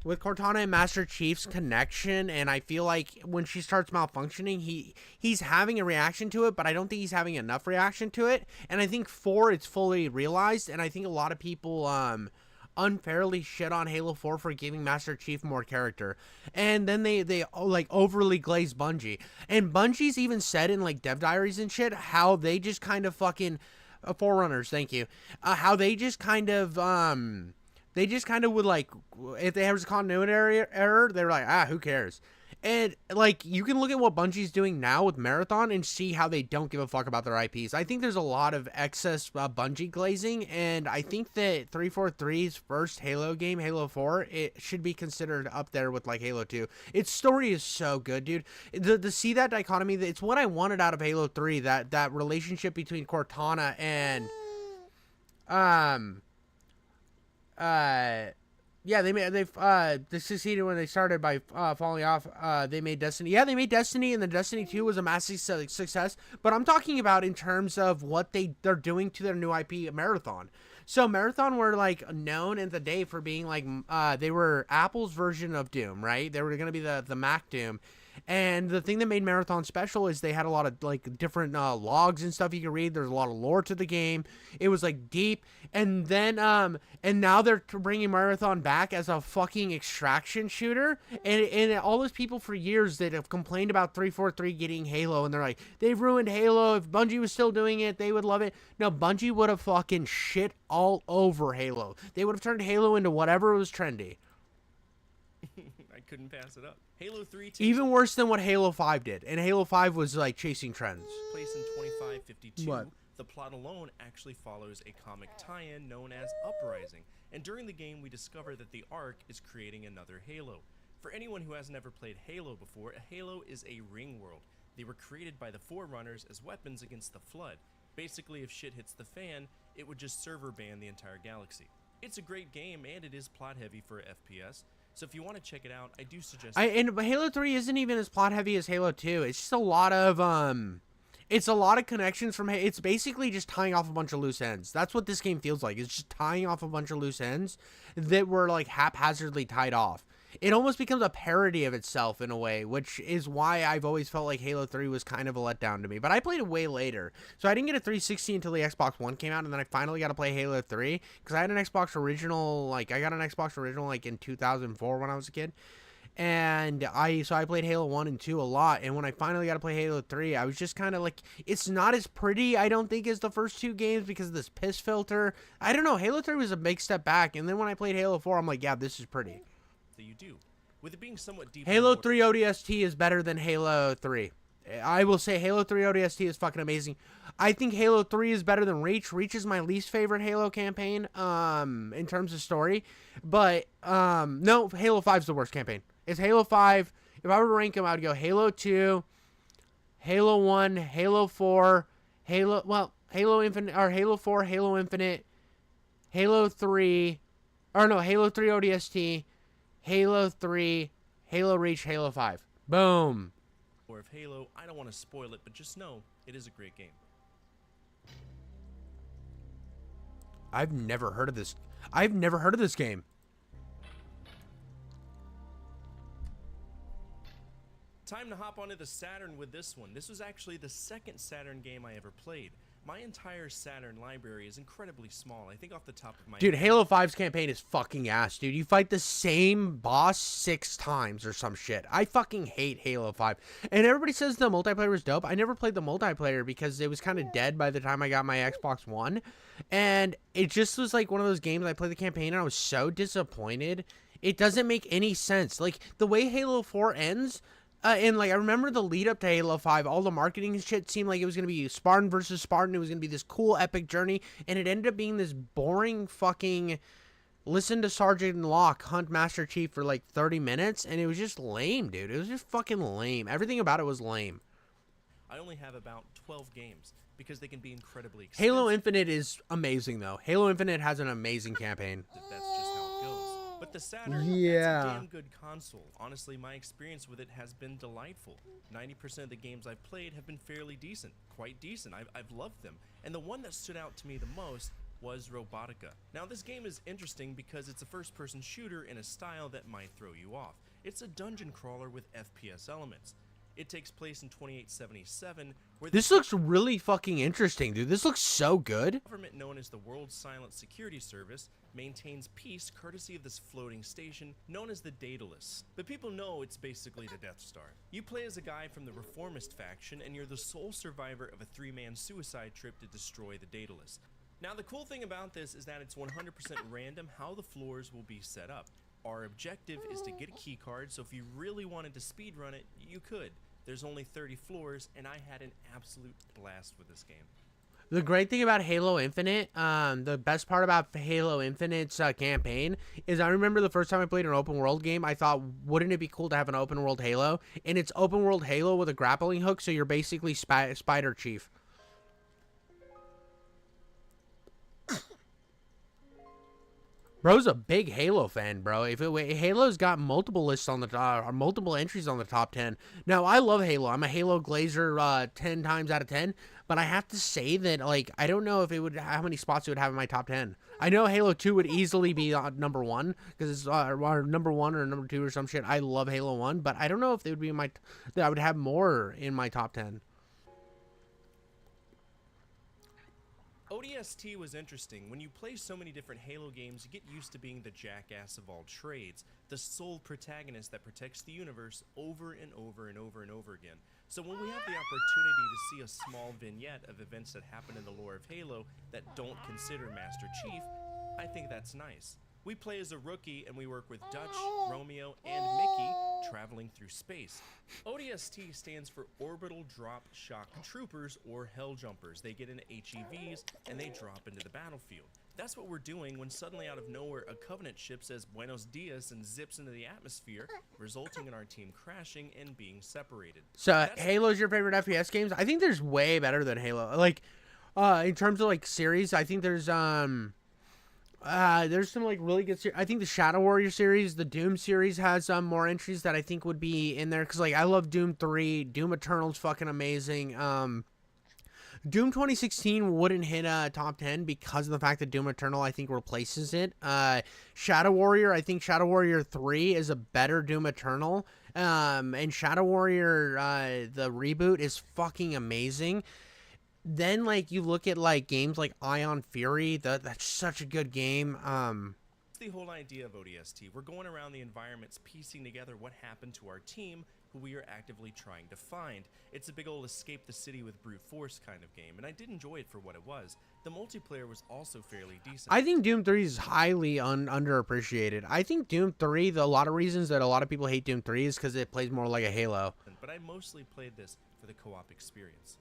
with Cortana and Master Chief's connection, and I feel like when she starts malfunctioning, he's having a reaction to it, but I don't think he's having enough reaction to it. And I think 4 it's fully realized, and I think a lot of people unfairly shit on Halo 4 for giving Master Chief more character. And then they like overly glaze Bungie. And Bungie's even said in like dev diaries and shit how they just kind of fucking Forerunners, thank you. How they just kind of would, like, if there was a continuity error, they were like, who cares? And, like, you can look at what Bungie's doing now with Marathon and see how they don't give a fuck about their IPs. I think there's a lot of excess Bungie glazing, and I think that 343's first Halo game, Halo 4, it should be considered up there with, like, Halo 2. Its story is so good, dude. To see that dichotomy, it's what I wanted out of Halo 3, that relationship between Cortana and, yeah, they succeeded when they started by falling off. They made Destiny. Yeah, they made Destiny, and the Destiny 2 was a massive success. But I'm talking about in terms of what they're doing to their new IP, Marathon. So Marathon were like known in the day for being like they were Apple's version of Doom, right? They were going to be the Mac Doom. And the thing that made Marathon special is they had a lot of like different logs and stuff you could read. There's a lot of lore to the game. It was like deep. And then and now they're bringing Marathon back as a fucking extraction shooter. And all those people for years that have complained about 343 getting Halo, and they're like, they've ruined Halo. If Bungie was still doing it, they would love it. No, Bungie would have fucking shit all over Halo. They would have turned Halo into whatever was trendy. I couldn't pass it up. Halo 3 even worse than what Halo 5 did. And Halo 5 was like chasing trends. Place in 2552. What? The plot alone actually follows a comic tie-in known as Uprising. And during the game, we discover that the Ark is creating another Halo. For anyone who has never played Halo before, a Halo is a ring world. They were created by the Forerunners as weapons against the Flood. Basically, if shit hits the fan, it would just server ban the entire galaxy. It's a great game, and it is plot heavy for FPS. So if you want to check it out, I do suggest. And Halo 3 isn't even as plot heavy as Halo 2. It's just a lot of it's a lot of connections from. It's basically just tying off a bunch of loose ends. That's what this game feels like. It's just tying off a bunch of loose ends that were like haphazardly tied off. It almost becomes a parody of itself in a way, which is why I've always felt like Halo 3 was kind of a letdown to me. But I played it way later. So I didn't get a 360 until the Xbox One came out, and then I finally got to play Halo 3 because I had an Xbox original, like I got an Xbox original like in 2004 when I was a kid. And I played Halo 1 and 2 a lot, and when I finally got to play Halo 3, I was just kind of like, it's not as pretty, I don't think, as the first two games because of this piss filter. I don't know, Halo 3 was a big step back, and then when I played Halo 4, I'm like, yeah, this is pretty. That you do. With it being somewhat deep. Halo 3 ODST is better than Halo 3. I will say Halo 3 ODST is fucking amazing. I think Halo 3 is better than Reach. Reach is my least favorite Halo campaign in terms of story. But no, Halo 5 is the worst campaign. It's Halo 5. If I were to rank them, I would go Halo 2, Halo 1, Halo 4, Halo Infinite, or Halo 4, Halo Infinite, Halo 3, or no, Halo 3 ODST, Halo 3, Halo Reach, Halo 5. Boom. Or of Halo, I don't want to spoil it, but just know it is a great game. I've never heard of this. I've never heard of this game. Time to hop onto the Saturn with this one. This was actually the second Saturn game I ever played. My entire Saturn library is incredibly small. I think off the top of my Dude, head. Halo 5's campaign is fucking ass, dude. You fight the same boss 6 times or some shit. I fucking hate Halo 5. And everybody says the multiplayer is dope. I never played the multiplayer because it was kind of dead by the time I got my Xbox One. And it just was like one of those games I played the campaign and I was so disappointed. It doesn't make any sense. Like, the way Halo 4 ends... and, like, I remember the lead up to Halo 5, all the marketing and shit seemed like it was going to be Spartan versus Spartan. It was going to be this cool, epic journey. And it ended up being this boring fucking listen to Sergeant Locke hunt Master Chief for, like, 30 minutes. And it was just lame, dude. It was just fucking lame. Everything about it was lame. I only have about 12 games because they can be incredibly expensive. Halo Infinite is amazing, though. Halo Infinite has an amazing campaign. That's just how it goes. But the Saturn, that's Yeah. a damn good console. Honestly, my experience with it has been delightful. 90% of the games I've played have been fairly decent, quite decent. I've loved them. And the one that stood out to me the most was Robotica. Now, this game is interesting because it's a first-person shooter in a style that might throw you off. It's a dungeon crawler with FPS elements. It takes place in 2877, where This looks really fucking interesting, dude. This looks so good. government known as the World Silent Security Service maintains peace courtesy of this floating station known as the Daedalus. But people know it's basically the Death Star. You play as a guy from the Reformist faction, and you're the sole survivor of a 3-man suicide trip to destroy the Daedalus. Now, the cool thing about this is that it's 100% random how the floors will be set up. Our objective is to get a key card, so if you really wanted to speedrun it, you could. There's only 30 floors, and I had an absolute blast with this game. The great thing about Halo Infinite, the best part about Halo Infinite's campaign is I remember the first time I played an open world game, I thought, wouldn't it be cool to have an open world Halo? And it's open world Halo with a grappling hook, so you're basically Spider Chief. Bro's a big Halo fan, bro. Halo's got multiple lists on the top, or multiple entries on the top 10. Now, I love Halo. I'm a Halo glazer 10 times out of 10. But I have to say that, like, I don't know if it would, how many spots it would have in my top 10. I know Halo 2 would easily be number 1, because it's number 1 or number 2 or some shit. I love Halo 1, but I don't know if they would be in my, that I would have more in my top 10. ODST was interesting. When you play so many different Halo games, you get used to being the jackass of all trades, the sole protagonist that protects the universe over and over and over and over again. So when we have the opportunity to see a small vignette of events that happen in the lore of Halo that don't consider Master Chief, I think that's nice. We play as a rookie and we work with Dutch, Romeo, and Mickey traveling through space. ODST stands for Orbital Drop Shock Troopers, or Hell Jumpers. They get into HEVs and they drop into the battlefield. That's what we're doing when suddenly out of nowhere a Covenant ship says Buenos Dias and zips into the atmosphere, resulting in our team crashing and being separated. So Halo's your favorite FPS games? I think there's way better than Halo. Like, in terms of like series, I think there's some like really good series. I think the Shadow Warrior series, the Doom series has more entries that I think would be in there. Because, like, I love Doom 3. Doom Eternal's fucking amazing. Doom 2016 wouldn't hit top 10 because of the fact that Doom Eternal, I think, replaces it. Shadow Warrior, I think Shadow Warrior 3 is a better Doom Eternal. And Shadow Warrior, the reboot, is fucking amazing. Then, like, you look at, like, games like Ion Fury, that's such a good game. That's the whole idea of ODST. We're going around the environments, piecing together what happened to our team, who we are actively trying to find. It's a big old escape the city with brute force kind of game, and I did enjoy it for what it was. The multiplayer was also fairly decent. I think Doom 3 is highly underappreciated. I think Doom 3, a lot of reasons that a lot of people hate Doom 3 is because it plays more like a Halo. But I mostly played this for the co-op experience.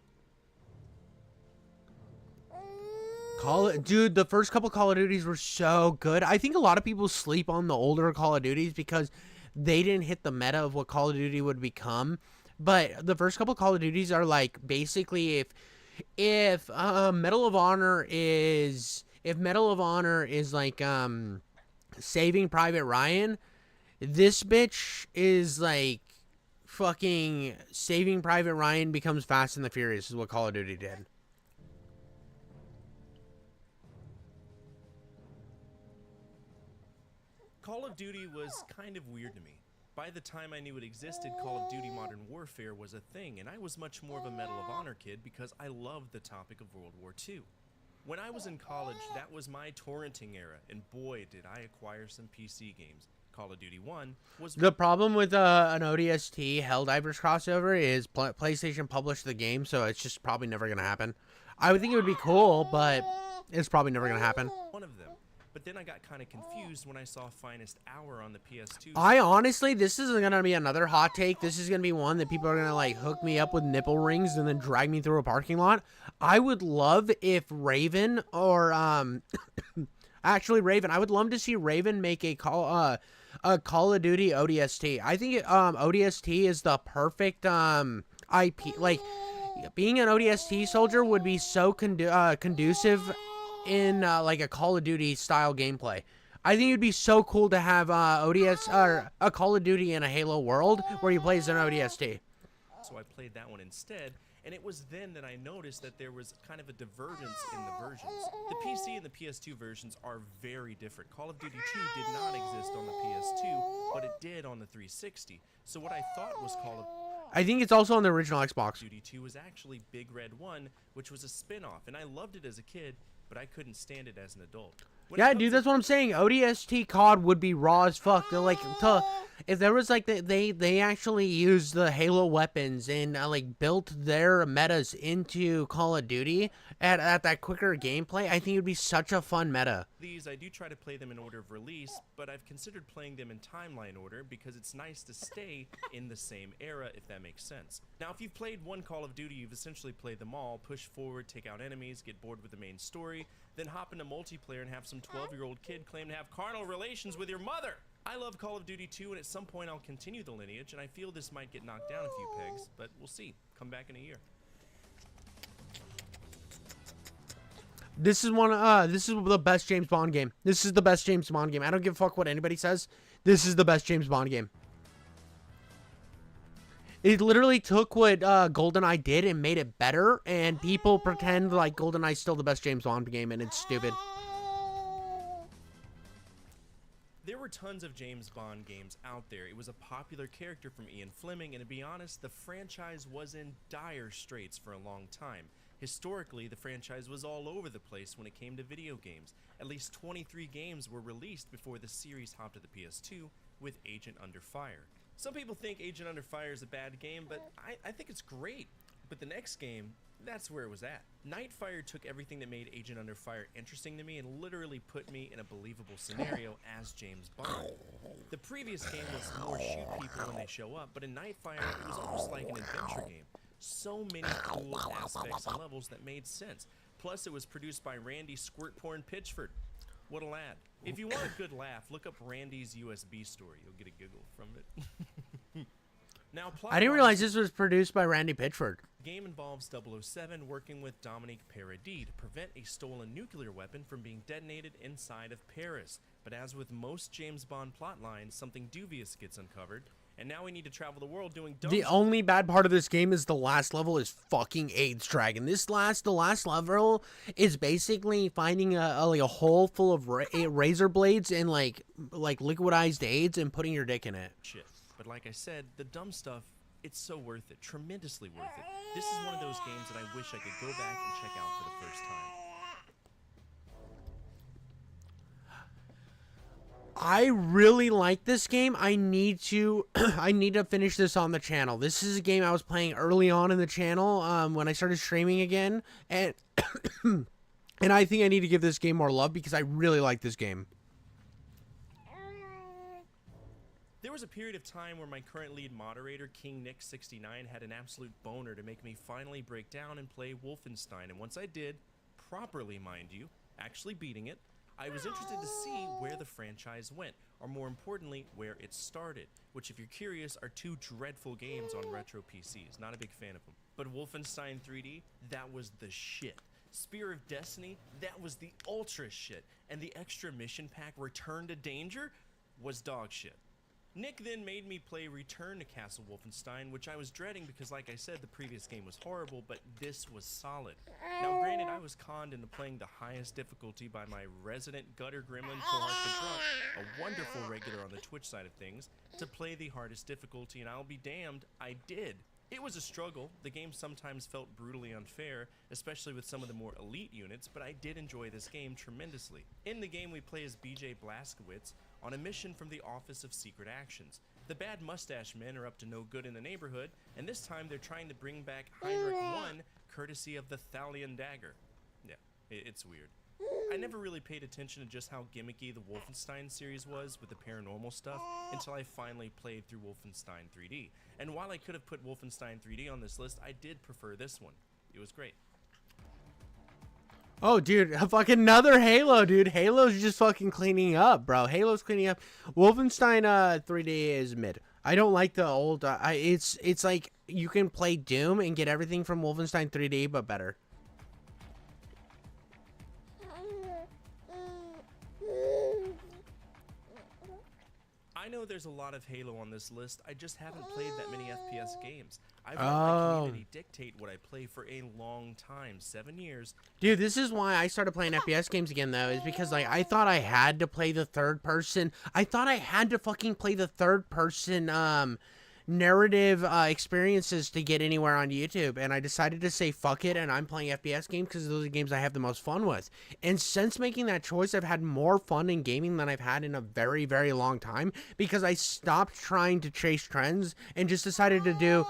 Dude, the first couple Call of Duties were so good. I think a lot of people sleep on the older Call of Duties because they didn't hit the meta of what Call of Duty would become. But the first couple Call of Duties are like basically if Medal of Honor is like Saving Private Ryan, this bitch is like fucking Saving Private Ryan becomes Fast and the Furious is what Call of Duty did. Call of Duty was kind of weird to me. By the time I knew it existed, Call of Duty Modern Warfare was a thing, and I was much more of a Medal of Honor kid because I loved the topic of World War II. When I was in college, that was my torrenting era, and boy, did I acquire some PC games. Call of Duty 1 was... The problem with an ODST Helldivers crossover is PlayStation published the game, so it's just probably never going to happen. I would think it would be cool, but it's probably never going to happen. One of them. But then I got kind of confused when I saw Finest Hour on the PS2. I honestly, this is going to be another hot take. This is going to be one that people are going to, like, hook me up with nipple rings and then drag me through a parking lot. I would love if Raven or, actually Raven, I would love to see Raven make a Call of Duty ODST. I think ODST is the perfect IP. Like, being an ODST soldier would be so conducive in like a Call of Duty style gameplay. I think it'd be so cool to have ODS or a Call of Duty in a Halo world where you play as an ODST. So I played that one instead, and it was then that I noticed that there was kind of a divergence in the versions. The PC and the PS2 versions are very different. Call of Duty 2 did not exist on the PS2, but it did on the 360. So what I thought was Call of I think it's also on the original Xbox. Duty 2 was actually Big Red 1, which was a spin-off, and I loved it as a kid, but I couldn't stand it as an adult. Yeah, dude, that's what I'm saying. ODST COD would be raw as fuck. They're like, if there was like they actually used the Halo weapons and like built their metas into Call of Duty at that quicker gameplay, I think it would be such a fun meta. These, I do try to play them in order of release, but I've considered playing them in timeline order because it's nice to stay in the same era, if that makes sense. Now, if you've played one Call of Duty, you've essentially played them all, push forward, take out enemies, get bored with the main story, then hop into multiplayer and have some 12-year-old kid claim to have carnal relations with your mother. I love Call of Duty 2, and at some point I'll continue the lineage, and I feel this might get knocked down a few pegs, but we'll see. Come back in a year. This is the best James Bond game. This is the best James Bond game. I don't give a fuck what anybody says. This is the best James Bond game. It literally took what GoldenEye did and made it better, and people pretend like GoldenEye's still the best James Bond game, and it's stupid. There were tons of James Bond games out there. It was a popular character from Ian Fleming, and to be honest, the franchise was in dire straits for a long time. Historically, the franchise was all over the place when it came to video games. At least 23 games were released before the series hopped to the PS2 with Agent Under Fire. Some people think Agent Under Fire is a bad game, but I think it's great. But the next game, that's where it was at. Nightfire took everything that made Agent Under Fire interesting to me and literally put me in a believable scenario as James Bond. The previous game was more shoot people when they show up, but in Nightfire, it was almost like an adventure game. So many cool aspects and levels that made sense. Plus, it was produced by Randy Squirt Porn Pitchford. What a lad. If you want a good laugh, look up Randy's USB story. You'll get a giggle from it. Now, I didn't realize this was produced by Randy Pitchford. The game involves 007 working with Dominique Paradis to prevent a stolen nuclear weapon from being detonated inside of Paris. But as with most James Bond plotlines, something dubious gets uncovered, and now we need to travel the world doing dumb The only bad part of this game is the last level is fucking AIDS Dragon. The last level is basically finding a hole full of razor blades and like liquidized AIDS and putting your dick in it. shit. But like I said, the dumb stuff, it's so worth it, tremendously worth it. This is one of those games that I wish I could go back and check out for the first time. I really like this game. I need to finish this on the channel. This is a game I was playing early on in the channel when I started streaming again, and and I think I need to give this game more love because I really like this game. There was a period of time where my current lead moderator, King Nick 69, had an absolute boner to make me finally break down and play Wolfenstein, and once I did, properly mind you, actually beating it, I was interested to see where the franchise went, or more importantly, where it started, which if you're curious are two dreadful games on retro PCs, not a big fan of them. But Wolfenstein 3D, that was the shit. Spear of Destiny, that was the ultra shit, and the extra mission pack Return to Danger was dog shit. Nick then made me play Return to Castle Wolfenstein, which I was dreading because, like I said, the previous game was horrible, but this was solid. Now, granted, I was conned into playing the highest difficulty by my resident gutter gremlin, Cohart the Drunk, a wonderful regular on the Twitch side of things, to play the hardest difficulty, and I'll be damned, I did. It was a struggle. The game sometimes felt brutally unfair, especially with some of the more elite units, but I did enjoy this game tremendously. In the game, we play as BJ Blazkowicz on a mission from the Office of Secret Actions. The bad mustache men are up to no good in the neighborhood, and this time they're trying to bring back Heinrich 1, courtesy of the Thalian Dagger. Yeah, it's weird. I never really paid attention to just how gimmicky the Wolfenstein series was with the paranormal stuff until I finally played through Wolfenstein 3D. And while I could have put Wolfenstein 3D on this list, I did prefer this one. It was great. Oh, dude, fucking another Halo, dude. Halo's just fucking cleaning up, bro. Halo's cleaning up. Wolfenstein 3D is mid. I don't like the old. It's like you can play Doom and get everything from Wolfenstein 3D, but better. I know there's a lot of Halo on this list, I just haven't played that many FPS games. I've let my community dictate what I play for a long time, 7 years. Dude, this is why I started playing FPS games again, though, is because, like, I thought I had to play the third person. I thought I had to fucking play the third person, narrative, experiences to get anywhere on YouTube. And I decided to say fuck it, and I'm playing FPS games because those are the games I have the most fun with. And since making that choice, I've had more fun in gaming than I've had in a very, very long time because I stopped trying to chase trends and just decided to do,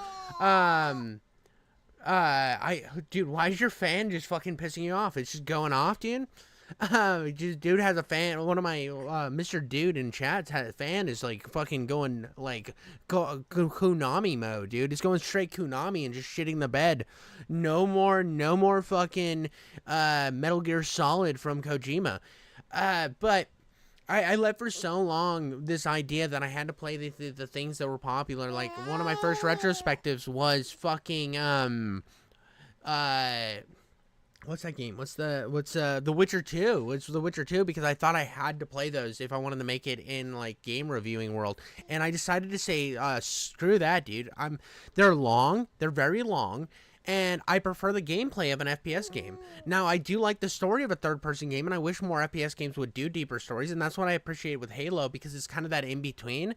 dude, why is your fan just fucking pissing you off? It's just going off, dude. Dude has a fan. One of my, Mr. Dude in chat's had a fan is like fucking going like Konami mode, dude. It's going straight Konami and just shitting the bed. No more fucking, Metal Gear Solid from Kojima. But I let for so long this idea that I had to play the things that were popular. Like, one of my first retrospectives was fucking, what's that game? What's The Witcher 2? It's The Witcher 2 because I thought I had to play those if I wanted to make it in, like, game reviewing world. And I decided to say, screw that, dude. They're long. They're very long. And I prefer the gameplay of an FPS game. Now, I do like the story of a third-person game, and I wish more FPS games would do deeper stories, and that's what I appreciate with Halo, because it's kind of that in-between.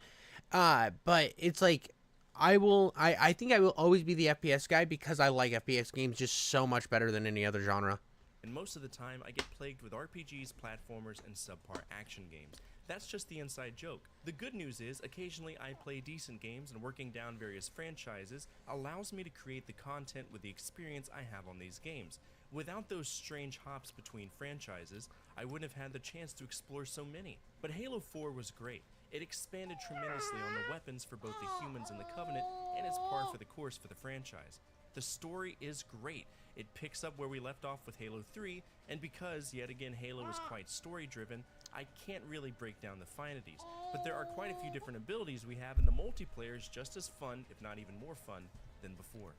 But it's like, I think I will always be the FPS guy because I like FPS games just so much better than any other genre. And most of the time, I get plagued with RPGs, platformers, and subpar action games. That's just the inside joke. The good news is, occasionally I play decent games, and working down various franchises allows me to create the content with the experience I have on these games. Without those strange hops between franchises, I wouldn't have had the chance to explore so many. But Halo 4 was great. It expanded tremendously on the weapons for both the humans and the Covenant, and it's par for the course for the franchise. The story is great. It picks up where we left off with Halo 3, and because, yet again, Halo is quite story-driven, I can't really break down the finities. But there are quite a few different abilities we have, and the multiplayer is just as fun, if not even more fun, than before.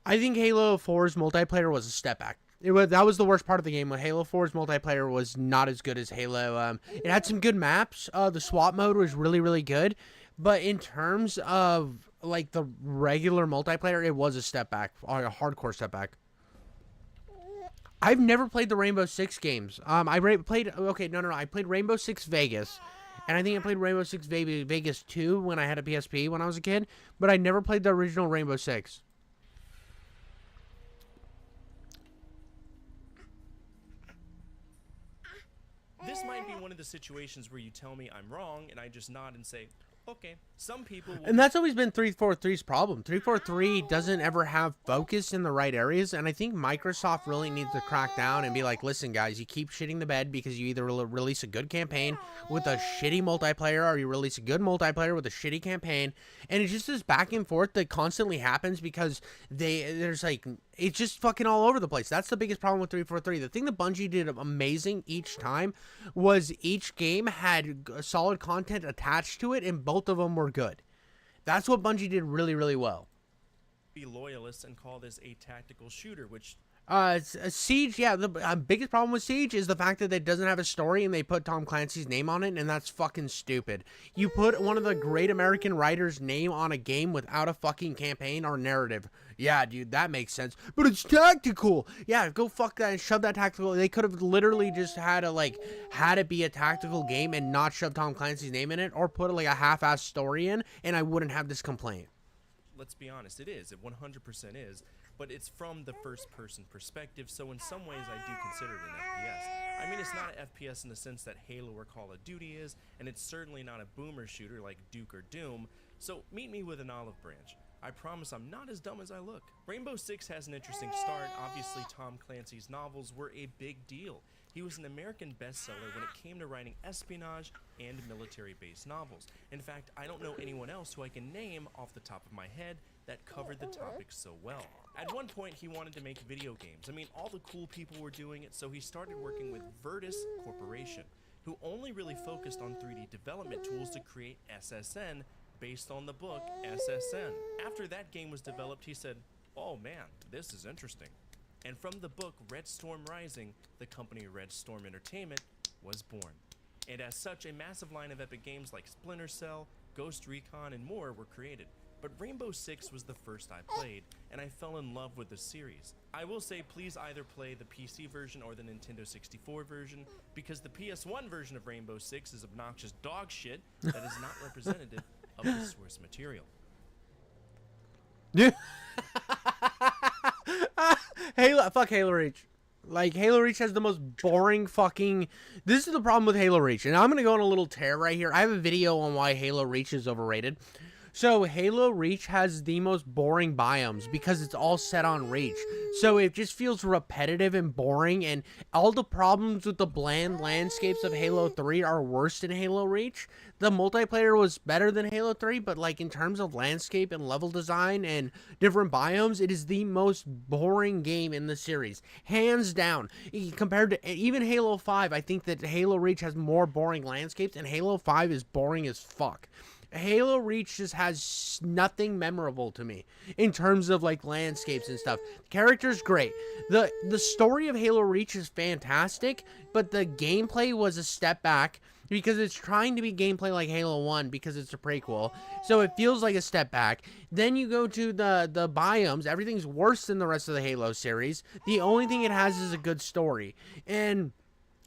I think Halo 4's multiplayer was a step back. That was the worst part of the game. When Halo 4's multiplayer was not as good as Halo. It had some good maps. The SWAT mode was really, really good. But in terms of, like, the regular multiplayer, it was a step back. A hardcore step back. I've never played the Rainbow Six games. I played Rainbow Six Vegas. And I think I played Rainbow Six Vegas 2 when I had a PSP when I was a kid. But I never played the original Rainbow Six. This might be one of the situations where you tell me I'm wrong, and I just nod and say, okay. Some people will... And that's always been 343's problem. 343 doesn't ever have focus in the right areas, and I think Microsoft really needs to crack down and be like, listen, guys, you keep shitting the bed because you either release a good campaign with a shitty multiplayer, or you release a good multiplayer with a shitty campaign, and it's just this back and forth that constantly happens because it's just fucking all over the place. That's the biggest problem with 343. The thing that Bungie did amazing each time was each game had solid content attached to it, and both of them were good. That's what Bungie did really, really well. Be loyalists and call this a tactical shooter, which... Siege, yeah, the biggest problem with Siege is the fact that it doesn't have a story and they put Tom Clancy's name on it, and that's fucking stupid. You put one of the great American writers' name on a game without a fucking campaign or narrative. Yeah, dude, that makes sense. But it's tactical! Yeah, go fuck that and shove that tactical. They could have literally just had it be a tactical game and not shove Tom Clancy's name in it, or put like a half-assed story in, and I wouldn't have this complaint. Let's be honest, it is. It 100% is. But it's from the first-person perspective, so in some ways I do consider it an FPS. I mean, it's not an FPS in the sense that Halo or Call of Duty is, and it's certainly not a boomer shooter like Duke or Doom, so meet me with an olive branch. I promise I'm not as dumb as I look. Rainbow Six has an interesting start. Obviously, Tom Clancy's novels were a big deal. He was an American bestseller when it came to writing espionage and military-based novels. In fact, I don't know anyone else who I can name off the top of my head that covered the topic so well. At one point, he wanted to make video games. I mean, all the cool people were doing it, so he started working with Virtus Corporation, who only really focused on 3D development tools to create SSN based on the book SSN. After that game was developed, he said, oh man, this is interesting. And from the book Red Storm Rising, the company Red Storm Entertainment was born. And as such, a massive line of epic games like Splinter Cell, Ghost Recon, and more were created. But Rainbow Six was the first I played, and I fell in love with the series. I will say please either play the PC version or the Nintendo 64 version, because the PS1 version of Rainbow Six is obnoxious dog shit that is not representative of the source material. Fuck Halo Reach. Like, Halo Reach has the most boring fucking... This is the problem with Halo Reach, and I'm gonna go on a little tear right here. I have a video on why Halo Reach is overrated. So, Halo Reach has the most boring biomes because it's all set on Reach. So, it just feels repetitive and boring, and all the problems with the bland landscapes of Halo 3 are worse than Halo Reach. The multiplayer was better than Halo 3, but, like, in terms of landscape and level design and different biomes, it is the most boring game in the series. Hands down. Compared to even Halo 5, I think that Halo Reach has more boring landscapes, and Halo 5 is boring as fuck. Halo Reach just has nothing memorable to me in terms of like landscapes and stuff. The character's great. The story of Halo Reach is fantastic, but the gameplay was a step back because it's trying to be gameplay like Halo 1 because it's a prequel. So it feels like a step back. Then you go to the biomes. Everything's worse than the rest of the Halo series. The only thing it has is a good story. And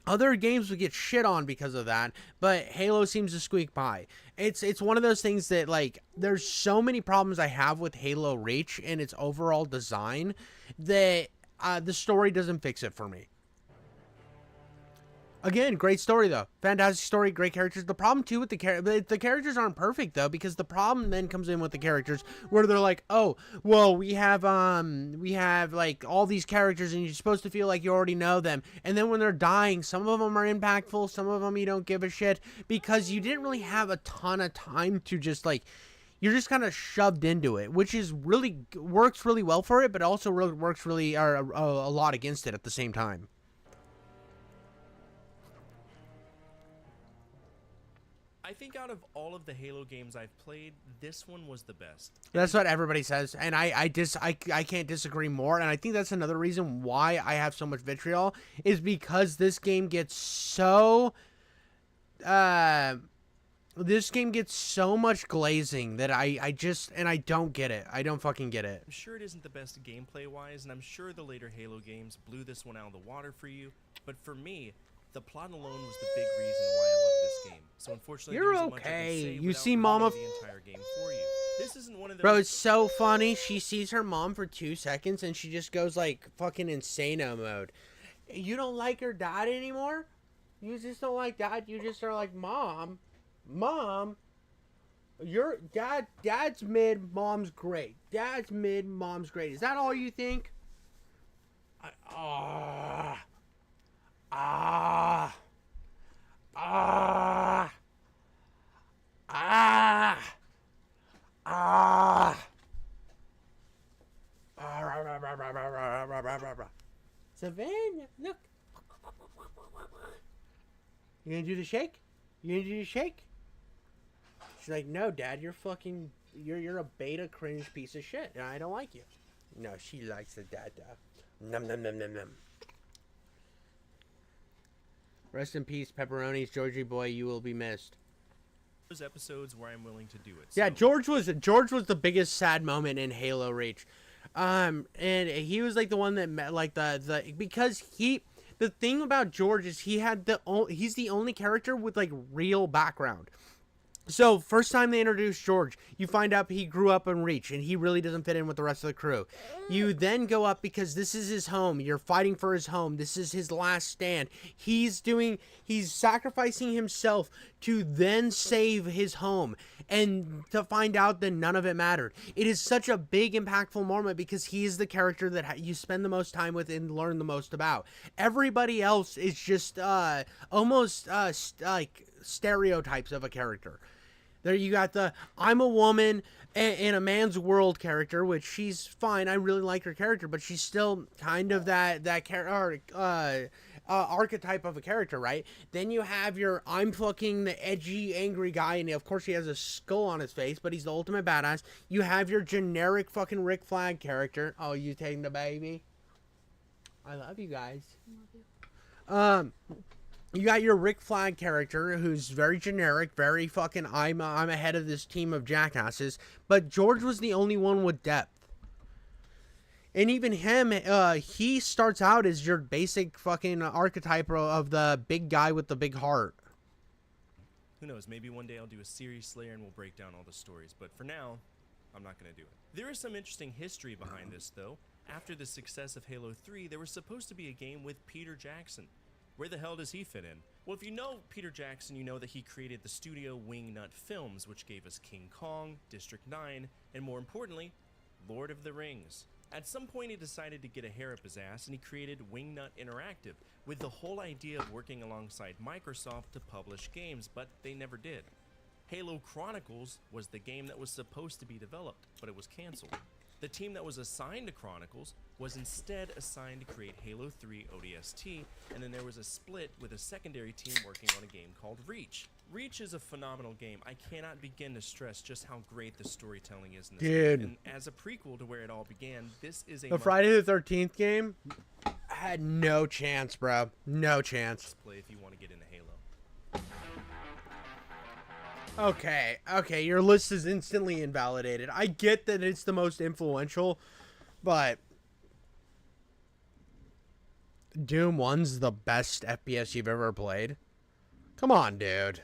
other games would get shit on because of that, but Halo seems to squeak by. It's one of those things that, like, there's so many problems I have with Halo Reach and its overall design that the story doesn't fix it for me. Again, great story though. Fantastic story, great characters. The problem too with the characters aren't perfect though, because the problem then comes in with the characters where they're like, oh, well, we have like all these characters and you're supposed to feel like you already know them. And then when they're dying, some of them are impactful, some of them you don't give a shit because you didn't really have a ton of time to just like, you're just kind of shoved into it, which is really works really well for it, but also works really a lot against it at the same time. I think out of all of the Halo games I've played, this one was the best. That's what everybody says, and I can't disagree more. And I think that's another reason why I have so much vitriol is because this game gets so much glazing that I don't get it. I don't fucking get it. I'm sure it isn't the best gameplay-wise, and I'm sure the later Halo games blew this one out of the water for you. But for me, the plot alone was the big reason why I love this game. So unfortunately, you're there isn't okay. much I can say You without see ruining Mama. The entire game for you. This isn't one of those. Bro, it's so funny. She sees her mom for 2 seconds and she just goes like fucking insano mode. You don't like her dad anymore? You just don't like dad? You just are like, Mom, your dad's mid, mom's great. Dad's mid, mom's great. Is that all you think? Savannah, look. You gonna do the shake? You gonna do the shake? She's like, no, Dad, you're a beta cringe piece of shit, and I don't like you. No, she likes the dada. Num num num num num. Rest in peace, pepperonis, Georgie boy. You will be missed. Those episodes where I'm willing to do it. Yeah, George was the biggest sad moment in Halo Reach, and he was like the one that met like because the thing about George is he's the only character with like real background. So, first time they introduce George, you find out he grew up in Reach, and he really doesn't fit in with the rest of the crew. You then go up because this is his home. You're fighting for his home. This is his last stand. He's sacrificing himself to then save his home, and to find out that none of it mattered. It is such a big, impactful moment because he is the character that you spend the most time with and learn the most about. Everybody else is just almost like stereotypes of a character. There you got the I'm a woman in a man's world character, which she's fine. I really like her character, but she's still kind of that archetype of a character, right? Then you have your I'm fucking the edgy, angry guy, and of course he has a skull on his face, but he's the ultimate badass. You have your generic fucking Rick Flag character. Oh, you taking the baby? I love you guys. I love you. You got your Rick Flag character, who's very generic, very fucking, I'm ahead of this team of jackasses. But George was the only one with depth. And even him, he starts out as your basic fucking archetype of the big guy with the big heart. Who knows, maybe one day I'll do a series Slayer and we'll break down all the stories, but for now, I'm not going to do it. There is some interesting history behind this, though. After the success of Halo 3, there was supposed to be a game with Peter Jackson. Where the hell does he fit in? Well, if you know Peter Jackson, you know that he created the studio Wingnut Films, which gave us King Kong, District 9, and more importantly, Lord of the Rings. At some point, he decided to get a hair up his ass, and he created Wingnut Interactive, with the whole idea of working alongside Microsoft to publish games, but they never did. Halo Chronicles was the game that was supposed to be developed, but it was canceled. The team that was assigned to Chronicles was instead assigned to create Halo 3 ODST, and then there was a split with a secondary team working on a game called Reach. Reach is a phenomenal game. I cannot begin to stress just how great the storytelling is in this Dude. game. And as a prequel to where it all began, this is a The Friday the 13th game had no chance, bro. No chance. play if you want to get into Halo. Okay, your list is instantly invalidated. I get that it's the most influential, but Doom 1's the best FPS you've ever played? Come on, dude.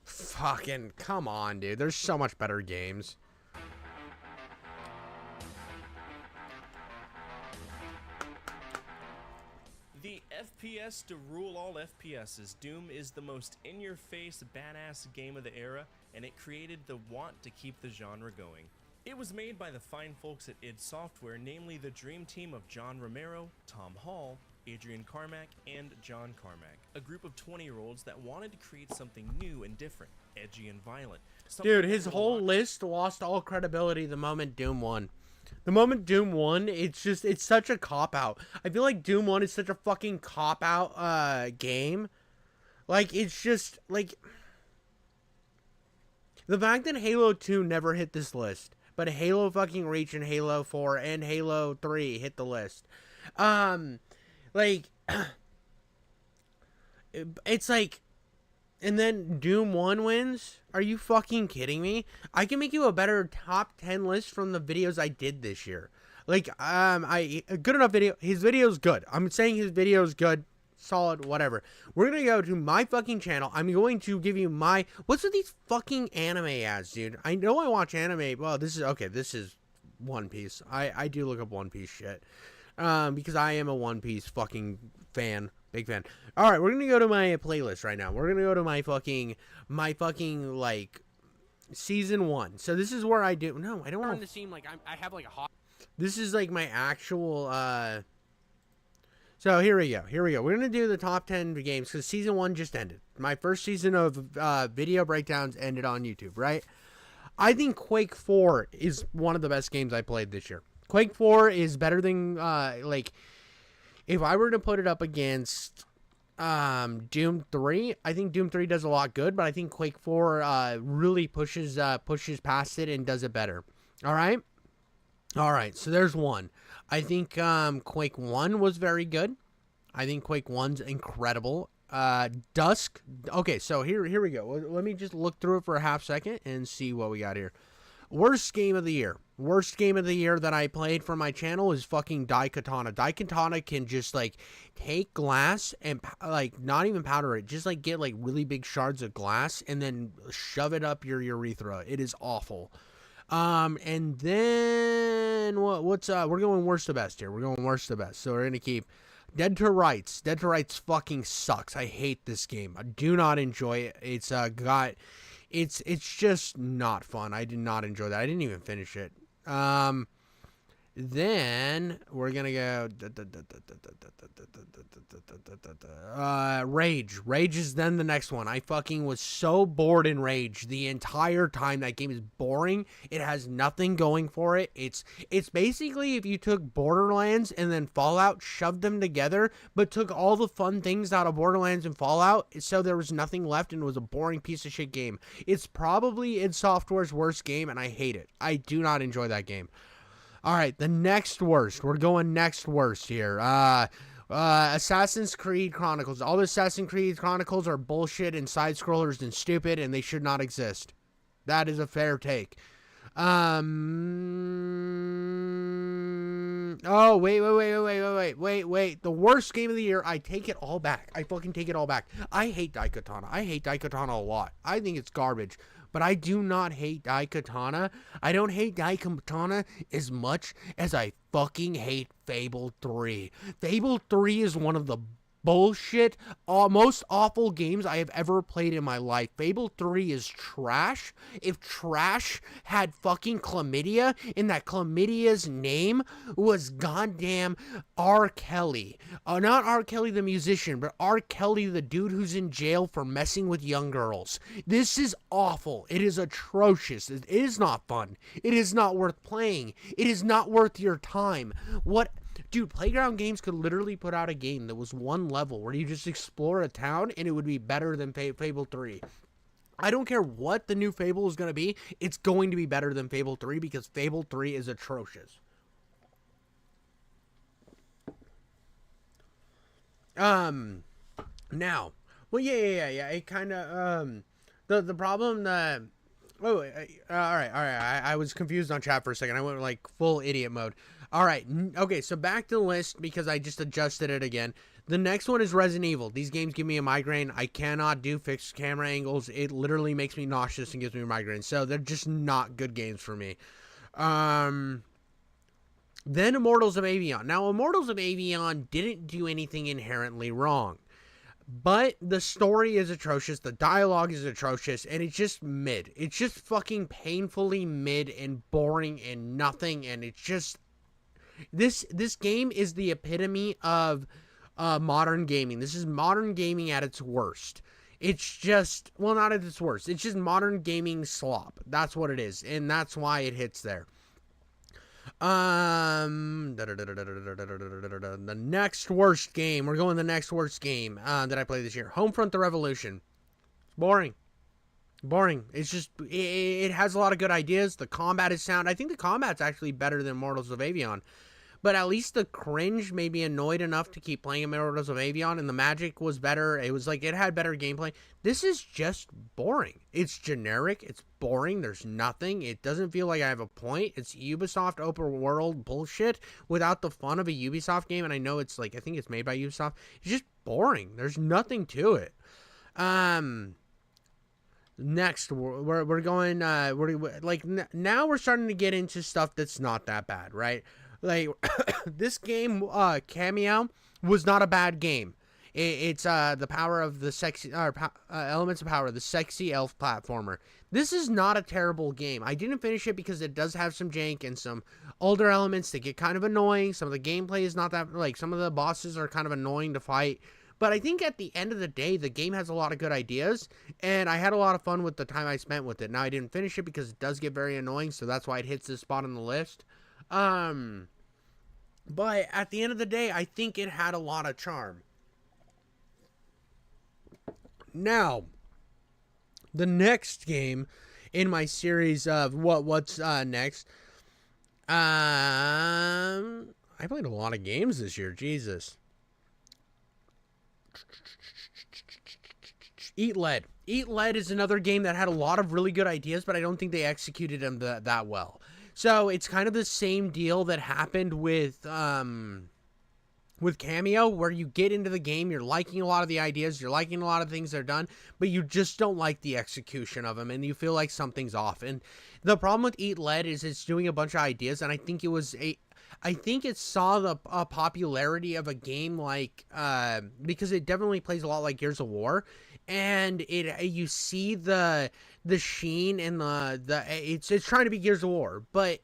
Fucking come on, dude. There's so much better games. The FPS to rule all FPSs, Doom is the most in-your-face, badass game of the era, and it created the want to keep the genre going. It was made by the fine folks at id Software, namely the dream team of John Romero, Tom Hall, Adrian Carmack, and John Carmack, a group of 20-year-olds that wanted to create something new and different, edgy and violent. Dude, his whole list lost all credibility the moment Doom won. The moment Doom 1, it's such a cop-out. I feel like Doom 1 is such a fucking cop-out game. Like, it's just, like... The fact that Halo 2 never hit this list, but Halo fucking Reach and Halo 4 and Halo 3 hit the list. Like... It's like... And then Doom 1 wins? Are you fucking kidding me? I can make you a better top 10 list from the videos I did this year. Like, a good enough video. His video's good. I'm saying his video's good, solid, whatever. We're gonna go to my fucking channel. I'm going to give you my... What's with these fucking anime ads, dude? I know I watch anime. Well, this is... Okay, this is One Piece. I do look up One Piece shit. Because I am a One Piece fucking fan. Big fan. Alright, we're gonna go to my playlist right now. We're gonna go to my fucking, like, season 1. So this is where I do... No, I don't want to seem like I have, like, a hot... This is, like, my actual, So, here we go. We're gonna do the top 10 games, because season 1 just ended. My first season of, video breakdowns ended on YouTube, right? I think Quake 4 is one of the best games I played this year. Quake 4 is better than, like... If I were to put it up against Doom 3, I think Doom 3 does a lot good, but I think Quake 4 really pushes past it and does it better. All right, so there's one. I think Quake 1 was very good. I think Quake 1's incredible. Dusk. Okay, so here we go. Let me just look through it for a half second and see what we got here. Worst game of the year. Worst game of the year that I played for my channel is fucking Daikatana. Daikatana can just, like, take glass and, like, not even powder it. Just, like, get, like, really big shards of glass and then shove it up your urethra. It is awful. And then, we're going worst to best here. We're going worst to best. So we're going to keep Dead to Rights. Dead to Rights fucking sucks. I hate this game. I do not enjoy it. It's, It's just not fun. I did not enjoy that. I didn't even finish it. Then we're gonna go Rage. Rage is then the next one. I fucking was so bored in Rage the entire time. That game is boring. It has nothing going for it. It's basically if you took Borderlands and then Fallout, shoved them together, but took all the fun things out of Borderlands and Fallout, so there was nothing left and it was a boring piece of shit game. It's probably id Software's worst game, and I hate it. I do not enjoy that game. All right, the next worst. We're going next worst here. Assassin's Creed Chronicles. All the Assassin's Creed Chronicles are bullshit and side-scrollers and stupid, and they should not exist. That is a fair take. Oh, wait. The worst game of the year. I take it all back. I fucking take it all back. I hate Daikatana. I hate Daikatana a lot. I think it's garbage. But I do not hate Daikatana. I don't hate Daikatana as much as I fucking hate Fable 3. Fable 3 is one of the bullshit, most awful games I have ever played in my life. Fable 3 is trash. If trash had fucking chlamydia, and that chlamydia's name was goddamn R. Kelly. Not R. Kelly the musician, but R. Kelly the dude who's in jail for messing with young girls. This is awful. It is atrocious. It is not fun. It is not worth playing. It is not worth your time. Dude, Playground Games could literally put out a game that was one level where you just explore a town and it would be better than Fable 3. I don't care what the new Fable is going to be. It's going to be better than Fable 3 because Fable 3 is atrocious. Now, well, yeah. It kind of, the problem that, all right. I was confused on chat for a second. I went like full idiot mode. All right. Okay, so back to the list because I just adjusted it again. The next one is Resident Evil. These games give me a migraine. I cannot do fixed camera angles. It literally makes me nauseous and gives me a migraine. So they're just not good games for me. Then Immortals of Avion. Now, Immortals of Avion didn't do anything inherently wrong. But the story is atrocious, the dialogue is atrocious, and it's just mid. It's just fucking painfully mid and boring and nothing, and it's just... This game is the epitome of modern gaming. This is modern gaming at its worst. It's just... Well, not at its worst. It's just modern gaming slop. That's what it is, and that's why it hits there. The next worst game. We're going the next worst game that I played this year. Homefront: The Revolution. Boring. It's just, it has a lot of good ideas. The combat is sound. I think the combat's actually better than Immortals of Avion. But at least the cringe made me annoyed enough to keep playing Immortals of Avion, and the magic was better. It was like, it had better gameplay. This is just boring. It's generic. It's boring. There's nothing. It doesn't feel like I have a point. It's Ubisoft open world bullshit without the fun of a Ubisoft game, and I know it's like, I think it's made by Ubisoft. It's just boring. There's nothing to it. Next, we're going, now we're starting to get into stuff that's not that bad, right? Like, this game, Cameo, was not a bad game. It's the power of the sexy, elements of power, the sexy elf platformer. This is not a terrible game. I didn't finish it because it does have some jank and some older elements that get kind of annoying. Some of the gameplay is not that, like, some of the bosses are kind of annoying to fight. But I think at the end of the day, the game has a lot of good ideas, and I had a lot of fun with the time I spent with it. Now, I didn't finish it because it does get very annoying, so that's why it hits this spot on the list. But at the end of the day, I think it had a lot of charm. Now, the next game in my series of what's next. I played a lot of games this year. Jesus. Eat Lead. Eat Lead is another game that had a lot of really good ideas, but I don't think they executed them that well. So it's kind of the same deal that happened with Cameo, where you get into the game, you're liking a lot of the ideas, you're liking a lot of things that are done, but you just don't like the execution of them, and you feel like something's off. And the problem with Eat Lead is it's doing a bunch of ideas, and I think it saw the popularity of a game like, because it definitely plays a lot like Gears of War, and you see the sheen and it's trying to be Gears of War, but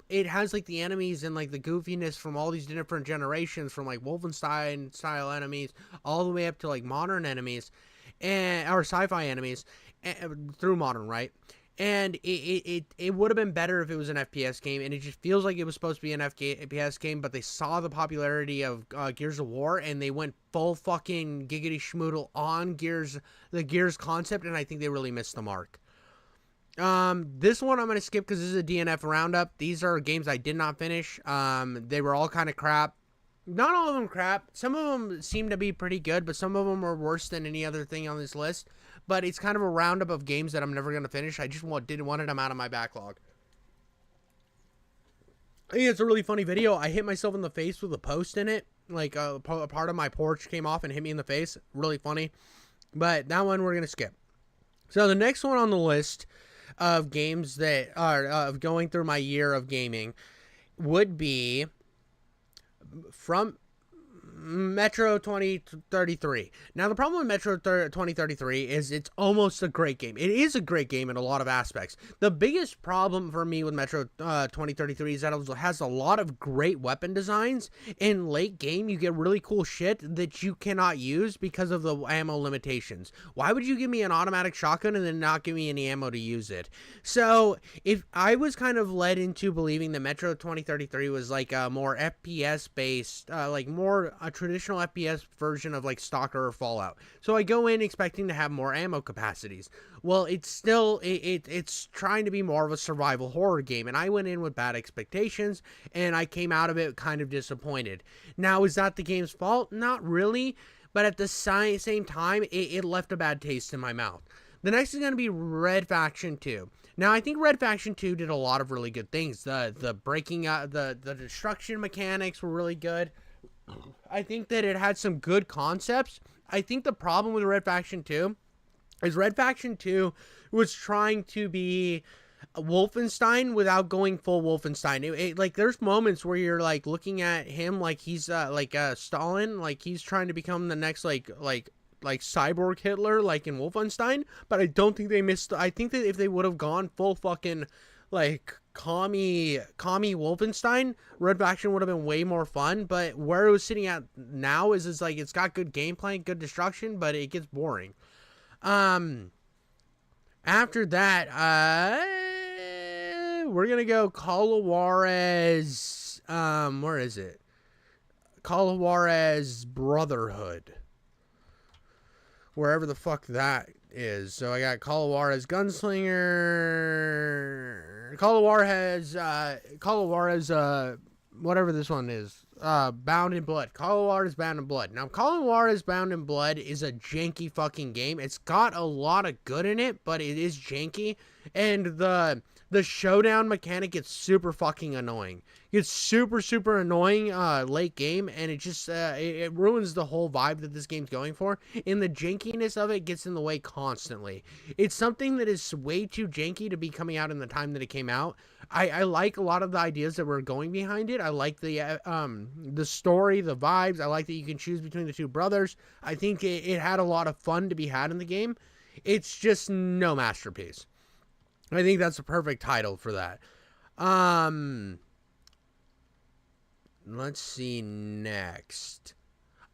it has like the enemies and like the goofiness from all these different generations, from like Wolfenstein style enemies all the way up to like modern enemies or sci-fi enemies through modern, right? And it would have been better if it was an FPS game, and it just feels like it was supposed to be an FPS game, but they saw the popularity of Gears of War, and they went full fucking giggity schmoodle on the Gears concept, and I think they really missed the mark. This one I'm going to skip because this is a DNF roundup. These are games I did not finish. They were all kind of crap. Not all of them crap. Some of them seem to be pretty good, but some of them are worse than any other thing on this list. But it's kind of a roundup of games that I'm never going to finish. I just didn't want them out of my backlog. I think it's a really funny video. I hit myself in the face with a post in it. Like a part of my porch came off and hit me in the face. Really funny. But that one we're going to skip. So the next one on the list of games that are of going through my year of gaming would be from Metro 2033. Now, the problem with Metro 2033 is it's almost a great game. It is a great game in a lot of aspects. The biggest problem for me with Metro 2033 is that it has a lot of great weapon designs. In late game, you get really cool shit that you cannot use because of the ammo limitations. Why would you give me an automatic shotgun and then not give me any ammo to use it? So, if I was kind of led into believing that Metro 2033 was like a more FPS based, like more a traditional FPS version of like Stalker or Fallout. So I go in expecting to have more ammo capacities. Well, it's still, it's trying to be more of a survival horror game. And I went in with bad expectations and I came out of it kind of disappointed. Now, is that the game's fault? Not really. But at the same time, it left a bad taste in my mouth. The next is going to be Red Faction 2. Now, I think Red Faction 2 did a lot of really good things. The breaking out, the destruction mechanics were really good. I think that it had some good concepts. I think the problem with Red Faction 2 is Red Faction 2 was trying to be Wolfenstein without going full Wolfenstein. Like, there's moments where you're, like, looking at him like he's, Stalin. Like, he's trying to become the next, like cyborg Hitler, like in Wolfenstein. But I don't think they missed. I think that if they would have gone full fucking, like, commie Wolfenstein, Red Faction would have been way more fun. But where it was sitting at now is like it's got good gameplay, good destruction, but it gets boring. After that, we're gonna go Call of Juarez. Where is it? Call of Juarez Brotherhood. Wherever the fuck that is. So I got Call of Juarez Gunslinger. Call of Juarez, whatever this one is. Bound in Blood. Call of Juarez Bound in Blood. Now, Call of Juarez Bound in Blood is a janky fucking game. It's got a lot of good in it, but it is janky. And the showdown mechanic gets super fucking annoying. It's super annoying late game, and it just it ruins the whole vibe that this game's going for. And the jankiness of it gets in the way constantly. It's something that is way too janky to be coming out in the time that it came out. I like a lot of the ideas that were going behind it. I like the story, the vibes. I like that you can choose between the two brothers. I think it had a lot of fun to be had in the game. It's just no masterpiece. I think that's a perfect title for that. Let's see next.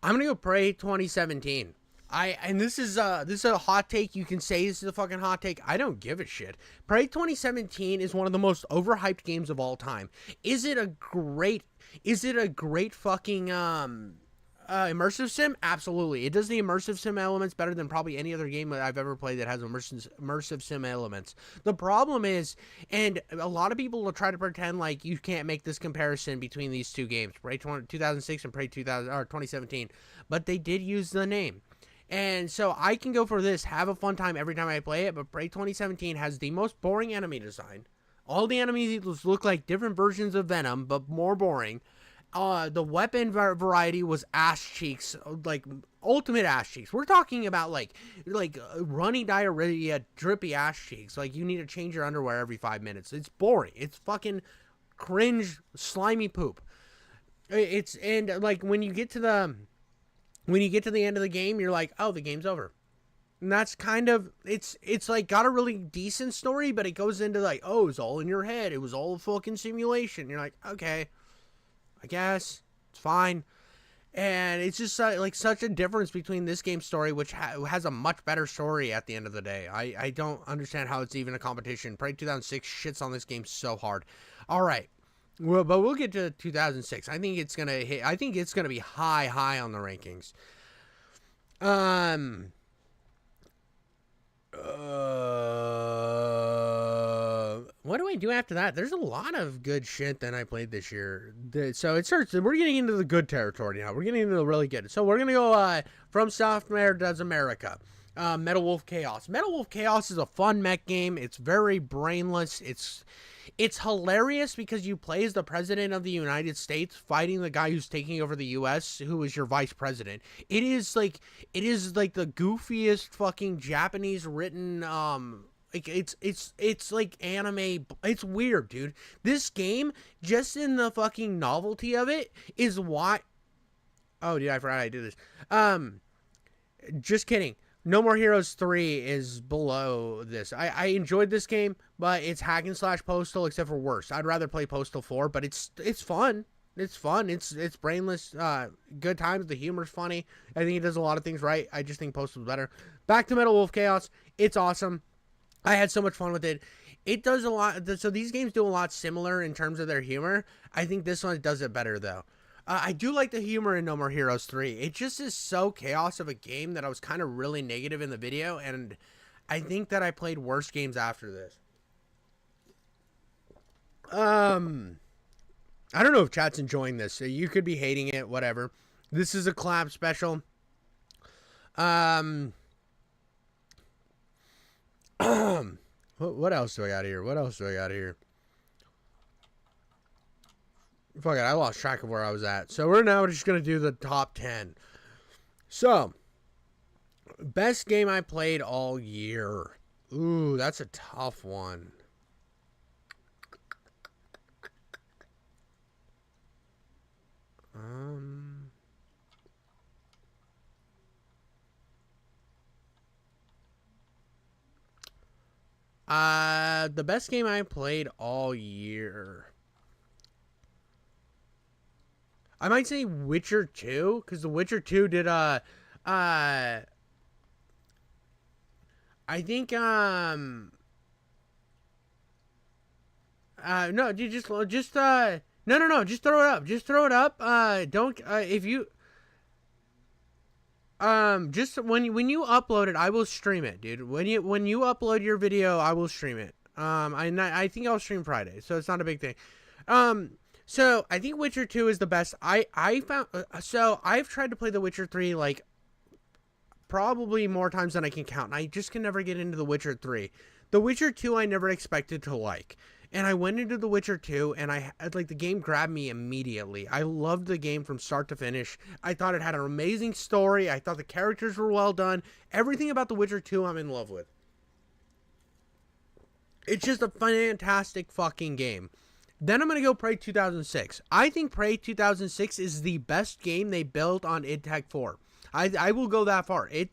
I'm gonna go Prey 2017. And this is a hot take. You can say this is a fucking hot take. I don't give a shit. Prey 2017 is one of the most overhyped games of all time. Is it a great fucking immersive sim? Absolutely. It does the immersive sim elements better than probably any other game that I've ever played that has immersive sim elements. The problem is, and a lot of people will try to pretend like you can't make this comparison between these two games, Prey 2006 and Prey 2017, but they did use the name. And so I can go for this, have a fun time every time I play it, but Prey 2017 has the most boring enemy design. All the enemies look like different versions of Venom, but more boring. The weapon variety was ass cheeks, like ultimate ass cheeks. We're talking about like runny diarrhea, drippy ass cheeks. Like you need to change your underwear every 5 minutes. It's boring. It's fucking cringe, slimy poop. And like when you get to the end of the game, you're like, oh, the game's over. And that's kind of, it's like got a really decent story, but it goes into like, oh, it was all in your head. It was all a fucking simulation. You're like, okay, I guess it's fine. And it's just like such a difference between this game's story, which has a much better story at the end of the day. I don't understand how it's even a competition. Prey 2006 shits on this game so hard. All right. Well, but we'll get to 2006. I think it's going to hit. I think it's going to be high on the rankings. What what do I do after that? There's a lot of good shit that I played this year. So it starts. We're getting into the good territory now. We're getting into the really good. So we're gonna go from Software Does America. Metal Wolf Chaos. Metal Wolf Chaos is a fun mech game. It's very brainless. It's hilarious because you play as the president of the United States fighting the guy who's taking over the U.S., who is your vice president. It is like the goofiest fucking Japanese written like it's like anime. It's weird, dude. This game, just in the fucking novelty of it, is why. Oh, dude, I forgot I did this. Just kidding. No More Heroes 3 is below this. I enjoyed this game, but it's hack and slash Postal, except for worse. I'd rather play Postal 4, but it's fun. It's fun. It's brainless. Good times. The humor's funny. I think it does a lot of things right. I just think Postal's better. Back to Metal Wolf Chaos. It's awesome. I had so much fun with it. It does a lot. So these games do a lot similar in terms of their humor. I think this one does it better, though. I do like the humor in No More Heroes 3. It just is so chaos of a game that I was kind of really negative in the video, and I think that I played worse games after this. I don't know if chat's enjoying this. So you could be hating it, whatever. This is a collab special. What else do I got here? Fuck it, I lost track of where I was at. So we're now just going to do the top 10. So, best game I played all year. Ooh, that's a tough one. The best game I played all year. I might say Witcher 2, because The Witcher 2 did, I think, no, dude, just, no, just throw it up. Just throw it up. Don't, if you, just when you upload it, I will stream it, dude. When you upload your video, I will stream it. I think I'll stream Friday, so it's not a big thing. So I think Witcher 2 is the best. I found, so I've tried to play The Witcher 3 like probably more times than I can count, and I just can never get into The Witcher 3. The Witcher 2 I never expected to like. And I went into The Witcher 2, and the game grabbed me immediately. I loved the game from start to finish. I thought it had an amazing story. I thought the characters were well done. Everything about The Witcher 2 I'm in love with. It's just a fantastic fucking game. Then I'm going to go Prey 2006. I think Prey 2006 is the best game they built on id Tech 4. I will go that far. It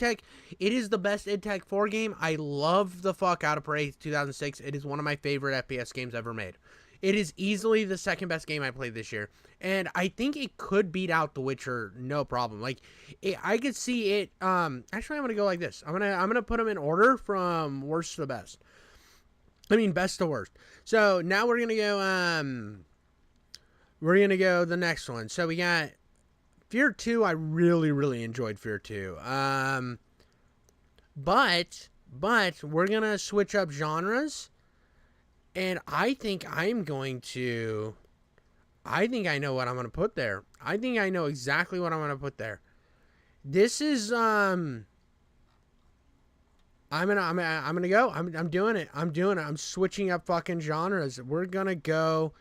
is the best id Tech 4 game. I love the fuck out of Prey 2006. It is one of my favorite FPS games ever made. It is easily the second best game I played this year. And I think it could beat out The Witcher, no problem. Like, I could see it, actually I'm going to go like this. I'm going to put them in order from worst to best. I mean, best to worst. So now we're going to go the next one. So we got Fear 2. I really, really enjoyed Fear 2. But we're going to switch up genres. And I think I know what I'm going to put there. I think I know exactly what I'm going to put there. This is, I'm gonna go. I'm doing it. I'm switching up fucking genres. We're gonna go.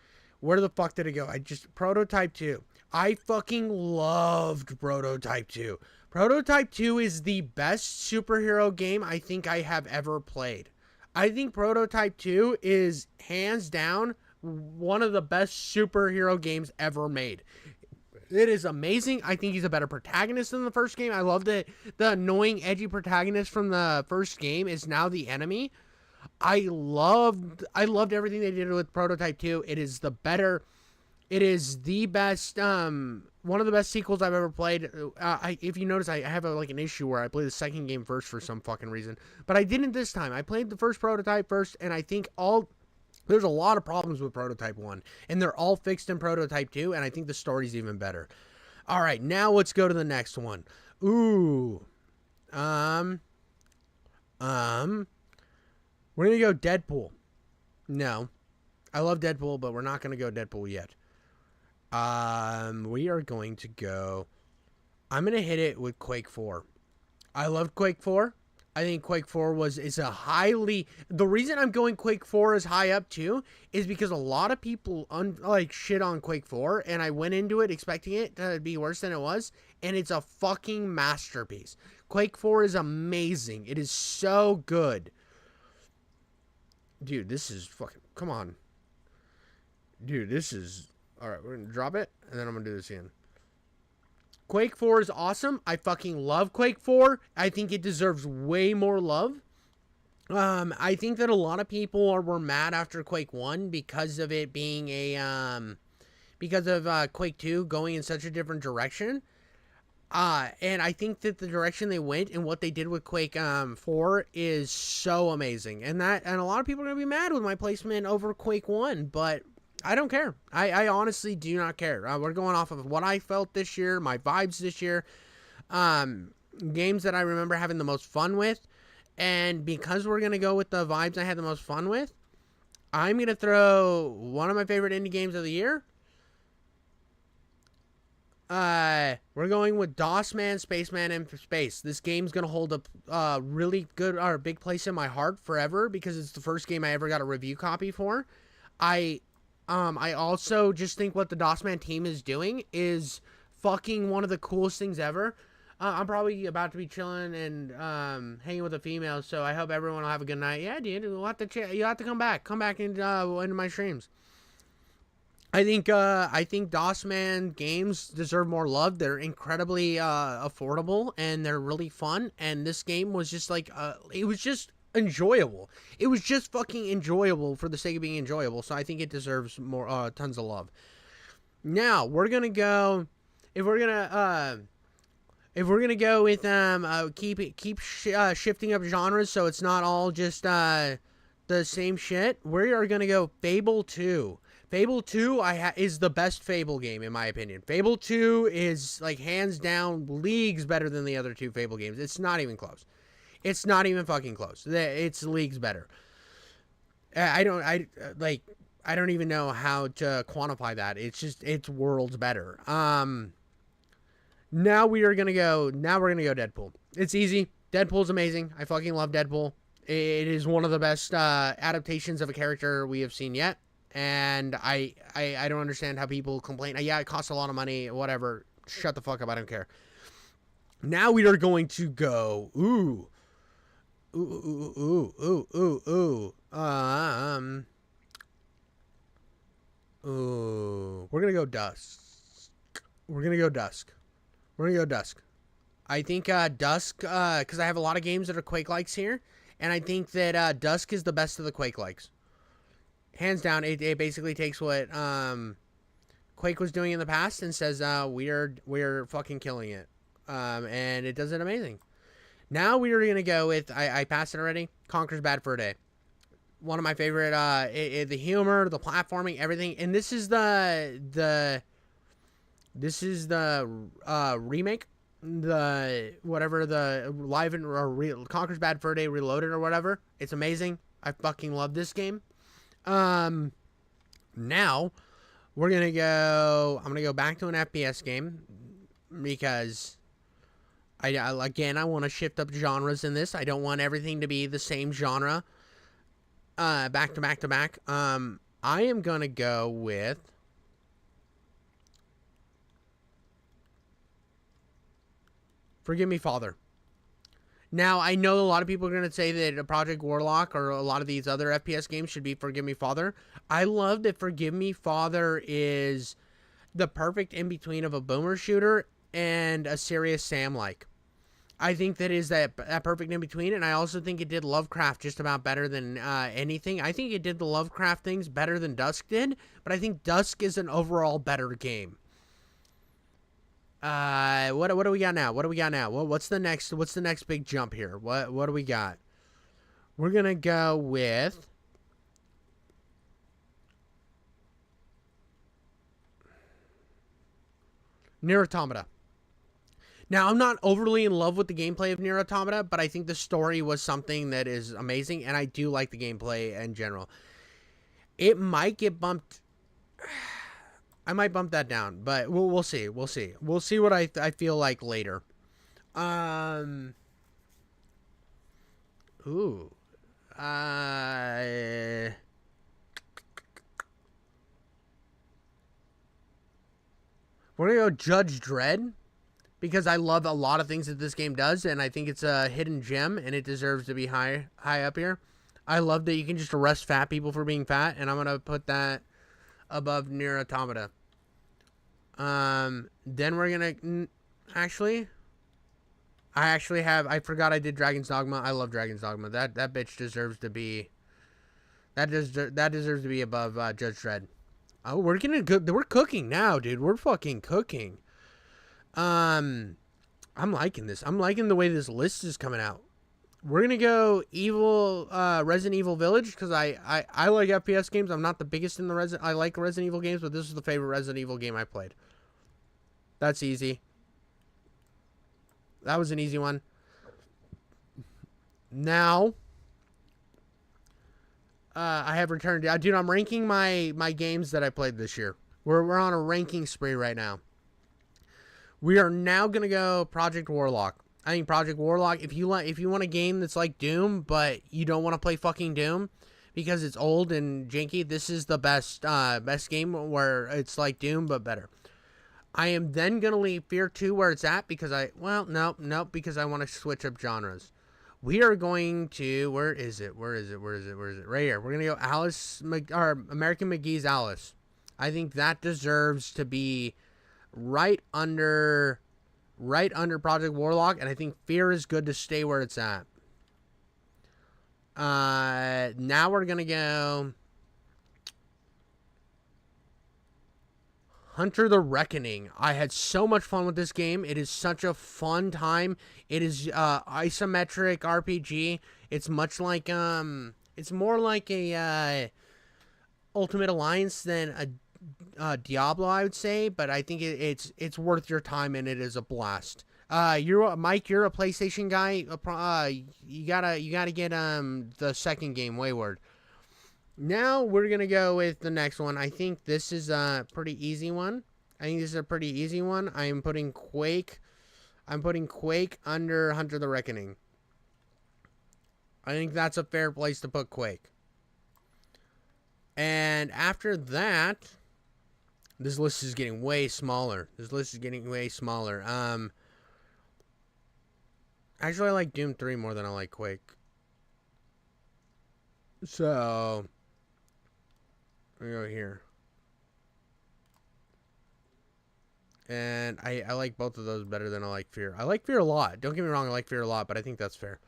Where the fuck did it go? Prototype 2. I fucking loved Prototype 2. Prototype 2 is the best superhero game I think I have ever played. I think Prototype 2 is hands down one of the best superhero games ever made. It is amazing. I think he's a better protagonist than the first game. I love that the annoying, edgy protagonist from the first game is now the enemy. I loved everything they did with Prototype 2. It is the best, one of the best sequels I've ever played. If you notice, I have an issue where I play the second game first for some fucking reason. But I didn't this time. I played the first Prototype first, and I think there's a lot of problems with Prototype 1, and they're all fixed in Prototype 2, and I think the story's even better. All right, now let's go to the next one. Ooh. We're going to go Deadpool. No. I love Deadpool, but we're not going to go Deadpool yet. We are going to go... I'm going to hit it with Quake 4. I love Quake 4. I think Quake 4 is a highly... The reason I'm going Quake 4 as high up too is because a lot of people shit on Quake 4, and I went into it expecting it to be worse than it was, and it's a fucking masterpiece. Quake 4 is amazing. It is so good. Dude, this is fucking... Come on. Dude, this is... Alright, we're going to drop it, and then I'm going to do this again. Quake 4 is awesome. I fucking love Quake 4. I think it deserves way more love. I think that a lot of people were mad after Quake 1 because of it being because of Quake 2 going in such a different direction. And I think that the direction they went and what they did with Quake 4 is so amazing. And a lot of people are going to be mad with my placement over Quake 1, but I don't care. I honestly do not care. We're going off of what I felt this year, my vibes this year, games that I remember having the most fun with. And because we're going to go with the vibes I had the most fun with, I'm going to throw one of my favorite indie games of the year. We're going with DOS Man, Spaceman in Space. This game's going to hold a really good or big place in my heart forever because it's the first game I ever got a review copy for. I also just think what the DOS Man team is doing is fucking one of the coolest things ever. I'm probably about to be chilling and hanging with a female, so I hope everyone will have a good night. Yeah, dude, you'll have to come back into my streams. I think DOS Man games deserve more love. They're incredibly affordable and they're really fun. And this game was just it was just enjoyable. It was just fucking enjoyable for the sake of being enjoyable. So I think it deserves more tons of love. Now we're gonna go. If we're gonna go with keep shifting up genres, so it's not all just the same shit. We are gonna go Fable 2. Fable 2 is the best Fable game in my opinion. Fable 2 is like hands down leagues better than the other two Fable games. It's not even close. It's not even fucking close. It's leagues better. I don't even know how to quantify that. It's worlds better. Now we're gonna go Deadpool. It's easy. Deadpool's amazing. I fucking love Deadpool. It is one of the best adaptations of a character we have seen yet. And I don't understand how people complain. Yeah, it costs a lot of money, whatever. Shut the fuck up, I don't care. Now we are going to go, we're gonna go Dusk. We're gonna go Dusk. I think Dusk, because I have a lot of games that are Quake-likes here, and I think that Dusk is the best of the Quake-likes. Hands down, it basically takes what Quake was doing in the past and says we're fucking killing it, and it does it amazing. Now we are gonna go with I passed it already. Conker's Bad Fur Day, one of my favorite. The humor, the platforming, everything, and this is the remake, the whatever the live and Conker's Bad Fur Day Reloaded or whatever. It's amazing. I fucking love this game. Now we're gonna go. I'm gonna go back to an FPS game because I want to shift up genres in this. I don't want everything to be the same genre. Back to back to back. I am gonna go with. Forgive Me, Father. Now, I know a lot of people are going to say that Project Warlock or a lot of these other FPS games should be Forgive Me, Father. I love that Forgive Me, Father is the perfect in-between of a boomer shooter and a serious Sam-like. I think that is that perfect in-between, and I also think it did Lovecraft just about better than anything. I think it did the Lovecraft things better than Dusk did, but I think Dusk is an overall better game. What do we got now? What's the next big jump here? What do we got? We're gonna go with Nier Automata. Now, I'm not overly in love with the gameplay of Nier Automata, but I think the story was something that is amazing, and I do like the gameplay in general. It might get bumped. I might bump that down, but we'll see. We'll see. We'll see what I feel like later. Ooh. We're gonna go Judge Dredd because I love a lot of things that this game does, and I think it's a hidden gem, and it deserves to be high up here. I love that you can just arrest fat people for being fat, and I'm gonna put that above Nier Automata. Then we're gonna I forgot I did Dragon's Dogma. I love Dragon's Dogma. That bitch deserves to be. That deserves to be above Judge Dredd. Oh, we're cooking now, dude. We're fucking cooking. I'm liking this. I'm liking the way this list is coming out. We're gonna go Resident Evil Village because I like FPS games. I'm not the biggest in the I like Resident Evil games, but this is the favorite Resident Evil game I played. That's easy. That was an easy one. Now, I have returned. Dude, I'm ranking my games that I played this year. We're on a ranking spree right now. We are now gonna go Project Warlock. I think Project Warlock. If you want a game that's like Doom, but you don't want to play fucking Doom because it's old and janky, this is the best game where it's like Doom but better. I am then gonna leave Fear 2 where it's at because because I want to switch up genres. We are going to where is it? Right here. We're gonna go American McGee's Alice. I think that deserves to be right under Project Warlock, and I think Fear is good to stay where it's at. Now we're gonna go Hunter the Reckoning. I had so much fun with this game. It is such a fun time. It is isometric RPG. It's much like it's more like a Ultimate Alliance than a Diablo, I would say, but I think it's worth your time and it is a blast. You're a PlayStation guy. You gotta get the second game, Wayward. Now we're gonna go with the next one. I think this is a pretty easy one. I am putting Quake. I'm putting Quake under Hunter the Reckoning. I think that's a fair place to put Quake. And after that, this list is getting way smaller. Actually, I like Doom 3 more than I like Quake. So, we go here. And I like both of those better than I like Fear. I like Fear a lot. Don't get me wrong, I like Fear a lot, but I think that's fair.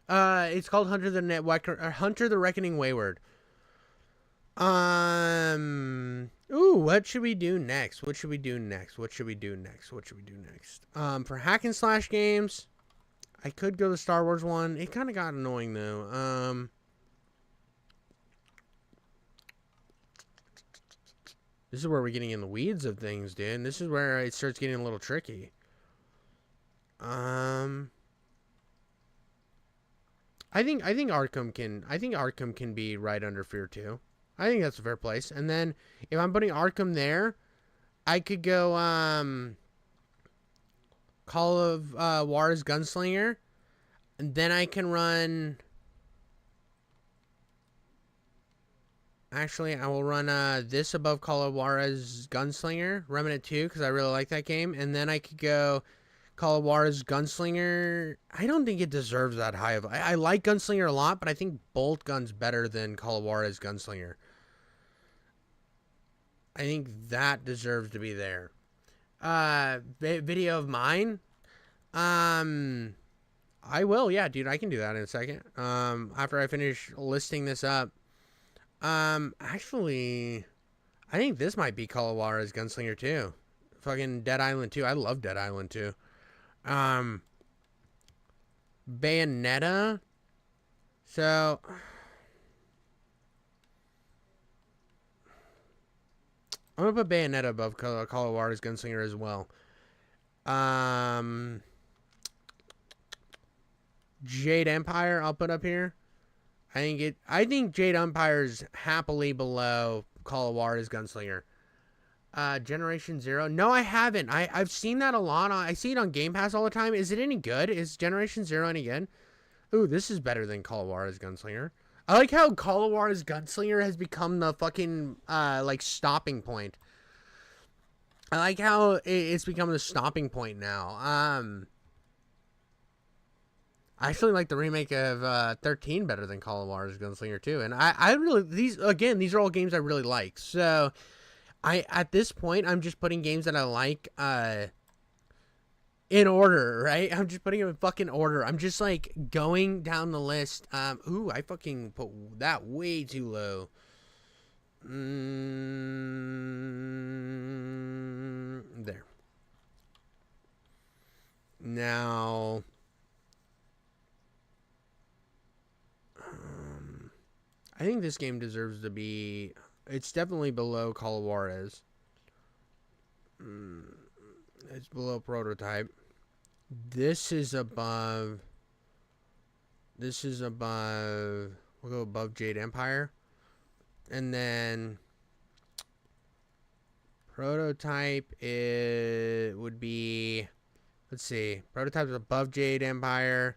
It's called Hunter the Reckoning Wayward. Ooh, what should we do next? For hack and slash games, I could go the Star Wars one. It kind of got annoying though. This is where we're getting in the weeds of things, dude. This is where it starts getting a little tricky. I think Arkham can be right under Fear 2. I think that's a fair place. And then if I'm putting Arkham there, I could go Call of Juarez Gunslinger, and then I can run. Actually, I will run this above Call of Juarez Gunslinger, Remnant 2, because I really like that game, and then I could go Call of Juarez Gunslinger. I don't think it deserves that high of. I like Gunslinger a lot, but I think Bolt Gun's better than Call of Juarez Gunslinger. I think that deserves to be there. Video of mine. I will, yeah, dude. I can do that in a second. After I finish listing this up. Actually, I think this might be Call of Juarez Gunslinger 2. Fucking Dead Island 2. I love Dead Island 2. Bayonetta. So, I'm gonna put Bayonetta above Call of Juarez Gunslinger as well. Jade Empire, I'll put up here. I think Jade Empire's happily below Call of Juarez Gunslinger. Generation Zero. No, I haven't. I've seen that a lot. I see it on Game Pass all the time. Is it any good? Is Generation Zero any good? Ooh, this is better than Call of Juarez Gunslinger. I like how Call of Juarez Gunslinger has become the fucking like stopping point. I like how it's become the stopping point now. I actually like the remake of 13 better than Call of Juarez Gunslinger too. And I really, these are all games I really like. So at this point, I'm just putting games that I like in order, right? I'm just putting them in fucking order. I'm just like going down the list. Ooh, I fucking put that way too low. There. Now, I think this game deserves to be. It's definitely below Call of Juarez. It's below Prototype. This is above. We'll go above Jade Empire. And then Prototype would be. Let's see. Prototype's above Jade Empire.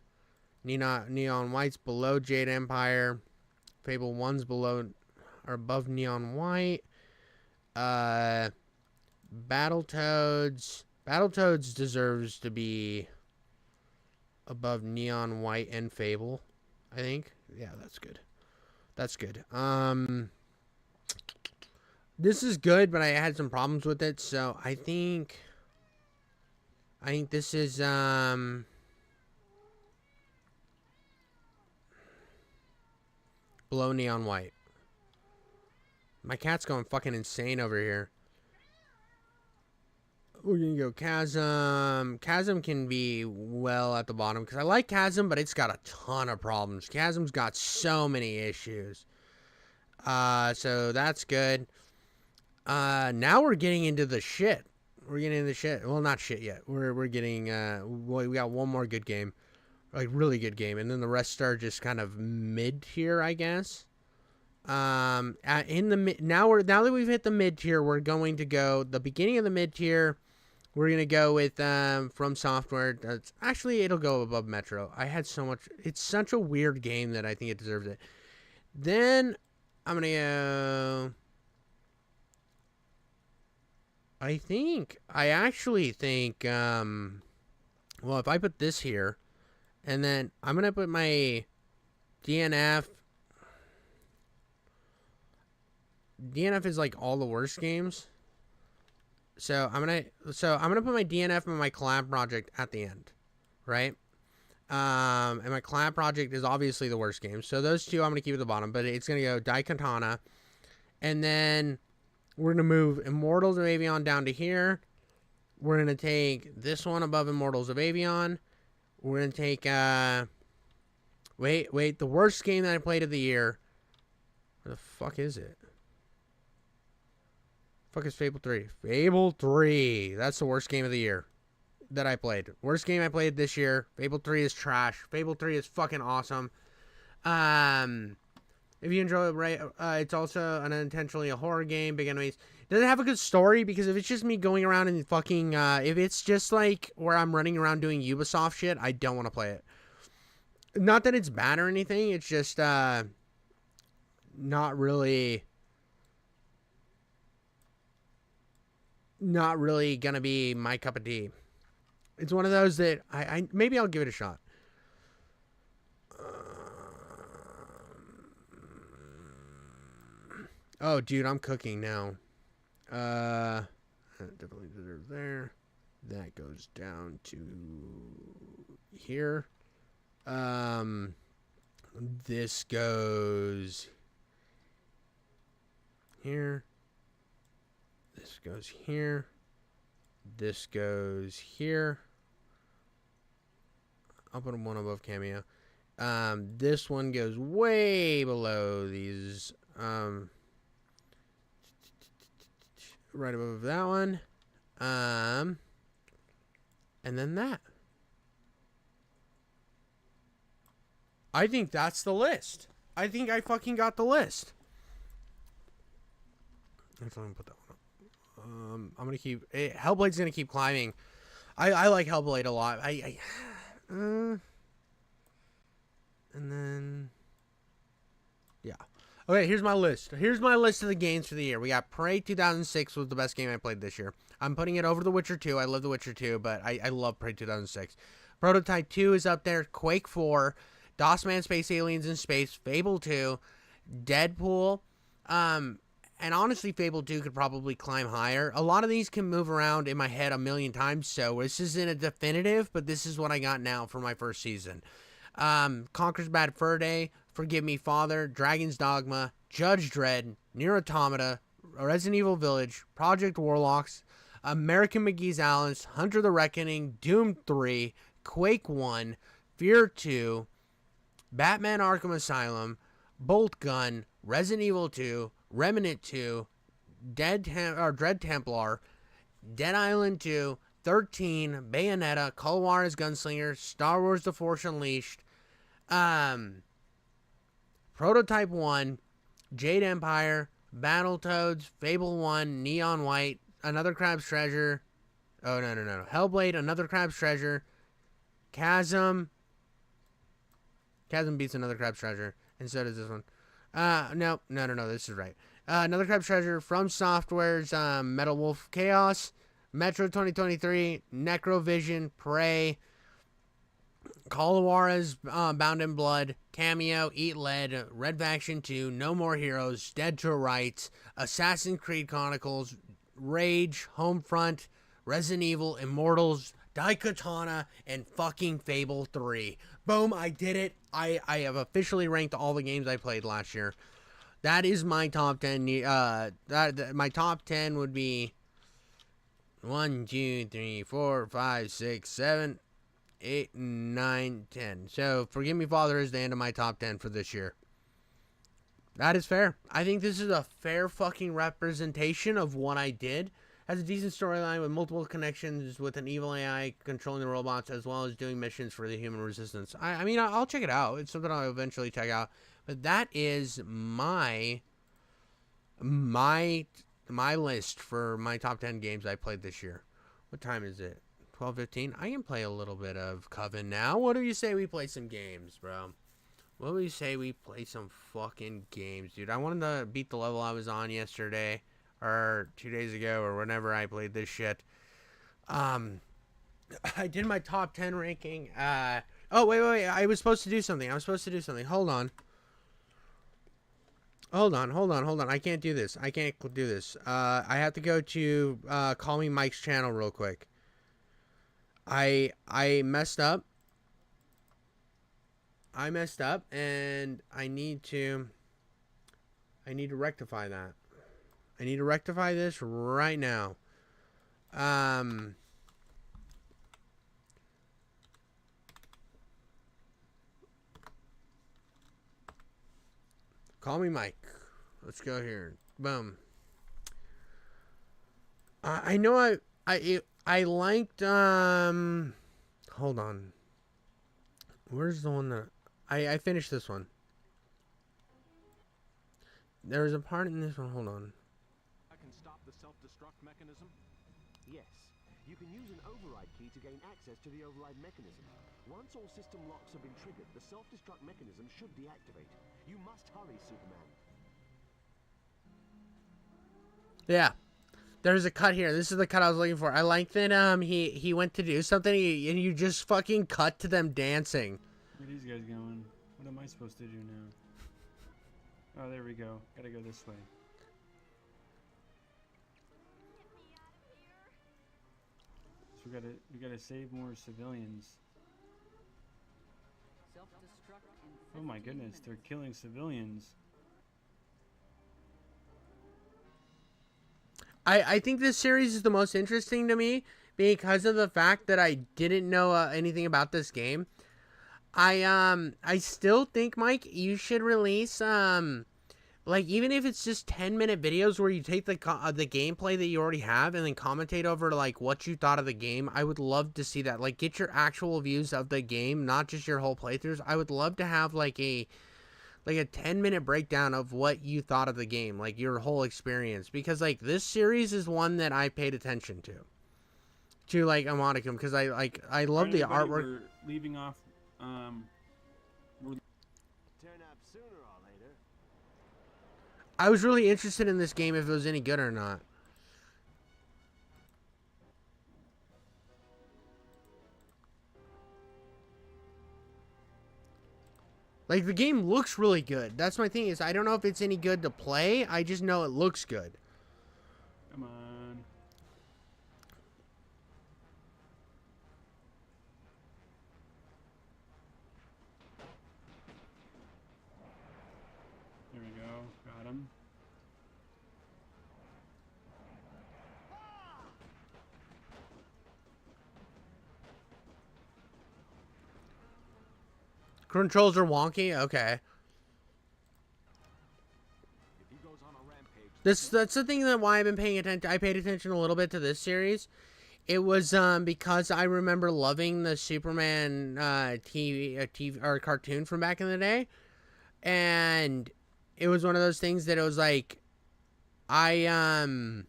Neon White's below Jade Empire. Fable 1's below or above Neon White. Battletoads deserves to be above Neon White and Fable, I think. Yeah, that's good. That's good. This is good, but I had some problems with it, so I think this is below Neon White. My cat's going fucking insane over here. We're gonna go Chasm. Chasm can be well at the bottom because I like Chasm, but it's got a ton of problems. Chasm's got so many issues. So that's good. Now we're getting into the shit. We're getting into the shit. Well, not shit yet. We're getting we got one more good game, like really good game, and then the rest are just kind of mid tier, I guess. In the mid now that we've hit the mid tier, we're going to go the beginning of the mid tier. We're gonna go with From Software. That's actually it'll go above Metro. I had so much. It's such a weird game that I think it deserves it. Then I'm gonna go. I actually think. Well, if I put this here, and then I'm gonna put my DNF. DNF is like all the worst games. So I'm gonna put my DNF and my collab project at the end, right? And my collab project is obviously the worst game. So those two I'm gonna keep at the bottom, but it's gonna go Daikatana, and then we're gonna move Immortals of Avion down to here. We're gonna take this one above Immortals of Avion. We're gonna take wait, the worst game that I played of the year. Where the fuck is it? Fuck is Fable 3? Fable 3. That's the worst game of the year that I played. Worst game I played this year. Fable 3 is trash. Fable 3 is fucking awesome. If you enjoy it, right, it's also unintentionally a horror game. Big enemies. Does it have a good story? Because if it's just me going around and fucking, if it's just like where I'm running around doing Ubisoft shit, I don't want to play it. Not that it's bad or anything. It's just, not really gonna be my cup of tea. It's one of those that I maybe I'll give it a shot. Oh, dude, I'm cooking now. That definitely deserves there. That goes down to here. This goes here. This goes here. This goes here. I'll put one above Cameo. This one goes way below these. Right above that one. And then that. I think that's the list. I think I fucking got the list. Let's let me put that one up. I'm gonna keep Hellblade's gonna keep climbing. I like Hellblade a lot. And then yeah. Okay, here's my list. Here's my list of the games for the year. We got Prey 2006 was the best game I played this year. I'm putting it over The Witcher 2. I love The Witcher 2, but I love Prey 2006. Prototype 2 is up there. Quake 4, DOS Man Space Aliens in Space, Fable 2, Deadpool, and honestly, Fable 2 could probably climb higher. A lot of these can move around in my head a million times, so this isn't a definitive, but this is what I got now for my first season. Conker's Bad Fur Day, Forgive Me Father, Dragon's Dogma, Judge Dredd, Nier Automata, Resident Evil Village, Project Warlocks, American McGee's Alice, Hunter the Reckoning, Doom 3, Quake 1, Fear 2, Batman Arkham Asylum, Bolt Gun, Resident Evil 2, Remnant 2, Dread Templar, Dead Island 2, 13, Bayonetta, Call of Juarez Gunslinger, Star Wars The Force Unleashed, Prototype 1, Jade Empire, Battletoads, Fable 1, Neon White, Another Crab's Treasure, oh no, Hellblade, Another Crab's Treasure, Chasm beats Another Crab's Treasure, and so does this one. No, this is right. Another Crab's Treasure, From Software's Metal Wolf Chaos, Metro 2023, Necrovision, Prey, Call of Juarez, Bound in Blood, Cameo, Eat Lead, Red Faction 2, No More Heroes, Dead to Rights, Assassin's Creed Chronicles, Rage, Homefront, Resident Evil, Immortals, Daikatana, and fucking Fable 3. Boom, I did it. I have officially ranked all the games I played last year. That is my top 10. My top 10 would be 1, 2, 3, 4, 5, 6, 7, 8, 9, 10. So, Forgive Me Father is the end of my top 10 for this year. That is fair. I think this is a fair fucking representation of what I did. Has a decent storyline with multiple connections with an evil AI controlling the robots as well as doing missions for the human resistance. I mean, I'll check it out. It's something I'll eventually check out. But that is my list for my top 10 games I played this year. What time is it? 12:15. I can play a little bit of Coven now. What do you say we play some games, bro? What do you say we play some fucking games, dude? I wanted to beat the level I was on yesterday or 2 days ago or whenever I played this shit. I did my top 10 ranking. Oh, wait. I was supposed to do something. Hold on. I can't do this. I have to go to Call Me Mike's channel real quick. I messed up. And I need to rectify that. I need to rectify this right now. Call Me Mike. Let's go here. Boom. I know I liked hold on. Where's the one that I finished this one? There's a part in this one. Hold on. I can stop the self-destruct mechanism? Yes. You can use an override key to gain access to the override mechanism. Once all system locks have been triggered, the self-destruct mechanism should deactivate. You must hurry, Superman. Yeah. There's a cut here. This is the cut I was looking for. I like that he went to do something and you just fucking cut to them dancing. Where are these guys going? What am I supposed to do now? Oh, there we go. Gotta go this way. So we gotta save more civilians. Oh my goodness, they're killing civilians. I think this series is the most interesting to me because of the fact that I didn't know anything about this game. I still think, Mike, you should release like even if it's just 10-minute videos where you take the gameplay that you already have and then commentate over like what you thought of the game. I would love to see that. Like get your actual views of the game, not just your whole playthroughs. I would love to have like like a 10-minute breakdown of what you thought of the game, like your whole experience, because like this series is one that I paid attention to like a modicum, because I love the everybody, artwork. We're leaving off. We're Turn up sooner or later. I was really interested in this game if it was any good or not. Like, the game looks really good. That's my thing, is I don't know if it's any good to play. I just know it looks good. come on. There we go. Got him. Controls are wonky? Okay. That's the thing that why I've been paying attention. I paid attention a little bit to this series. It was because I remember loving the Superman TV or cartoon from back in the day, and it was one of those things that it was like I don't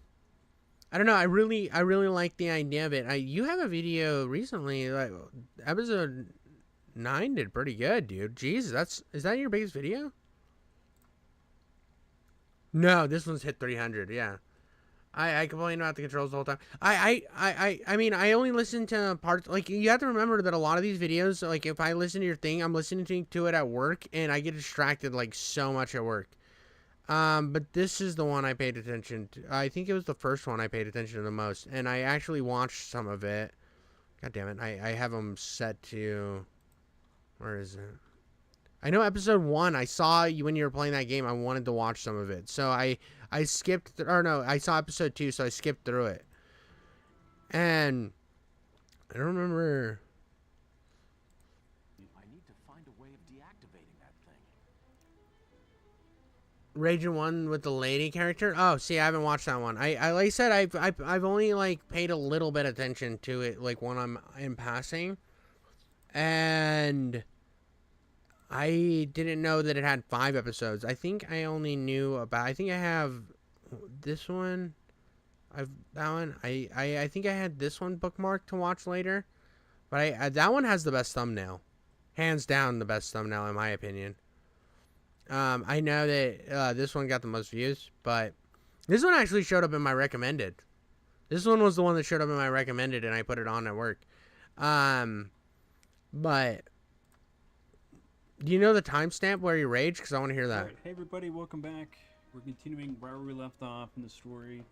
know. I really like the idea of it. You have a video recently, like episode 9 did pretty good, dude. Jesus, is that your biggest video? No, this one's hit 300. Yeah, I complain about the controls the whole time. I mean, I only listen to parts. Like, you have to remember that a lot of these videos, like, if I listen to your thing, I'm listening to it at work, and I get distracted like so much at work. But this is the one I paid attention to. I think it was the first one I paid attention to the most, and I actually watched some of it. God damn it, I have them set to. Where is it? I know episode 1, I saw you when you were playing that game. I wanted to watch some of it. So I skipped, or no, I saw episode 2, so I skipped through it. And I don't remember. I need to find a way of deactivating that thing. Raging One with the lady character? Oh, see, I haven't watched that one. I like I said, I've only like paid a little bit attention to it, like when I'm in passing. And I didn't know that it had 5 episodes. I think I only knew about. I think I have this one. That one. I think I had this one bookmarked to watch later. But that one has the best thumbnail, hands down the best thumbnail in my opinion. I know that this one got the most views, but this one actually showed up in my recommended. This one was the one that showed up in my recommended, and I put it on at work. But do you know the timestamp where you rage? Because I want to hear that. Right. Hey everybody, welcome back. We're continuing where we left off in the story.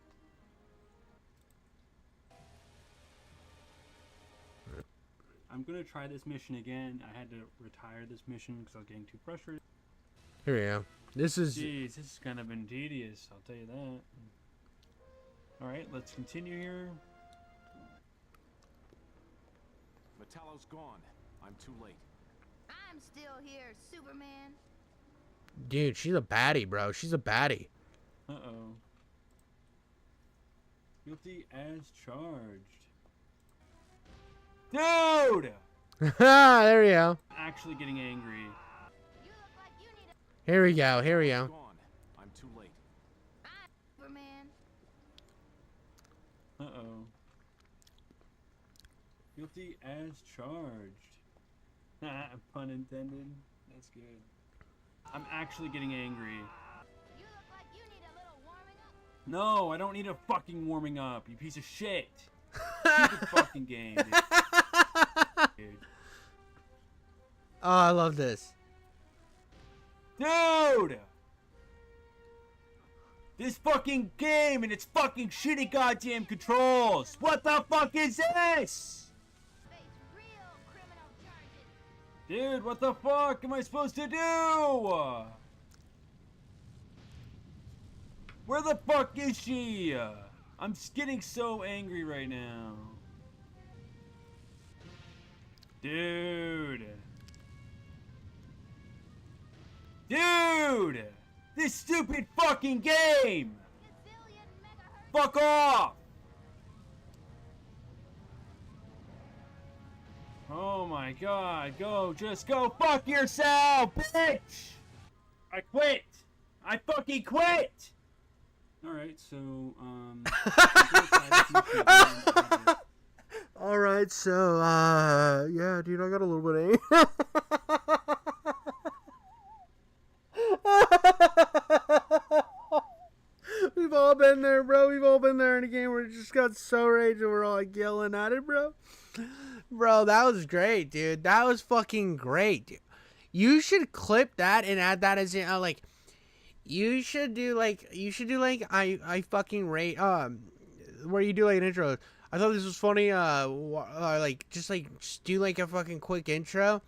I'm gonna try this mission again. I had to retire this mission because I was getting too frustrated. Here we go. This is. Jeez, this has kind of been tedious. I'll tell you that. All right, let's continue here. Metallo's gone. I'm too late. I'm still here, Superman. Dude, she's a baddie, bro. She's a baddie. Uh-oh. Guilty as charged. Dude! There we go. Actually getting angry. Here we go. Here we go. Gone. I'm too late. Superman. Uh-oh. Guilty as charged. Pun intended. That's good. I'm actually getting angry. You look like you need a little warming up. No, I don't need a fucking warming up, you piece of shit. Stupid fucking game, dude. Dude. Oh, I love this. Dude! This fucking game and its fucking shitty goddamn controls! What the fuck is this? Dude, what the fuck am I supposed to do? Where the fuck is she? I'm getting so angry right now. Dude. Dude! This stupid fucking game! Fuck off! Oh my god, just go fuck yourself, bitch! I quit! I fucking quit! Alright, so, All right, so, yeah, dude, I got a little bit of We've all been there, bro. We've all been there in a game where it just got so rage and we're all like yelling at it, bro. Bro, that was great, dude. That was fucking great, dude. You should clip that and add that as like, you should do like I fucking rate where you do like an intro. I thought this was funny. Like just do like a fucking quick intro.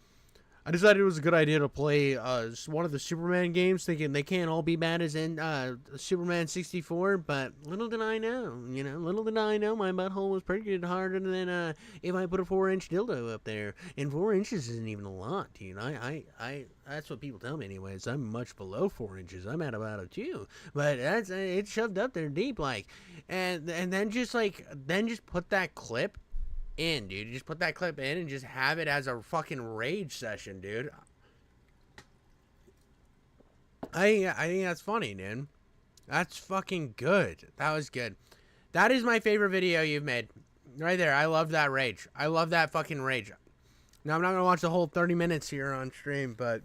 I decided it was a good idea to play one of the Superman games, thinking they can't all be bad as in Superman 64. But little did I know, my butthole was pretty harder than if I put a 4-inch dildo up there. And 4 inches isn't even a lot, dude. I that's what people tell me, anyways. I'm much below 4 inches. I'm at about a 2, but that's it's shoved up there deep, like, and then just put that clip in, dude. Just put that clip in and just have it as a fucking rage session, dude. I think that's funny, dude. That's fucking good. That was good. That is my favorite video you've made. Right there. I love that rage. I love that fucking rage. Now, I'm not going to watch the whole 30 minutes here on stream, but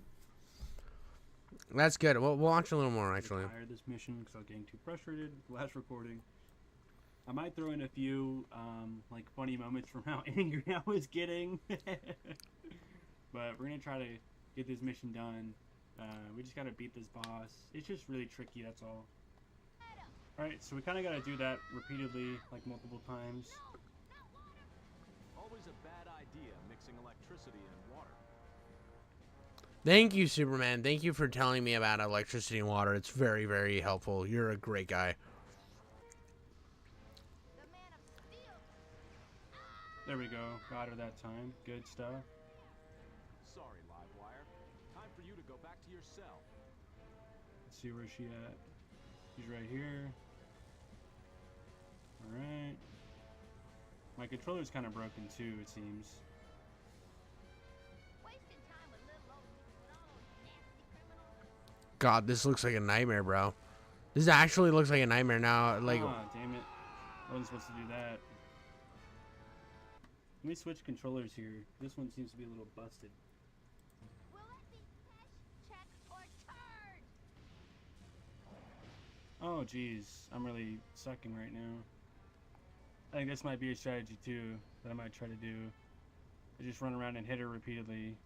that's good. We'll watch a little more, actually. I'm tired of this mission because I was getting too frustrated with the last recording. I might throw in a few, like, funny moments from how angry I was getting. But we're going to try to get this mission done. We just got to beat this boss. It's just really tricky, that's all. Alright, so we kind of got to do that repeatedly, like, multiple times. Always a bad idea mixing electricity and water. Thank you, Superman. Thank you for telling me about electricity and water. It's very, very helpful. You're a great guy. There we go. Got her that time. Good stuff. Sorry, Livewire. Time for you to go back to your cell. Let's see where she at. She's right here. Alright. My controller's kind of broken too, it seems. God, this looks like a nightmare, bro. This actually looks like a nightmare now. Like, ah, damn it. I wasn't supposed to do that. Let me switch controllers here. This one seems to be a little busted. Oh, jeez. I'm really sucking right now. I think this might be a strategy, too, that I might try to do. I just run around and hit her repeatedly.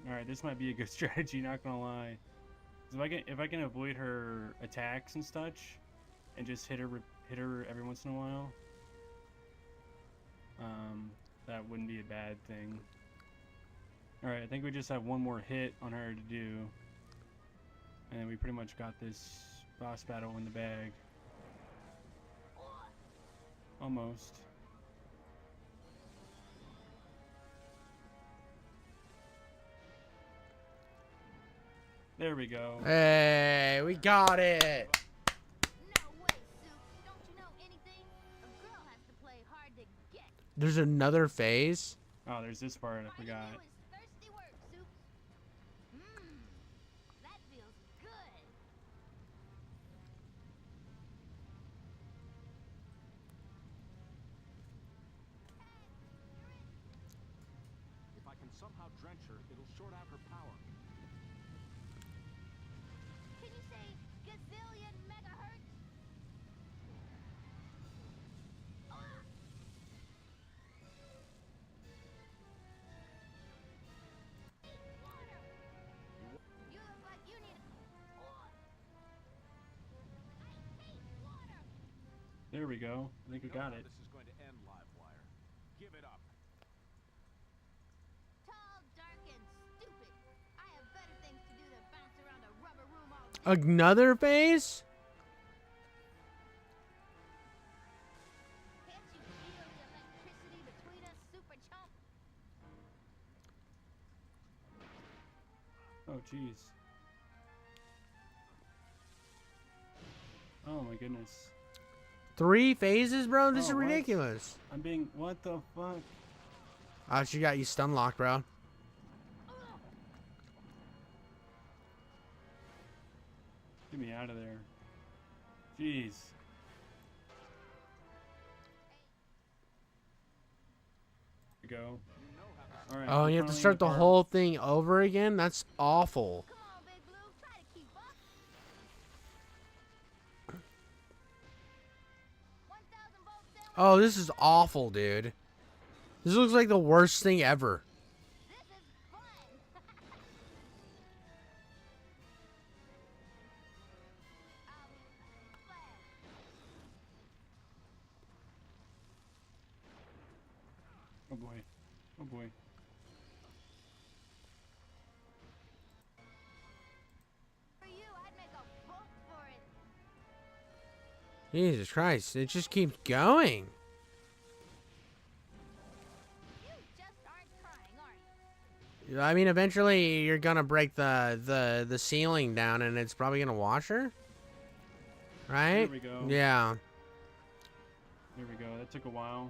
Alright, this might be a good strategy, not gonna lie. If I can avoid her attacks and such, and just hit her every once in a while, that wouldn't be a bad thing. Alright, I think we just have one more hit on her to do. And we pretty much got this boss battle in the bag. Almost. There we go. hey, we got it. There's another phase. Oh, there's this part I forgot. If I can somehow drench her, it'll short out her power. Can you say gazillion megahertz? You look like you need There we go. I think we got it. This is going to end, Livewire. Give it up. tall, dark, and stupid. I have better things to do than bounce around a rubber room all day. Another phase? Can't you feel the electricity between us, super chump? Oh, jeez. Oh my goodness. 3 phases, bro? This Oh, is what? ridiculous. I'm being... What the fuck? Oh, she got you stun locked, bro. out of there. Jeez. Here we go. All right, Oh, I'm you have to finally in start the car. whole thing over again? That's awful. Oh, this is awful, dude. This looks like the worst thing ever. Oh boy. Oh boy. Jesus Christ, it just keeps going. I mean, eventually you're gonna break the ceiling down, and it's probably gonna wash her, right? There we go. Yeah. There we go. That took a while.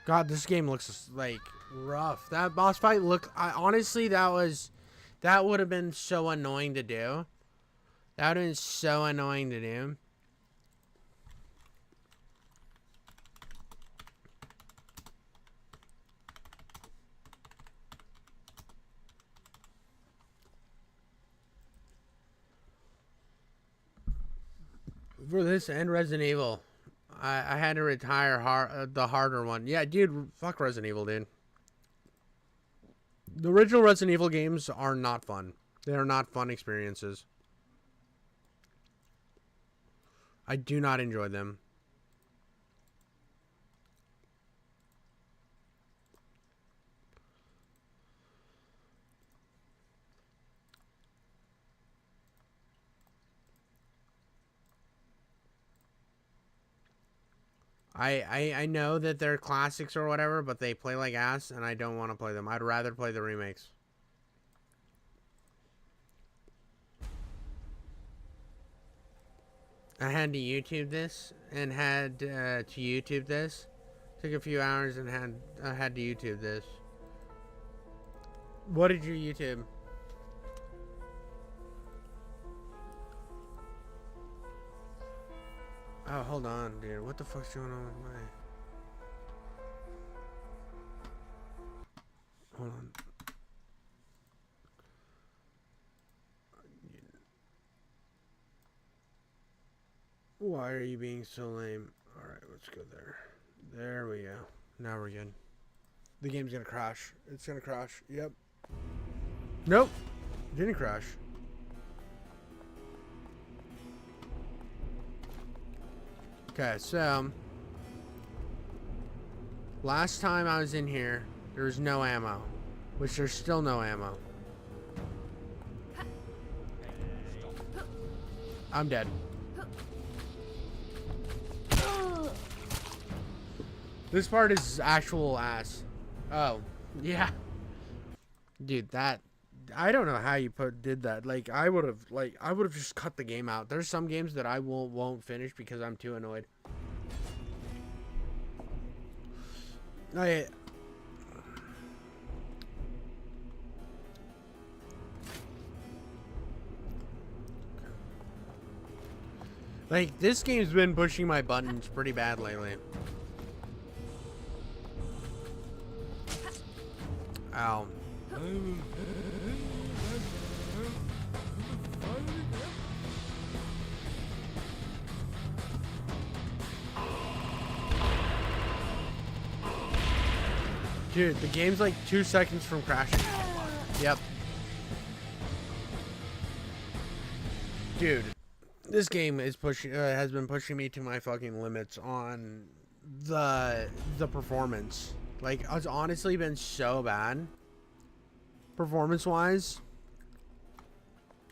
God, this game looks like rough. That boss fight honestly, that would have been so annoying to do. That would have been so annoying to do. For this and Resident Evil, I had to retire the harder one. Yeah, dude, fuck Resident Evil, dude. The original Resident Evil games are not fun. They are not fun experiences. I do not enjoy them. I know that they're classics or whatever, but they play like ass, and I don't want to play them. I'd rather play the remakes. I had to YouTube this, and had to YouTube this. Took a few hours and had to YouTube this. What did you YouTube? Oh, hold on, dude. What the fuck's going on with my... Hold on. Why are you being so lame? Alright, let's go there. There we go. Now we're good. The game's gonna crash. It's gonna crash. Yep. Nope. Didn't crash. Okay, so last time I was in here, there was no ammo, which there's still no ammo. I'm dead. This part is actual ass. Oh, yeah. Dude, that... I don't know how you did that. Like, I would have just cut the game out. There's some games that I won't finish because I'm too annoyed. Like, this game's been pushing my buttons pretty bad lately. Ow. Dude, the game's like 2 seconds from crashing. Yep. Dude, this game is has been pushing me to my fucking limits on the performance. Like, it's honestly been so bad, performance-wise.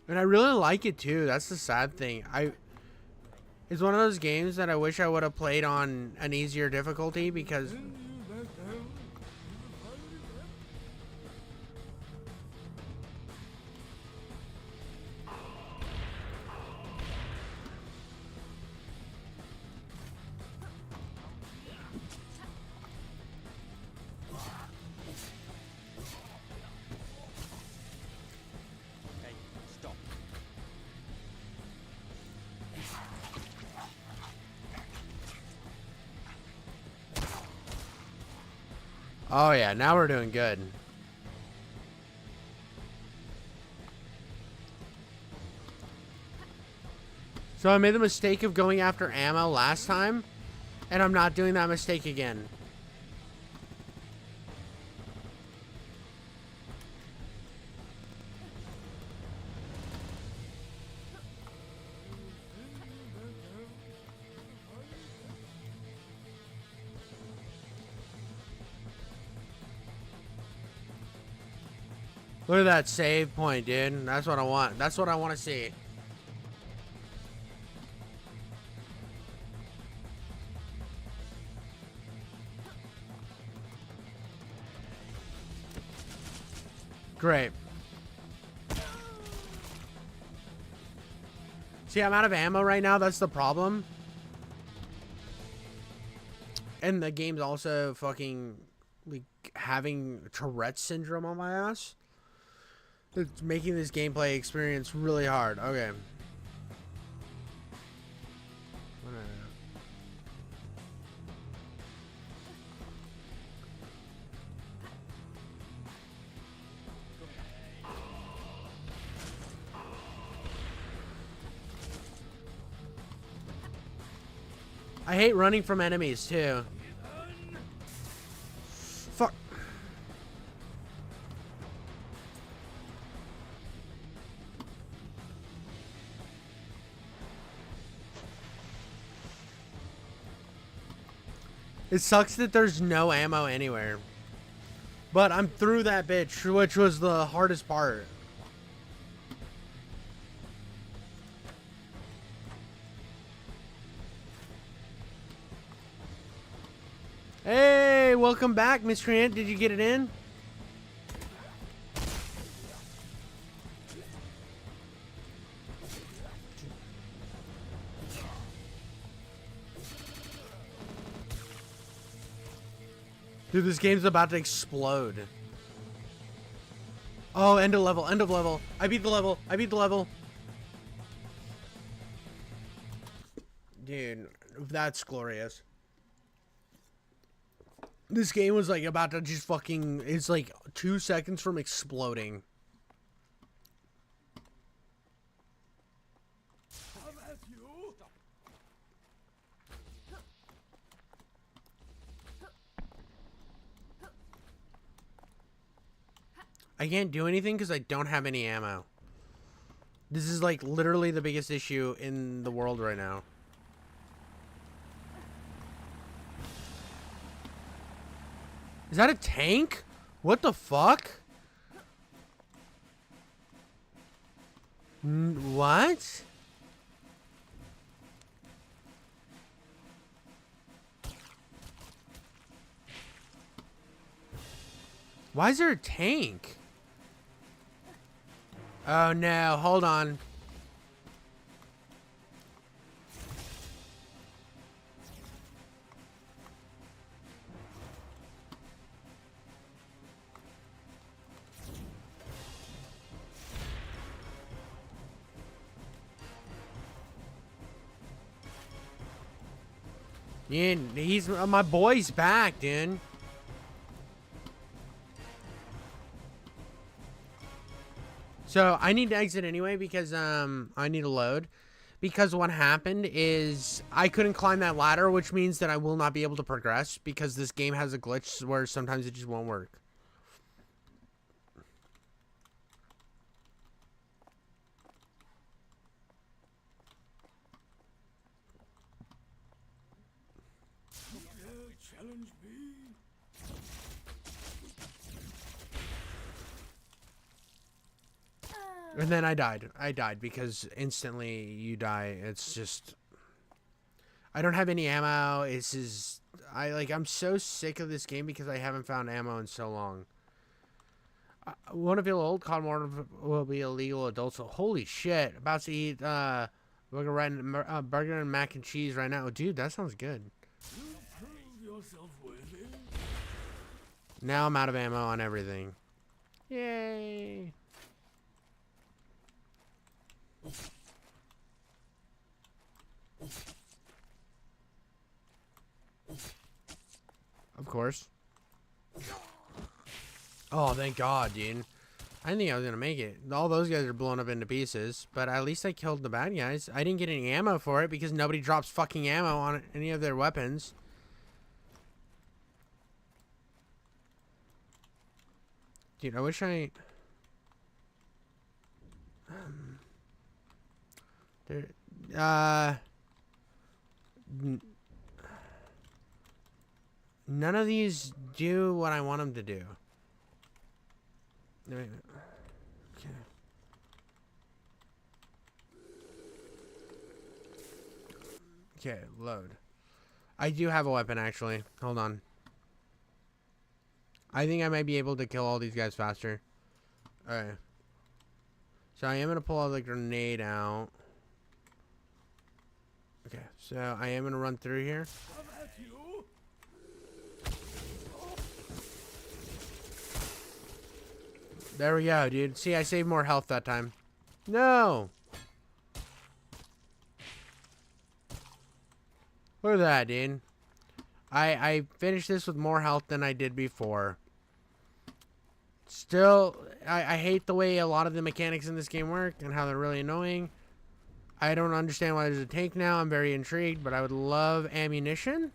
And I really like it too. That's the sad thing. It's one of those games that I wish I would have played on an easier difficulty because. Oh yeah, now we're doing good. So I made the mistake of going after ammo last time, and I'm not doing that mistake again. Look at that save point, dude. That's what I want. That's what I want to see. Great. See, I'm out of ammo right now. That's the problem. And the game's also fucking like having Tourette's syndrome on my ass. It's making this gameplay experience really hard. Okay. I hate running from enemies too. Fuck. It sucks that there's no ammo anywhere. But I'm through that bitch, which was the hardest part. Hey, welcome back, Miscreant. Did you get it in? Dude, this game's about to explode. Oh, end of level, end of level. I beat the level, I beat the level. Dude, that's glorious. This game was like about to just fucking, it's like 2 seconds from exploding. I can't do anything because I don't have any ammo. This is like literally the biggest issue in the world right now. Is that a tank? What the fuck? What? Why is there a tank? Oh no, hold on. Yeah, he's my boy's back, dude. So I need to exit anyway because I need to load. Because what happened is I couldn't climb that ladder, which means that I will not be able to progress because this game has a glitch where sometimes it just won't work. Challenge me. And then I died. I died because instantly you die. It's just I don't have any ammo. This is I'm so sick of this game because I haven't found ammo in so long. Want to feel old? COD Modern will be illegal adults. So holy shit! About to eat burger and mac and cheese right now, dude. That sounds good. You prove yourself worthy. Now I'm out of ammo on everything. Yay! Of course. Oh, thank God, dude. I didn't think I was gonna make it. All those guys are blown up into pieces, but at least I killed the bad guys. I didn't get any ammo for it because nobody drops fucking ammo on any of their weapons. Dude, I wish I... there... None of these do what I want them to do. Wait a minute. Okay. Okay, load. I do have a weapon, actually. Hold on. I think I might be able to kill all these guys faster. Alright. So I am going to pull the grenade out. Okay, so I am going to run through here. There we go, dude. See, I saved more health that time. No! Look at that, dude. I finished this with more health than I did before. Still, I hate the way a lot of the mechanics in this game work and how they're really annoying. I don't understand why there's a tank now. I'm very intrigued, but I would love ammunition.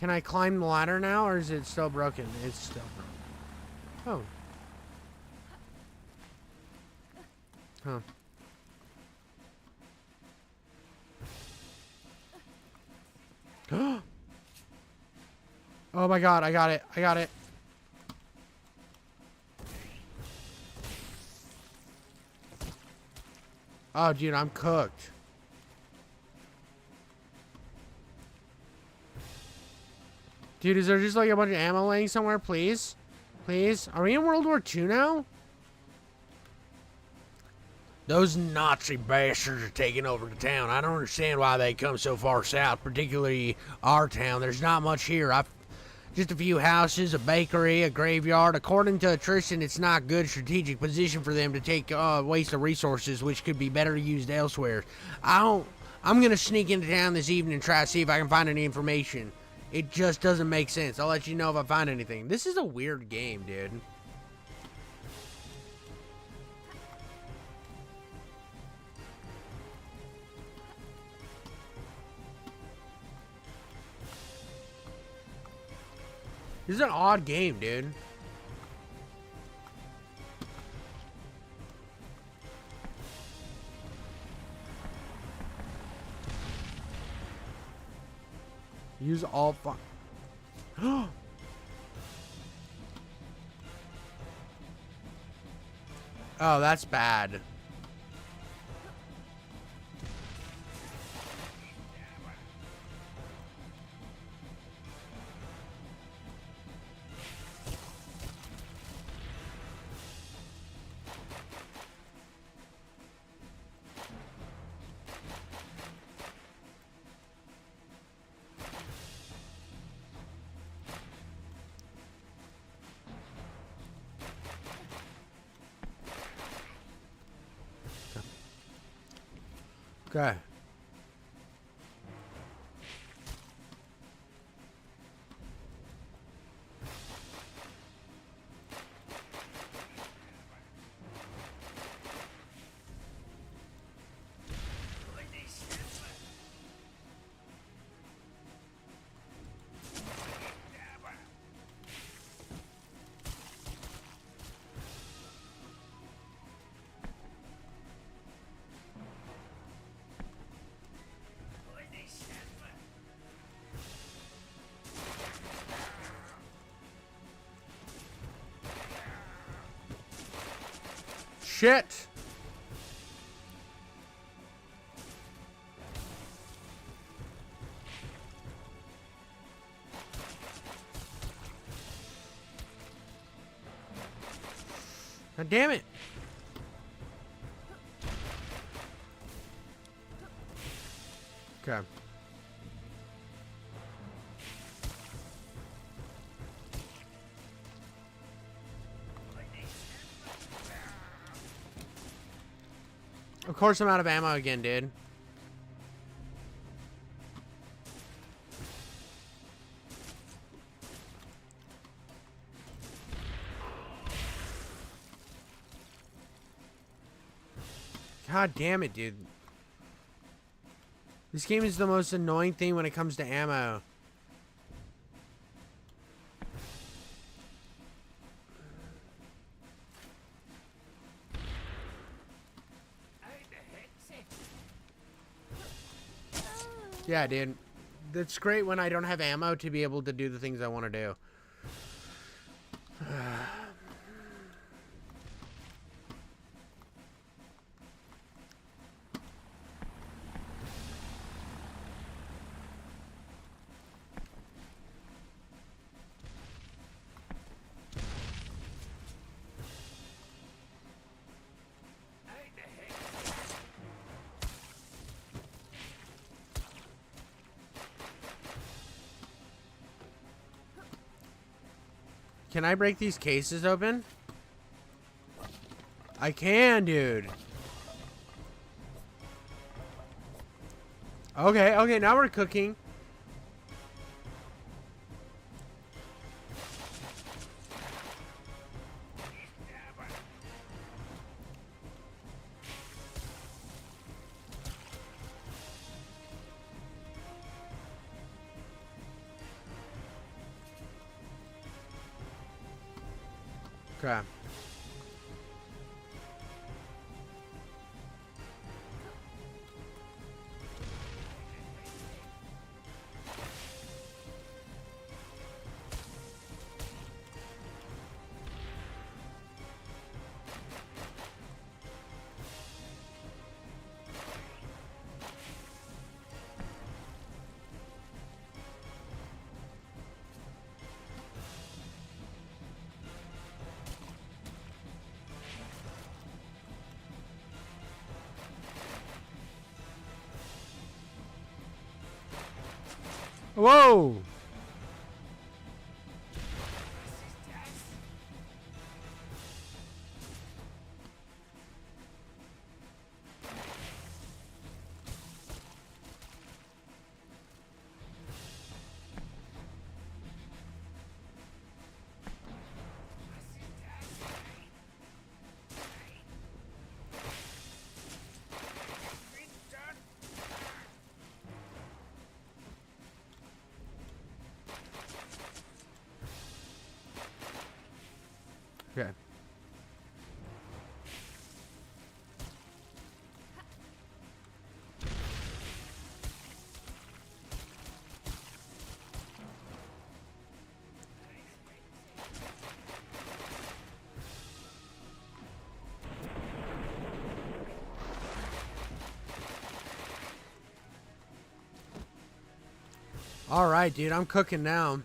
Can I climb the ladder now, or is it still broken? It's still broken. Oh. Huh. Oh my God, I got it. I got it. Oh, dude, I'm cooked. Dude, is there just like a bunch of ammo laying somewhere? Please? Please? Are we in World War II now? Those Nazi bastards are taking over the town. I don't understand why they come so far south, particularly our town. There's not much here. Just a few houses, a bakery, a graveyard. According to Tristan, it's not good strategic position for them to take waste of resources, which could be better used elsewhere. I'm gonna sneak into town this evening and try to see if I can find any information. It just doesn't make sense. I'll let you know if I find anything. This is a weird game, dude. This is an odd game, dude. Use all fun. Oh, that's bad. Okay. Shit. God damn it. Okay. Of course I'm out of ammo again, dude. God damn it, dude. This game is the most annoying thing when it comes to ammo. Yeah, dude. That's great when I don't have ammo to be able to do the things I want to do. Can I break these cases open? I can, dude. Okay, okay, now we're cooking. Okay. Whoa! Okay. All right, dude, I'm cooking now.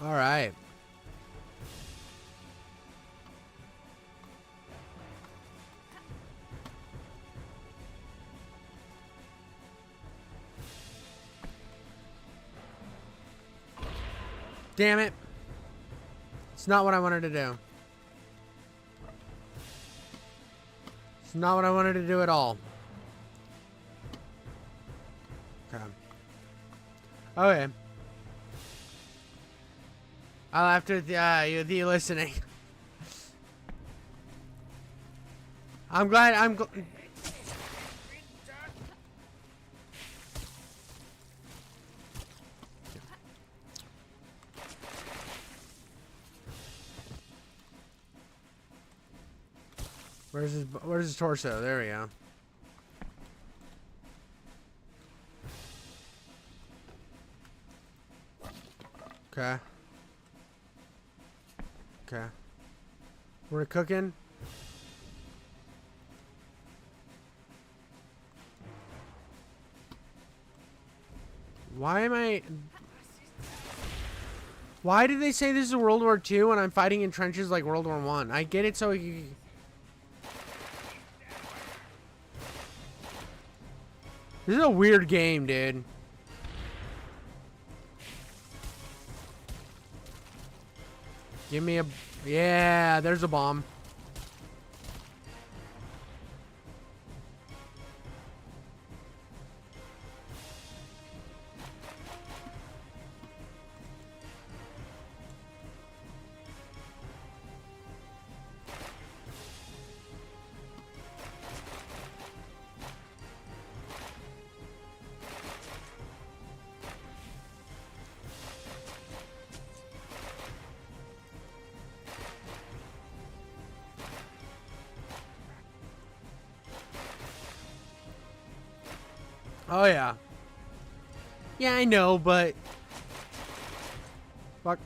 All right. Damn it. It's not what I wanted to do. It's not what I wanted to do at all. Okay. Okay. I'll have to, you listening. I'm glad, where's his torso? There we go. Okay. Okay. We're cooking. Why am I... Why did they say this is World War II when I'm fighting in trenches like World War I? I get it so you... This is a weird game, dude. Give me a... Yeah, there's a bomb. Oh, yeah. Yeah, I know, but... Fuck.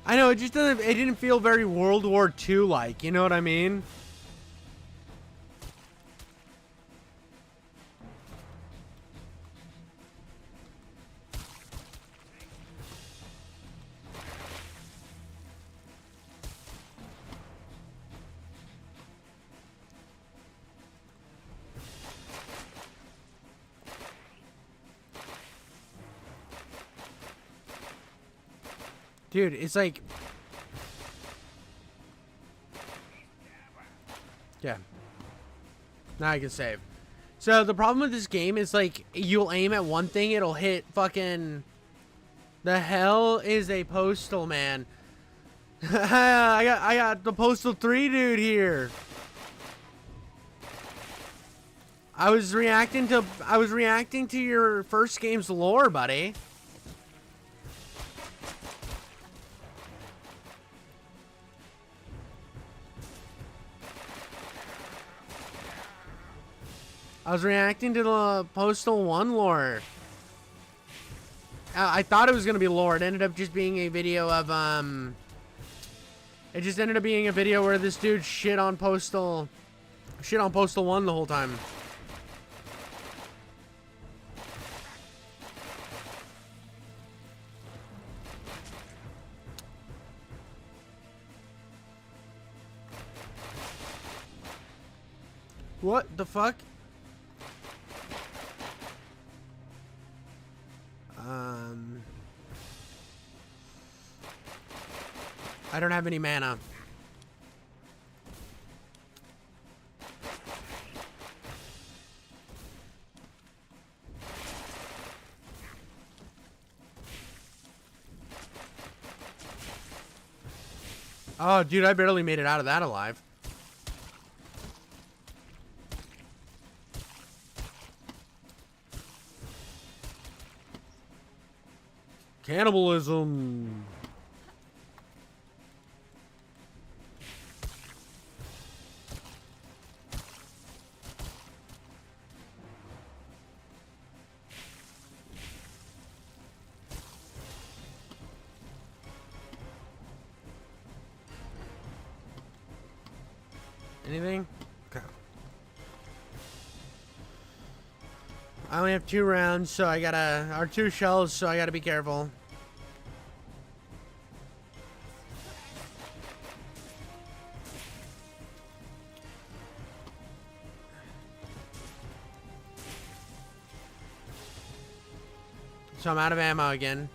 I know, it just doesn't... It didn't feel very World War II-like, you know what I mean? Dude, it's like... Yeah. Now I can save. So, the problem with this game is, like, you'll aim at one thing, it'll hit fucking... The hell is a postal, man? I got the postal 3 dude here. I was reacting to your first game's lore, buddy. I was reacting to the Postal 1 lore. I thought it was going to be lore. It ended up just being a video of, It just ended up being a video where this dude shit on Postal 1 the whole time. What the fuck? I don't have any mana. Oh, dude, I barely made it out of that alive. Cannibalism. Anything? Okay. I only have 2 rounds, so I gotta... Or 2 shells, so I gotta be careful. So I'm out of ammo again.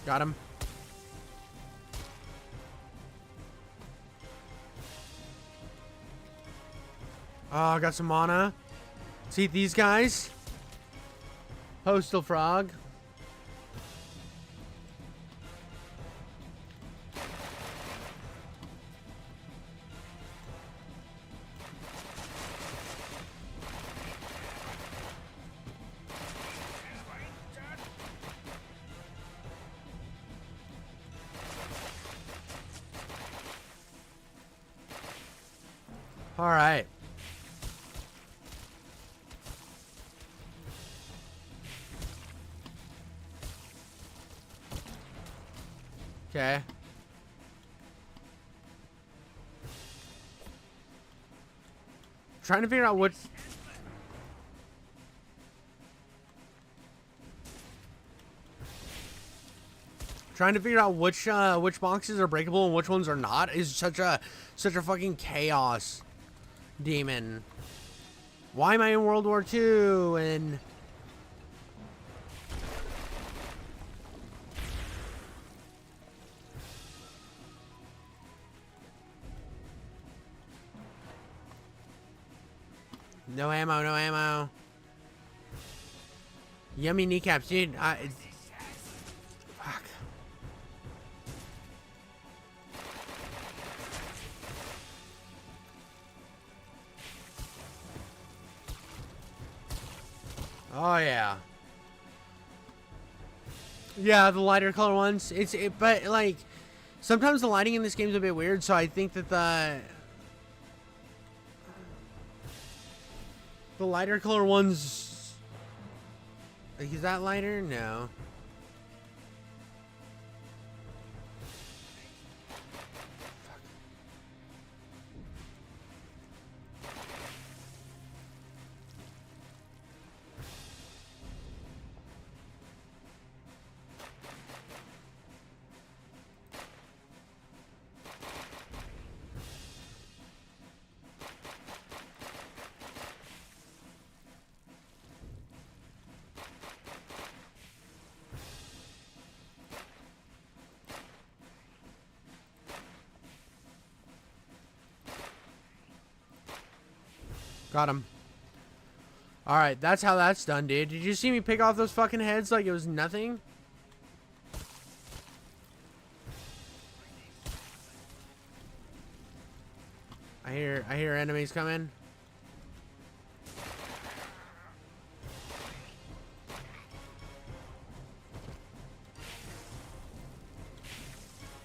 Got him. Oh, I got some mana. See these guys? Postal frog. All right. Okay. Trying to figure out what... Trying to figure out which boxes are breakable and which ones are not is such a fucking chaos demon. Why am I in World War II? And no ammo, no ammo. Yummy kneecaps, dude. Fuck. Oh yeah. Yeah, the lighter color ones. But like sometimes the lighting in this game is a bit weird, so I think that the lighter color ones, like, is that lighter? No. Got him. Alright, that's how that's done, dude. Did you see me pick off those fucking heads like it was nothing? I hear enemies coming.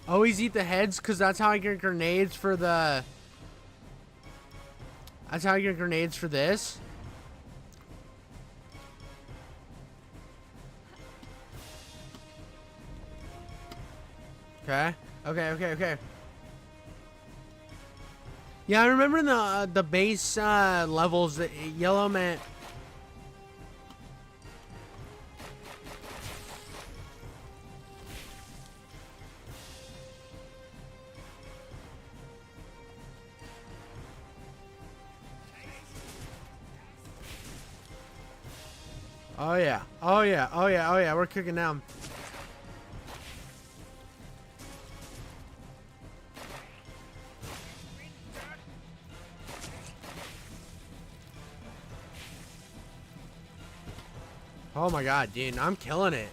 Always eat the heads, because that's how I get grenades for the... That's how I get grenades for this. Okay. Okay. Yeah, I remember in the base levels that yellow meant... Oh yeah. We're cooking now. Oh my god, dude, I'm killing it.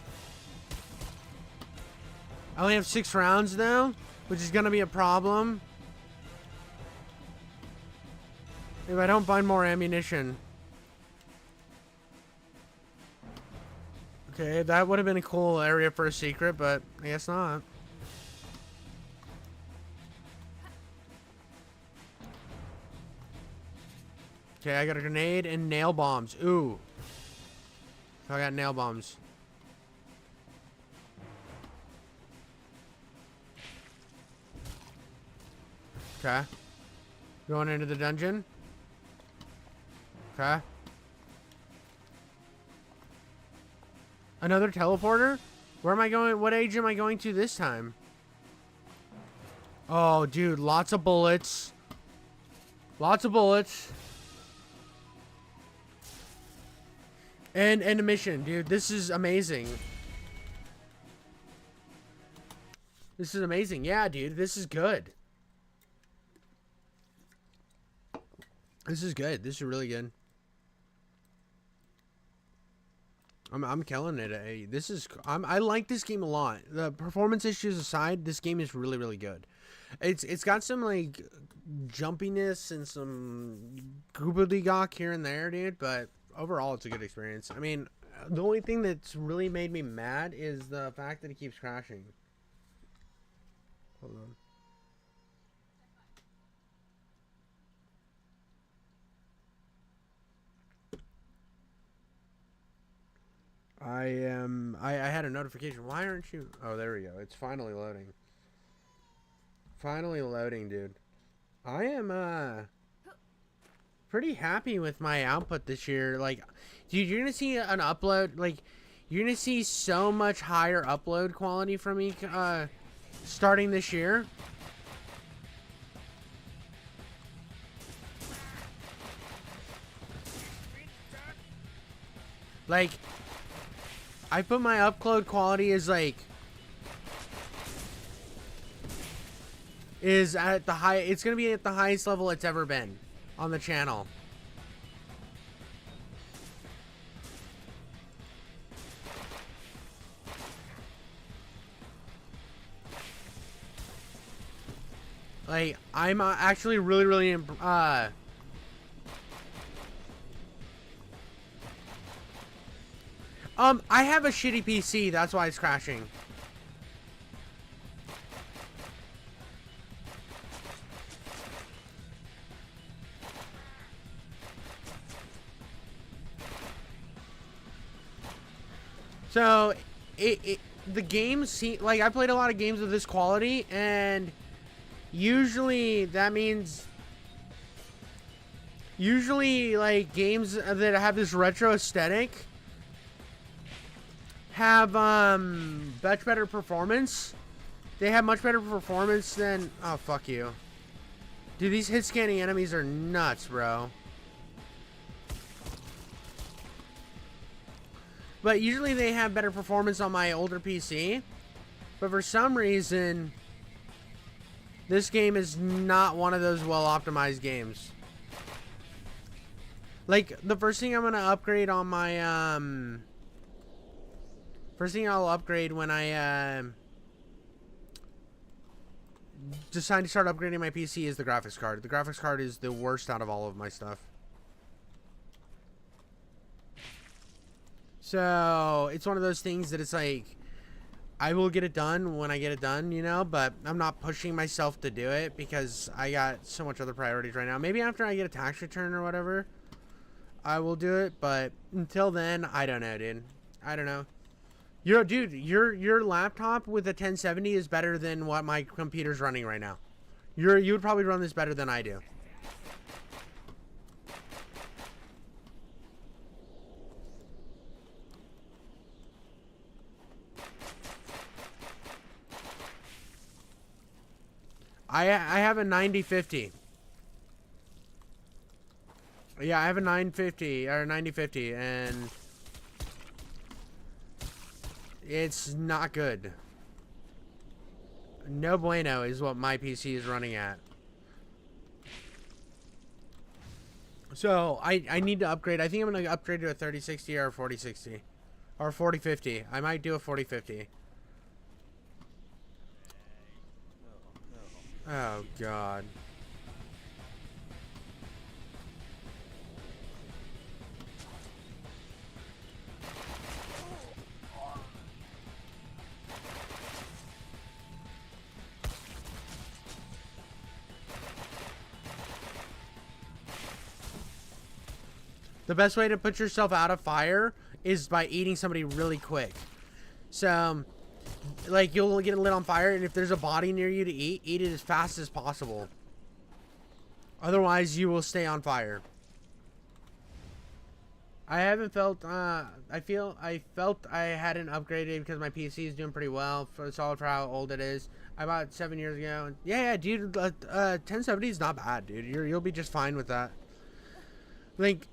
I only have 6 rounds now, which is gonna be a problem if I don't find more ammunition. Okay, that would have been a cool area for a secret, but I guess not. Okay, I got a grenade and nail bombs. Ooh. So I got nail bombs. Okay. Going into the dungeon. Okay. Another teleporter? Where am I going? What age am I going to this time? Oh, dude, lots of bullets. Lots of bullets. And a mission, dude. This is amazing. This is amazing. Yeah, dude, this is good. This is good. This is really good. I'm killing it. Hey, this is I like this game a lot. The performance issues aside, this game is really, really good. It's got some like jumpiness and some gobbledygook here and there, dude, but overall it's a good experience. I mean, the only thing that's really made me mad is the fact that it keeps crashing. Hold on. I had a notification. Why aren't you? Oh, there we go. It's finally loading. Finally loading, dude. I am pretty happy with my output this year. Like, dude, you're gonna see an upload. Like, you're gonna see so much higher upload quality from me starting this year. Like, I put my upload quality as like is at the high. It's gonna be at the highest level it's ever been on the channel. Like, I'm actually really I have a shitty PC. That's why it's crashing. So, the games, like, I played a lot of games of this quality, and usually that means, like, games that have this retro aesthetic have, much better performance. They have much better performance than, oh, fuck you. Dude, these hit scanning enemies are nuts, bro. But usually they have better performance on my older PC. But for some reason, this game is not one of those well-optimized games. Like, the first thing I'm going to upgrade on my, first thing I'll upgrade when I, decide to start upgrading my PC is the graphics card. The graphics card is the worst out of all of my stuff. So, it's one of those things that it's like, I will get it done when I get it done, you know, but I'm not pushing myself to do it because I got so much other priorities right now. Maybe after I get a tax return or whatever, I will do it, but until then, I don't know, dude. I don't know. Dude, your laptop with a 1070 is better than what my computer's running right now. You would probably run this better than I do. I have a 9050. Yeah, I have a 950 or 9050, and it's not good. No bueno is what my PC is running at. So I need to upgrade. I think I'm gonna upgrade to a 3060 or a 4060 or 4050. I might do a 4050. Oh, God. The best way to put yourself out of fire is by eating somebody really quick. So, like, you'll get lit on fire, and if there's a body near you to eat it as fast as possible. Otherwise, you will stay on fire. I haven't felt, I felt I hadn't upgraded because my PC is doing pretty well, solid for how old it is. I bought it 7 years ago. Yeah, dude, 1070 is not bad, dude. You'll be just fine with that. Like,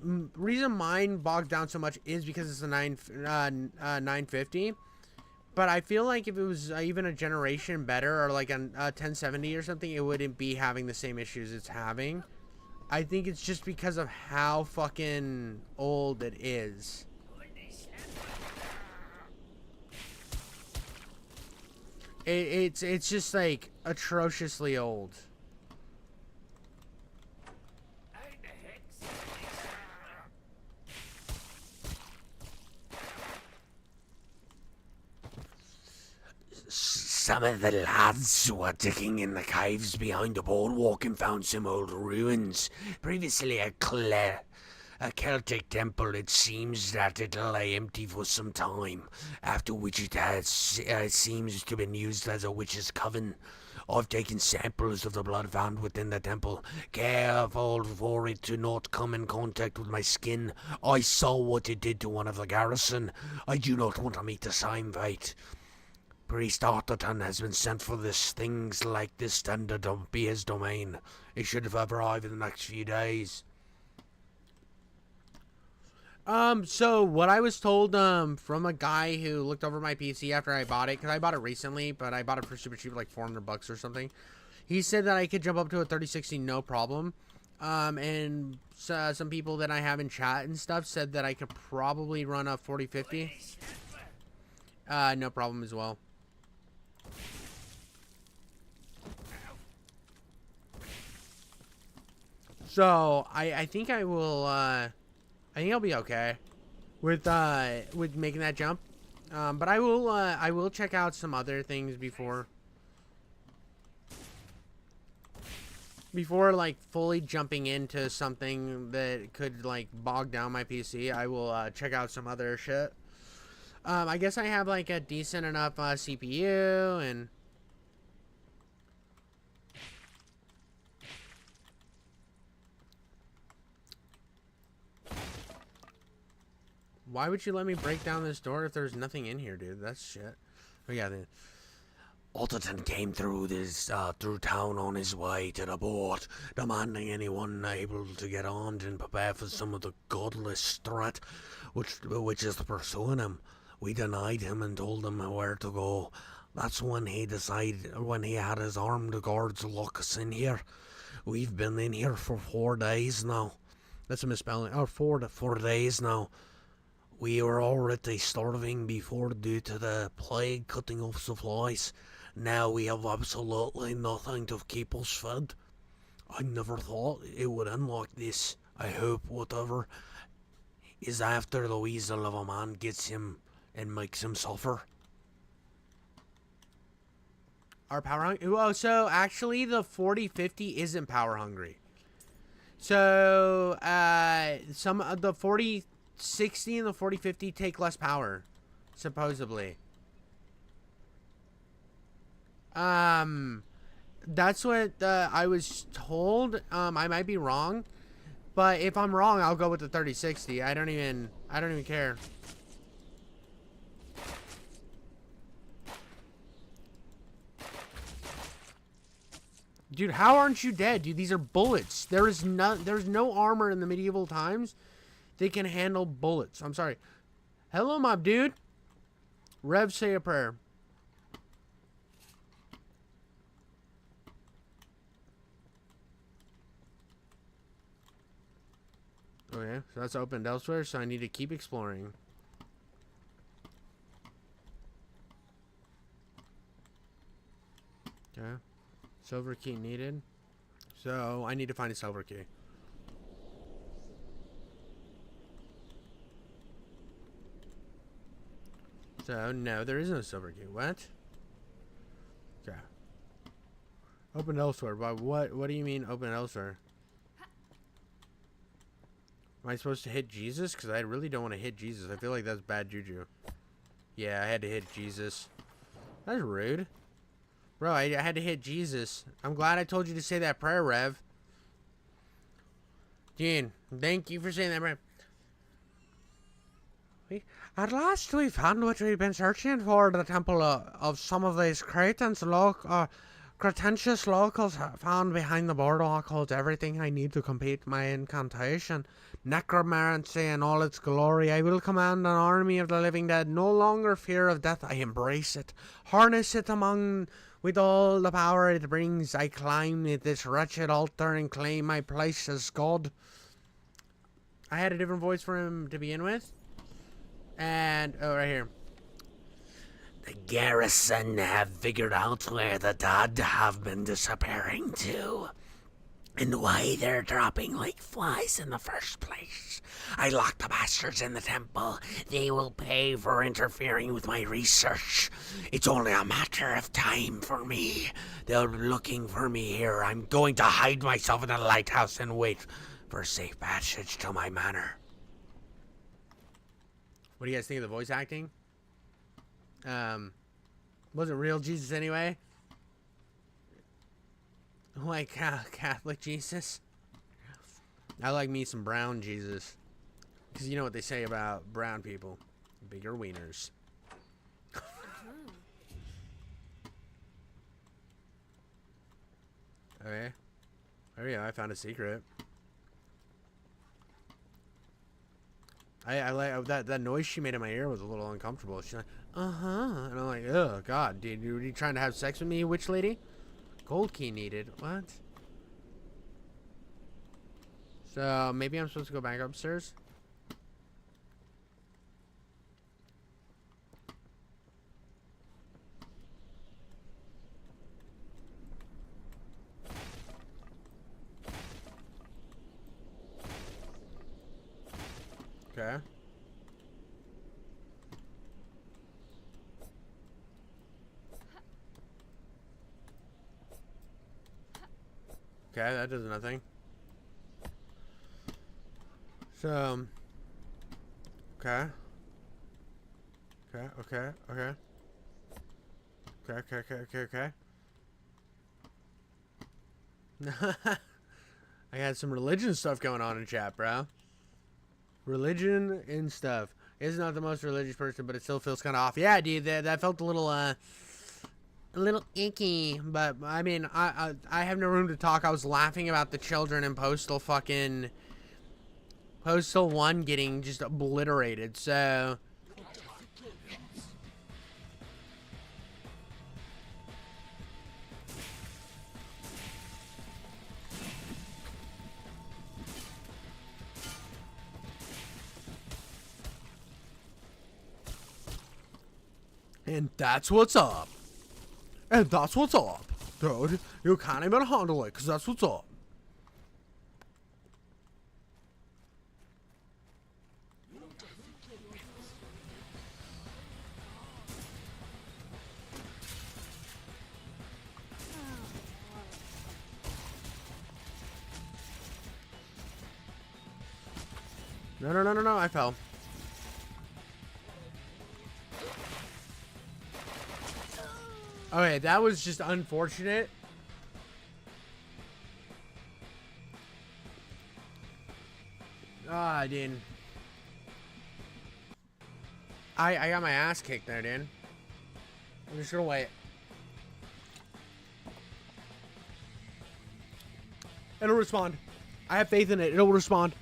reason mine bogs down so much is because it's a 950. But I feel like if it was even a generation better, or like a 1070 or something, it wouldn't be having the same issues it's having. I think it's just because of how fucking old it is. It's just like atrociously old. Some of the lads were digging in the caves behind the boardwalk and found some old ruins. Previously a Celtic temple. It seems that it lay empty for some time, after which it seems to have been used as a witch's coven. I've taken samples of the blood found within the temple, careful for it to not come in contact with my skin. I saw what it did to one of the garrison. I do not want to meet the same fate. Priest Arthurton has been sent for this. Things like this tend to be his domain. He should have arrived in the next few days. So what I was told, from a guy who looked over my PC after I bought it, because I bought it recently, but I bought it for super cheap, like $400 or something. He said that I could jump up to a 3060 no problem. And some people that I have in chat and stuff said that I could probably run a 4050. No problem as well. So, I think I will, I think I'll be okay. with making that jump. But I will check out some other things before like fully jumping into something that could like bog down my PC. I will check out some other shit. I guess I have like a decent enough CPU and why would you let me break down this door if there's nothing in here, dude? That's shit. Oh yeah, then. Otterton came through town on his way to the port, demanding anyone able to get armed and prepare for some of the godless threat which is pursuing him. We denied him and told him where to go. That's when he had his armed guards lock us in here. We've been in here for 4 days now. That's a misspelling. Oh, 4 days now. We were already starving before due to the plague cutting off supplies. Now we have absolutely nothing to keep us fed. I never thought it would end like this. I hope whatever is after the weasel of a man gets him and makes him suffer. Our power hungry? Oh, so actually the 4050 isn't power hungry. So some of the 4060 and the 4050 take less power, supposedly. That's what I was told. I might be wrong, but if I'm wrong, I'll go with the 3060. I don't even care. Dude, how aren't you dead, dude? These are bullets. There's no armor in the medieval times that can handle bullets. I'm sorry. Hello, mob dude. Rev, say a prayer. Okay, so that's opened elsewhere, so I need to keep exploring. Okay. Silver key needed. So, I need to find a silver key. So, no, there is no silver key. What? Okay. Open elsewhere. But what do you mean open elsewhere? Am I supposed to hit Jesus? Because I really don't want to hit Jesus. I feel like that's bad juju. Yeah, I had to hit Jesus. That's rude. Bro, I had to hit Jesus. I'm glad I told you to say that prayer, Rev. Gene, thank you for saying that prayer. At last we found what we've been searching for, the temple of some of these pretentious locals found behind the boardwalk holds everything I need to complete my incantation. Necromancy in all its glory. I will command an army of the living dead. No longer fear of death. I embrace it. Harness it with all the power it brings. I climb this wretched altar and claim my place as God. I had a different voice for him to begin with. And, oh, right here. The garrison have figured out where the dead have been disappearing to, and why they're dropping like flies in the first place. I locked the bastards in the temple. They will pay for interfering with my research. It's only a matter of time for me. They're looking for me here. I'm going to hide myself in the lighthouse and wait for a safe passage to my manor. What do you guys think of the voice acting? Wasn't real Jesus anyway? Like Catholic Jesus? I like me some brown Jesus. Because you know what they say about brown people. Bigger wieners. Okay. Oh yeah, I found a secret. I like that noise she made in my ear was a little uncomfortable. She's like, and I'm like, oh god, dude, are you trying to have sex with me, witch lady? Gold key needed. What? So maybe I'm supposed to go back upstairs. Okay. Okay, that does nothing. So, okay. Okay, okay, okay. Okay, okay, okay, okay, okay. I had some religion stuff going on in chat, bro. Religion and stuff. It's not the most religious person, but it still feels kind of off. Yeah, dude, that felt a little icky. But I mean, I have no room to talk. I was laughing about the children in Postal 1 getting just obliterated. So. And that's what's up. And that's what's up. Dude, you can't even handle it, because that's what's up. No, no, no, no, no, I fell. Okay, that was just unfortunate. Ah, dude. I got my ass kicked there, dude. I'm just gonna wait. It'll respond. I have faith in it. It'll respond.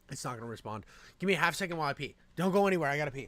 It's not gonna respond. Give me a half second while I pee. Don't go anywhere. I gotta pee.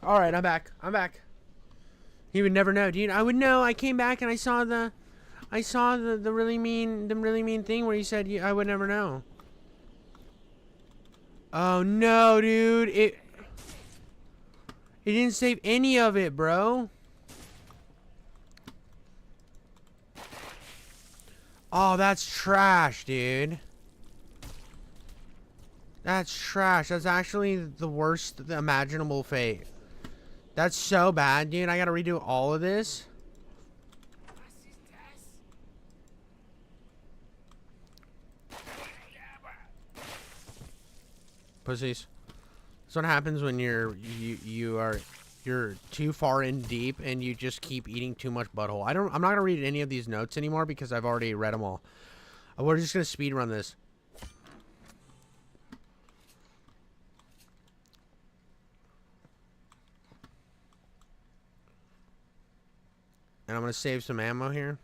All right, I'm back. I'm back. He would never know, dude. I would know. I came back and I saw the really mean thing where he said I would never know. Oh no, dude. It didn't save any of it, bro. Oh, that's trash, dude. That's trash. That's actually the worst imaginable fate. That's so bad, dude. I gotta redo all of this. Pussies. That's what happens when you're too far in deep and you just keep eating too much butthole. I'm not gonna read any of these notes anymore because I've already read them all. We're just gonna speed run this. And I'm gonna save some ammo here.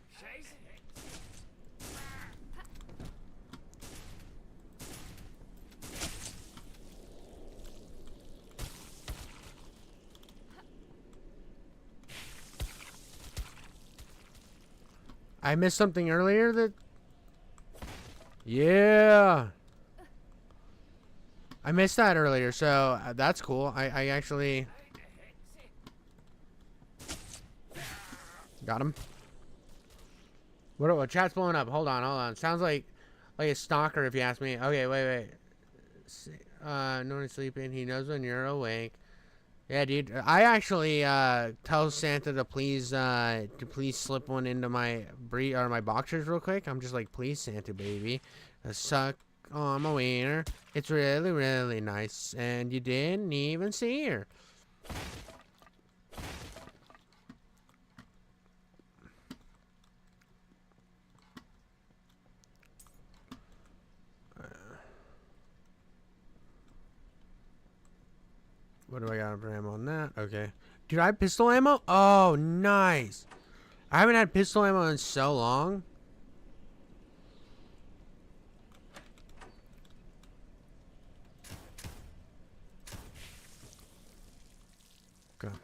I missed something earlier that... Yeah. I missed that earlier, so that's cool. I actually... Got him. What chat's blowing up? Hold on. Sounds like a stalker if you ask me. Okay, wait. No one's sleeping. He knows when you're awake. Yeah, dude. I actually tell Santa to please slip one into my my boxers real quick. I'm just like, please, Santa baby, suck on my wiener. It's really, really nice, and you didn't even see her. What do I got for ammo on that? Okay. Dude, I have pistol ammo? Oh, nice. I haven't had pistol ammo in so long. Okay.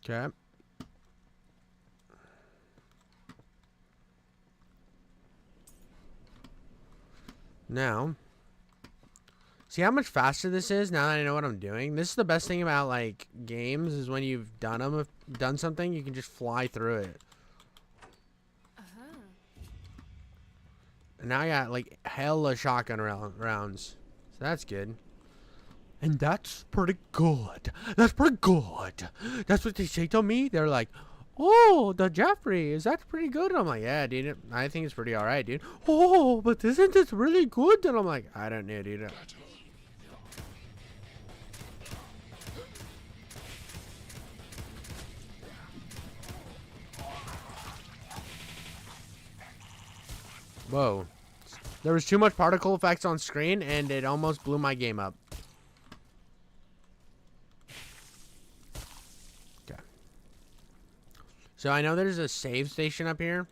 Okay. Now, see how much faster this is now that I know what I'm doing? This is the best thing about, like, games is when you've done something, you can just fly through it. And now I got, like, hella shotgun rounds. So that's good. And that's pretty good. That's pretty good. That's what they say to me. They're like, oh, the Jeffrey, is that pretty good? And I'm like, yeah, dude, I think it's pretty alright, dude. Oh, but isn't it really good? And I'm like, I don't know, dude. Whoa. There was too much particle effects on screen, and it almost blew my game up. Okay. So I know there's a save station up here.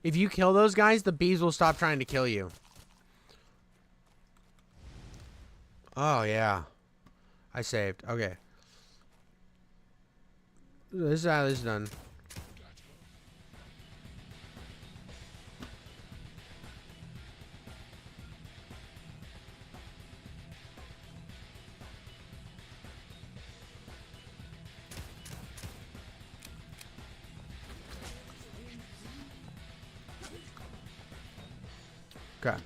If you kill those guys, the bees will stop trying to kill you. Oh, yeah. I saved. Okay. This is how this is done. Okay.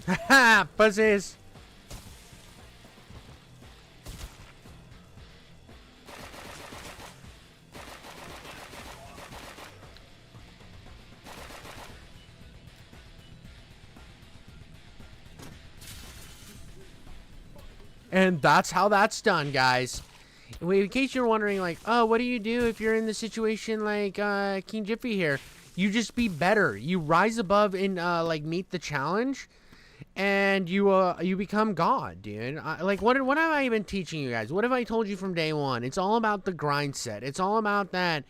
Haha, pussies. And that's how that's done, guys. In case you're wondering, like, oh, what do you do if you're in the situation like King Jiffy here? You just be better. You rise above and like meet the challenge, and you become God, dude. Like, what have I been teaching you guys? What have I told you from day one? It's all about the grind set. It's all about that,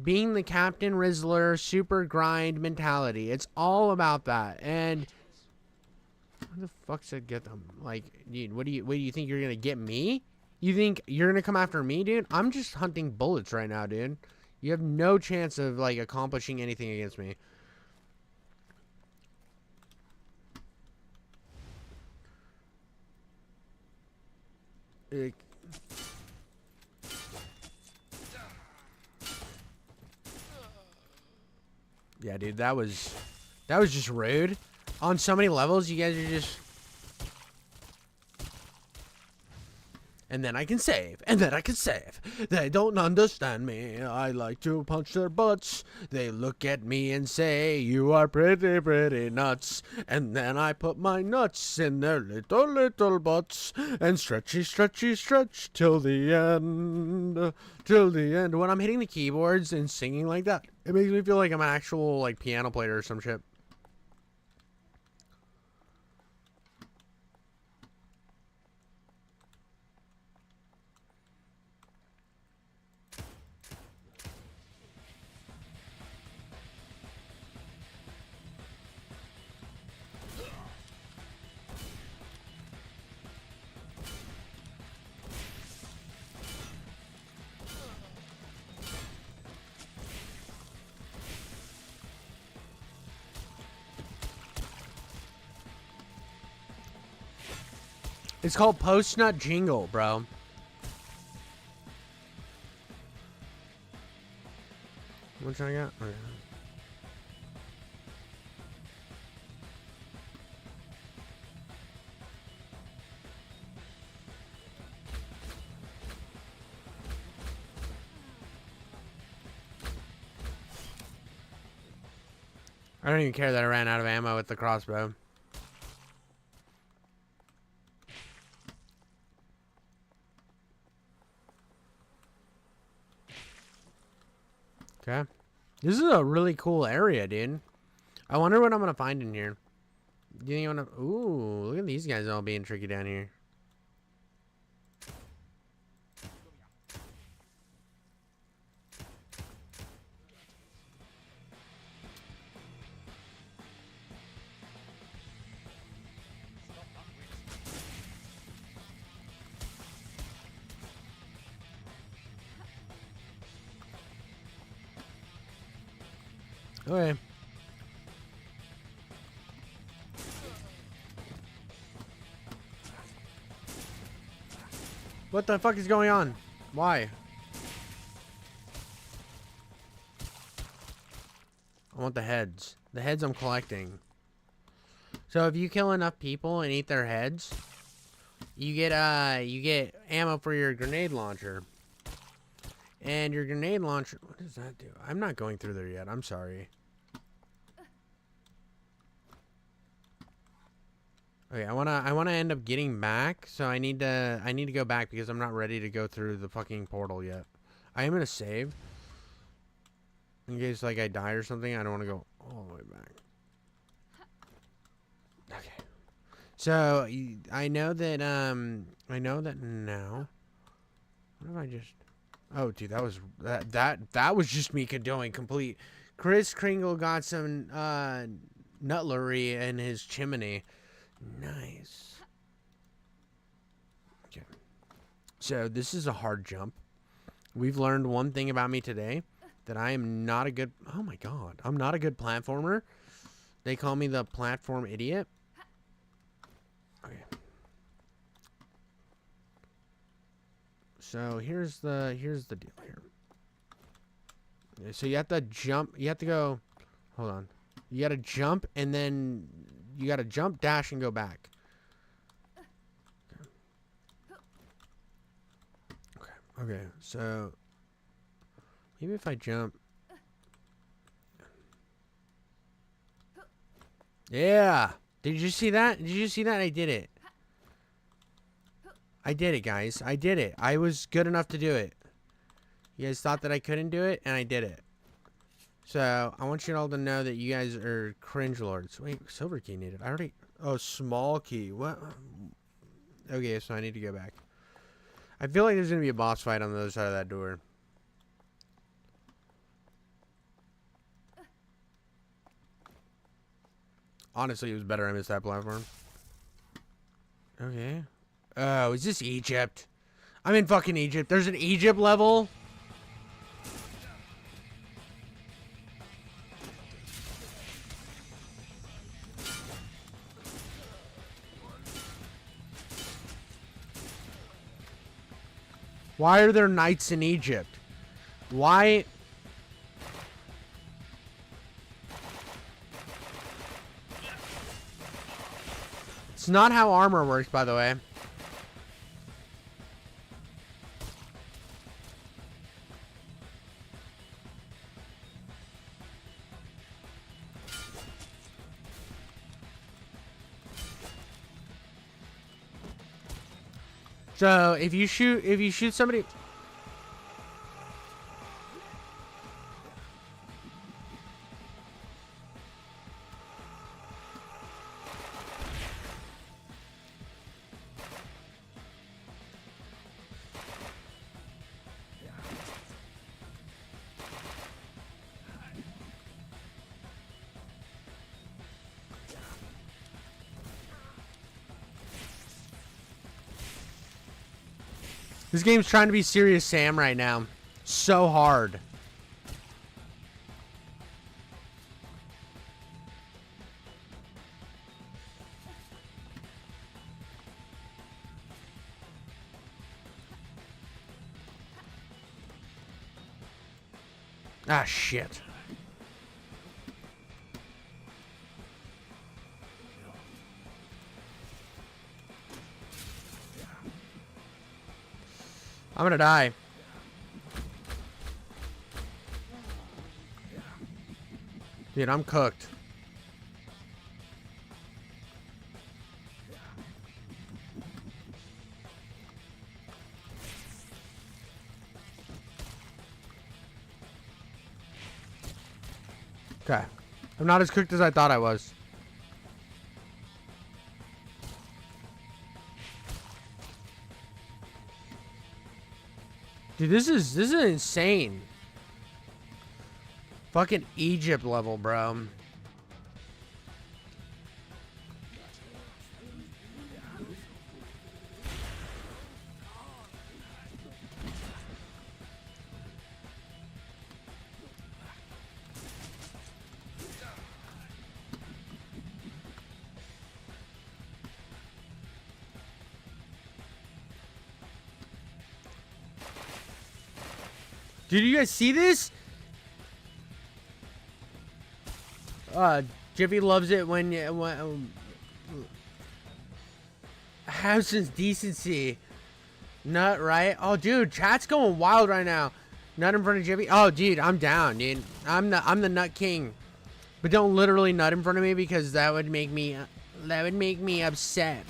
being the Captain Rizzler super grind mentality. It's all about that. And who the fuck's that get them? Like, dude, what do you think you're gonna get me? You think you're gonna come after me, dude? I'm just hunting bullets right now, dude. You have no chance of, like, accomplishing anything against me. Yeah, dude, that was just rude. On so many levels, you guys are just... And then I can save. And then I can save. They don't understand me. I like to punch their butts. They look at me and say, you are pretty, pretty nuts. And then I put my nuts in their little, little butts. And stretchy, stretchy, stretch till the end. Till the end. When I'm hitting the keyboards and singing like that, it makes me feel like I'm an actual, like, piano player or some shit. It's called Post Nut Jingle, bro. Which I got? Okay. I don't even care that I ran out of ammo with the crossbow. Okay. This is a really cool area, dude. I wonder what I'm gonna find in here. Do you think I'm gonna... Ooh, look at these guys all being tricky down here. Okay. What the fuck is going on? Why? I want the heads. The heads I'm collecting. So if you kill enough people and eat their heads, you get ammo for your grenade launcher. And your grenade launcher, what does that do? I'm not going through there yet. I'm sorry. Okay, I wanna end up getting back, so I need to go back because I'm not ready to go through the fucking portal yet. I am gonna save in case like I die or something. I don't want to go all the way back. Okay. So I know that now. What if I just? Oh, dude, that was just me doing complete. Chris Kringle got some nutlery in his chimney. Nice. Okay. So this is a hard jump. We've learned one thing about me today, that I am not a good... Oh my god. I'm not a good platformer. They call me the platform idiot. Okay. So here's the deal here. Okay, so you have to jump. You have to go... Hold on. You got to jump and then... You got to jump, dash, and go back. Okay, so... Maybe if I jump... Yeah! Did you see that? Did you see that? I did it. I did it, guys. I did it. I was good enough to do it. You guys thought that I couldn't do it, and I did it. So, I want you all to know that you guys are cringe lords. Wait, silver key needed. I already... Oh, small key. What? Okay, so I need to go back. I feel like there's going to be a boss fight on the other side of that door. Honestly, it was better I missed that platform. Okay. Oh, is this Egypt? I'm in fucking Egypt. There's an Egypt level? Why are there knights in Egypt? Why... It's not how armor works, by the way. So if you shoot somebody. This game's trying to be Serious Sam right now. So hard. Ah, shit. I'm gonna die. Dude, I'm cooked. Okay. I'm not as cooked as I thought I was. Dude, this is insane. Fucking Egypt level, bro. Did you guys see this? Jiffy loves it when Housen's decency. Nut, right? Oh, dude, chat's going wild right now. Nut in front of Jiffy. Oh, dude, I'm down, dude. I'm the nut king. But don't literally nut in front of me because that would make me upset.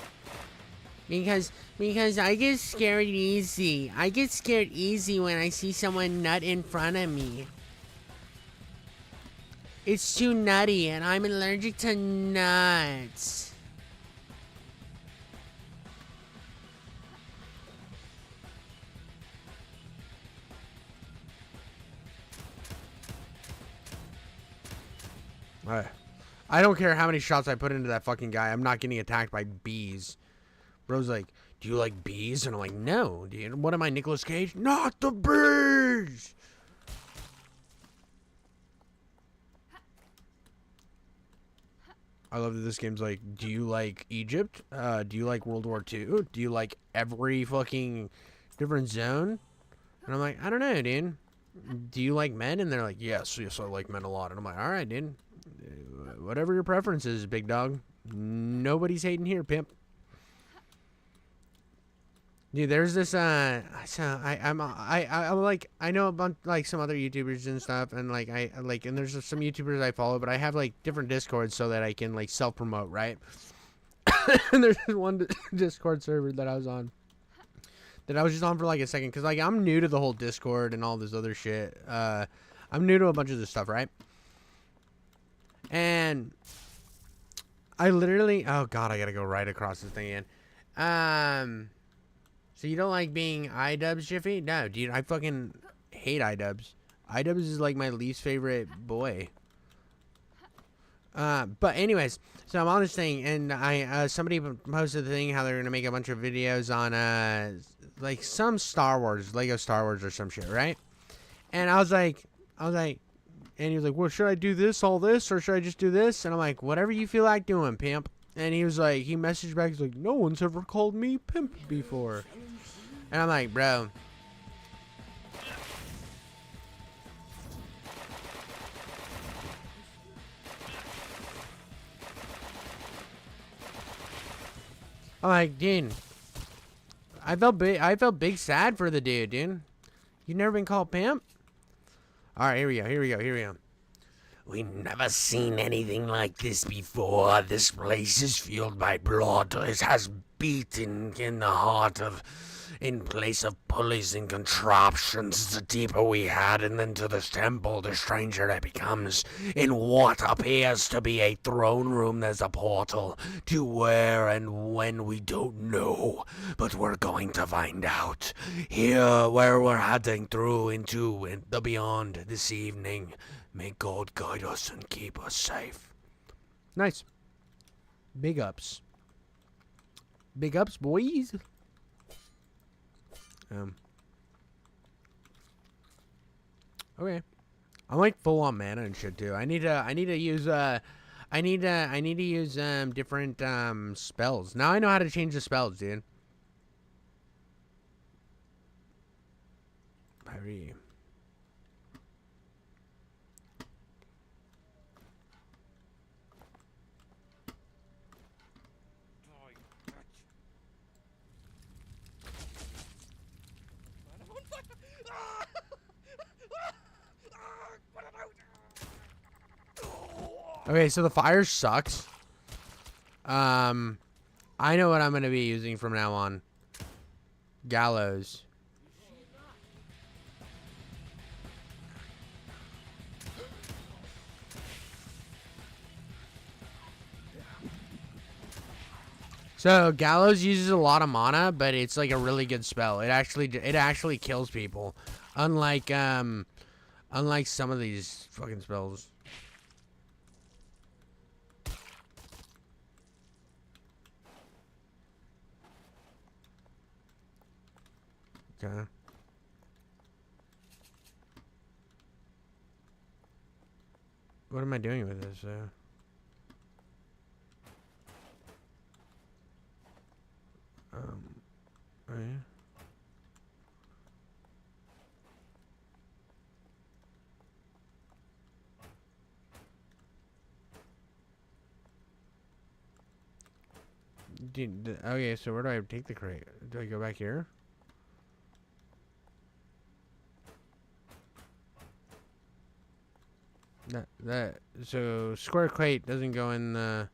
Because I get scared easy. I get scared easy when I see someone nut in front of me. It's too nutty and I'm allergic to nuts. Alright. I don't care how many shots I put into that fucking guy. I'm not getting attacked by bees. Bro's like, do you like bees? And I'm like, no, dude. What am I, Nicolas Cage? Not the bees! I love that this game's like, do you like Egypt? Do you like World War II? Do you like every fucking different zone? And I'm like, I don't know, dude. Do you like men? And they're like, yes, I like men a lot. And I'm like, all right, dude. Whatever your preference is, big dog. Nobody's hating here, pimp. Dude, there's this I'm like, I know about like some other YouTubers and stuff, and like and there's some YouTubers I follow, but I have like different Discords so that I can like self promote, right? And there's one Discord server that I was on that I was just on for like a second because like I'm new to the whole Discord and all this other shit. I'm new to a bunch of this stuff, right? And I literally, oh god, I gotta go right across this thing again. So you don't like being iDubbbz, Jiffy? No, dude, I fucking hate iDubbbz. iDubbbz is like my least favorite boy. But anyways, so I'm on this thing, and somebody posted the thing how they're gonna make a bunch of videos on like some Star Wars, Lego Star Wars or some shit, right? And I was like, and he was like, well, should I do this, all this, or should I just do this? And I'm like, whatever you feel like doing, pimp. And he was like, he messaged back, he's like, no one's ever called me pimp before. And I'm like, bro. I'm like, dude. I felt big sad for the dude, dude. You never been called pimp? Alright, here we go. We never seen anything like this before. This place is fueled by blood. It has beaten in the heart of, in place of pulleys and contraptions. The deeper we head and into this temple, the stranger it becomes. In what appears to be a throne room, there's a portal to where and when we don't know, but we're going to find out. Here, where we're heading through into the beyond this evening. May God guide us and keep us safe. Nice. Big ups. Big ups, boys. Okay. I'm like full on mana and shit too. I need to use different spells. Now I know how to change the spells, dude. Hurry. Okay, so the fire sucks. I know what I'm gonna be using from now on. Gallows. So Gallows uses a lot of mana, but it's like a really good spell. It actually kills people, unlike some of these fucking spells. Okay. What am I doing with this? Oh yeah. Okay, so where do I take the crate? Do I go back here? So square crate doesn't go in the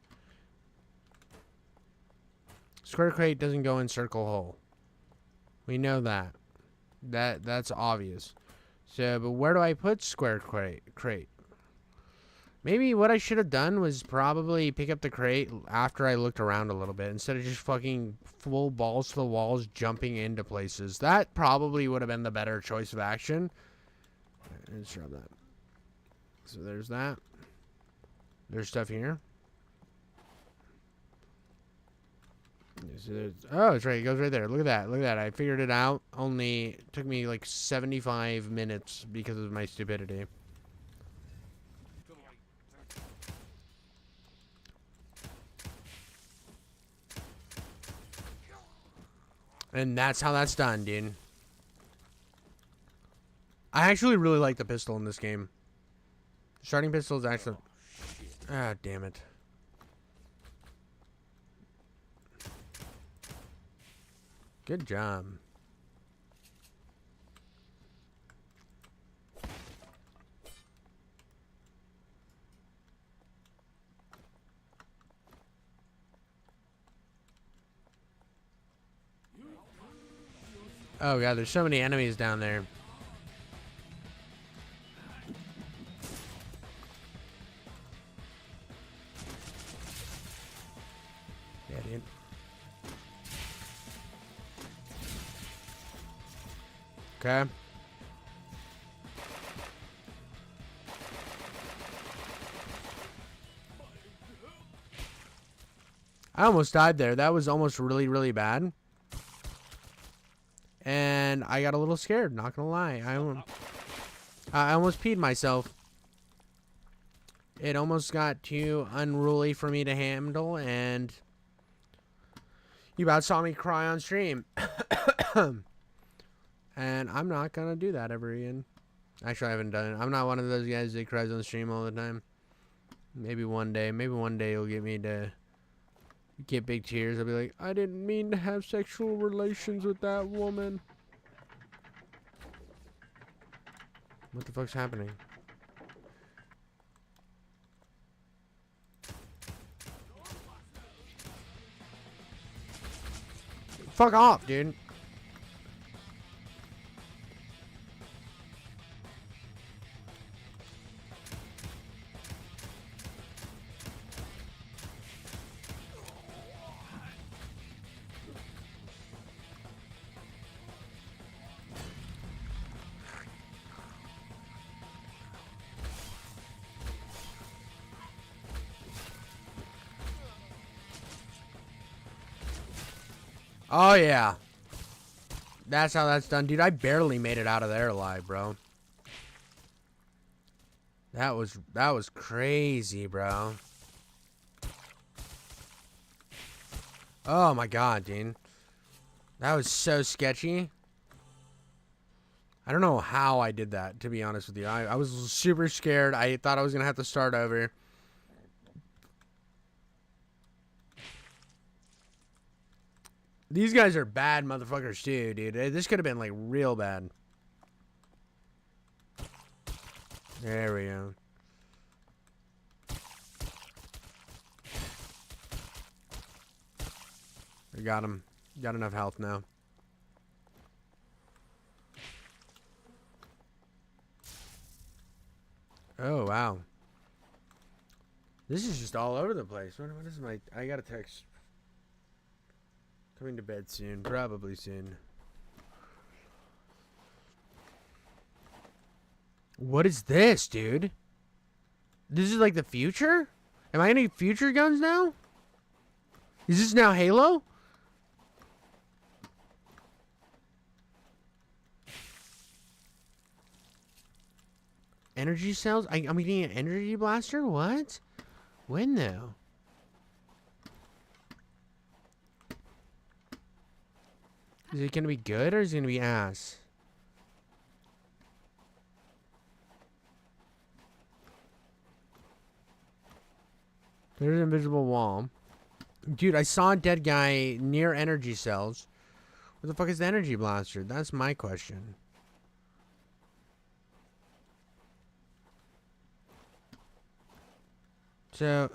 square crate doesn't go in circle hole. We know that. That's obvious. So, but where do I put square crate? Maybe what I should have done was probably pick up the crate after I looked around a little bit instead of just fucking full balls to the walls jumping into places. That probably would have been the better choice of action. Let's drop that. So there's that. There's stuff here. Oh, it's right. It goes right there. Look at that. Look at that. I figured it out. Only took me like 75 minutes because of my stupidity. And that's how that's done, dude. I actually really like the pistol in this game. Starting pistol is actually... Ah, damn it. Good job. Oh god, there's so many enemies down there. Yeah, dude. Okay. I almost died there. That was almost really, really bad. And I got a little scared, not gonna lie. I almost peed myself. It almost got too unruly for me to handle, and you about saw me cry on stream. And I'm not gonna do that ever again. Actually, I haven't done it. I'm not one of those guys that cries on stream all the time. Maybe one day you'll get me to get big tears. I'll be like, I didn't mean to have sexual relations with that woman. What the fuck's happening? Fuck off, dude. Oh, yeah. That's how that's done. Dude, I barely made it out of there alive, bro. That was crazy, bro. Oh, my God, dude. That was so sketchy. I don't know how I did that, to be honest with you. I was super scared. I thought I was going to have to start over. These guys are bad motherfuckers too, dude. This could have been like real bad. There we go. We got him. Got enough health now. Oh, wow. This is just all over the place. What is my... I got a text Coming to bed soon. Probably soon. What is this, dude? This is like the future? Am I gonna get future guns now? Is this now Halo? Energy cells? I'm getting an energy blaster? What? When though? Is it gonna be good or is it gonna be ass? There's an invisible wall. Dude, I saw a dead guy near energy cells. What the fuck is the energy blaster? That's my question. So...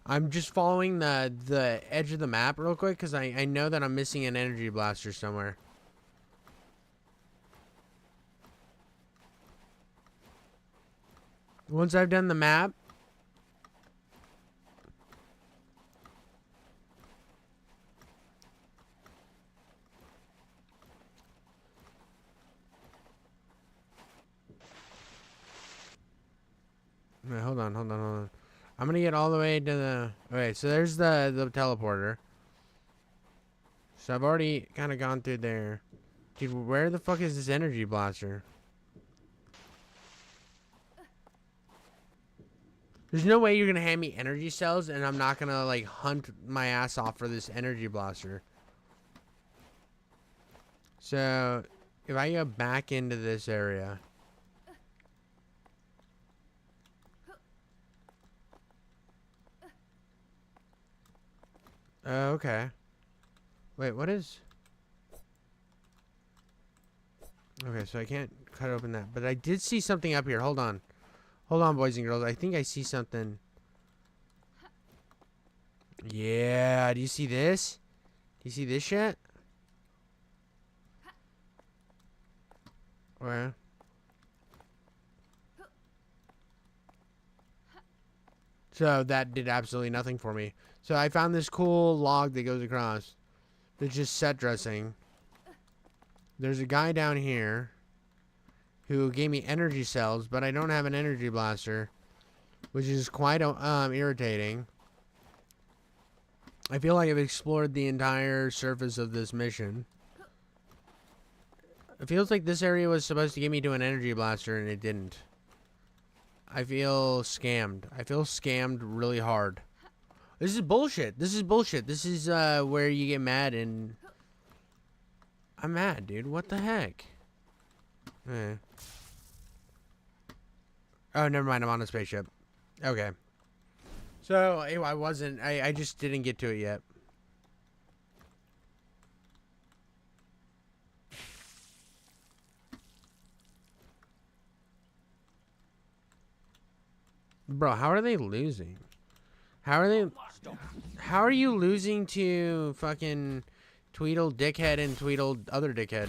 I'm just following the edge of the map real quick because I know that I'm missing an energy blaster somewhere. Once I've done the map... Wait, hold on. I'm gonna get all the way to the... Okay, so there's the teleporter. So I've already kind of gone through there. Dude, where the fuck is this energy blaster? There's no way you're gonna hand me energy cells and I'm not gonna, like, hunt my ass off for this energy blaster. So, if I go back into this area... Oh, okay. Wait, what is... Okay, so I can't cut open that. But I did see something up here. Hold on. Hold on, boys and girls. I think I see something. Yeah, do you see this? Do you see this yet? Where? So that did absolutely nothing for me. So I found this cool log that goes across. That's just set dressing. There's a guy down here who gave me energy cells, but I don't have an energy blaster, which is quite irritating. I feel like I've explored the entire surface of this mission. It feels like this area was supposed to get me to an energy blaster, and it didn't. I feel scammed. I feel scammed really hard. This is bullshit. This is bullshit. This is where you get mad and... I'm mad, dude. What the heck? Eh. Oh, never mind. I'm on a spaceship. Okay. So, I wasn't... I just didn't get to it yet. Bro, how are they losing? How are they... How are you losing to fucking Tweedle Dickhead and Tweedle Other Dickhead?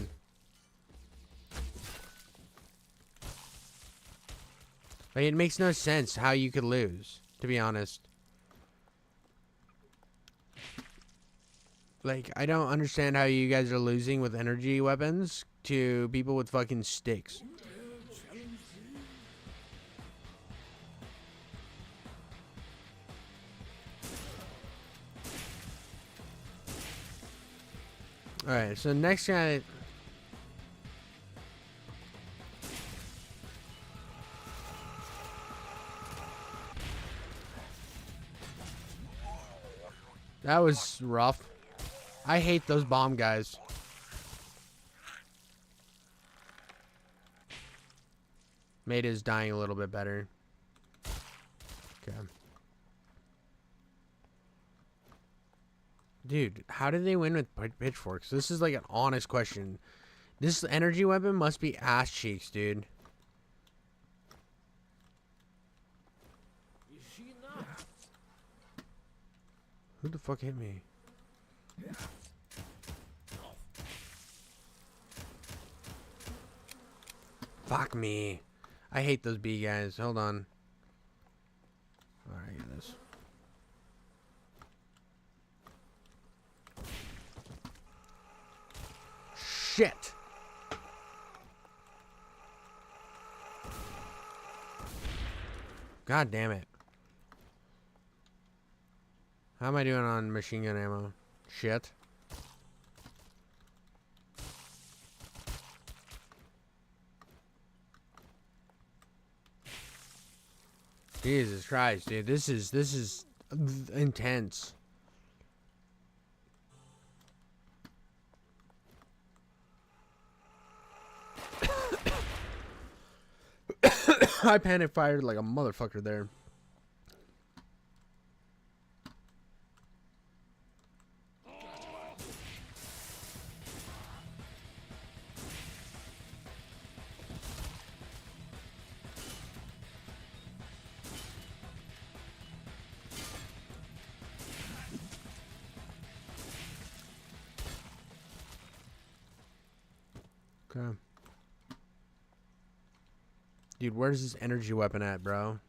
Like, it makes no sense how you could lose, to be honest. Like, I don't understand how you guys are losing with energy weapons to people with fucking sticks. Alright, so next guy... That was rough. I hate those bomb guys. Made his dying a little bit better. Okay. Dude, how did they win with pitchforks? This is like an honest question. This energy weapon must be ass cheeks, dude. Who the fuck hit me? Fuck me. I hate those bee guys. Hold on. Alright, get this. Shit. God damn it. How am I doing on machine gun ammo? Shit. Jesus Christ, dude. This is intense. I panic fired like a motherfucker there. Okay. Dude, where's this energy weapon at, bro?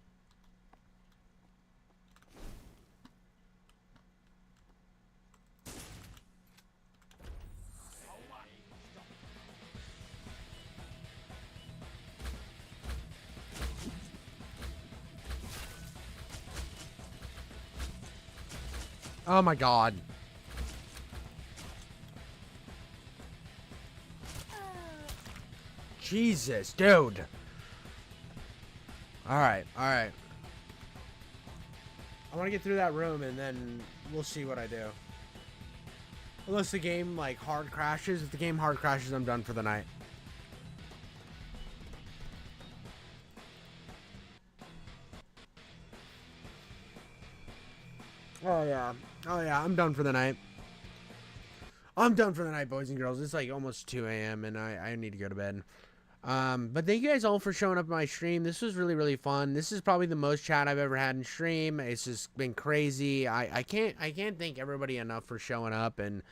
Oh my god. Jesus, dude. Alright, alright. I want to get through that room and then we'll see what I do. Unless the game, like, hard crashes. If the game hard crashes, I'm done for the night. Oh, yeah. Oh, yeah. I'm done for the night. I'm done for the night, boys and girls. It's like almost 2 a.m. and I need to go to bed. But thank you guys all for showing up in my stream. This was really, really fun. This is probably the most chat I've ever had in stream. It's just been crazy. I can't thank everybody enough for showing up and,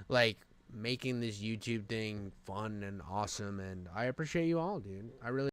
like, making this YouTube thing fun and awesome. And I appreciate you all, dude. I really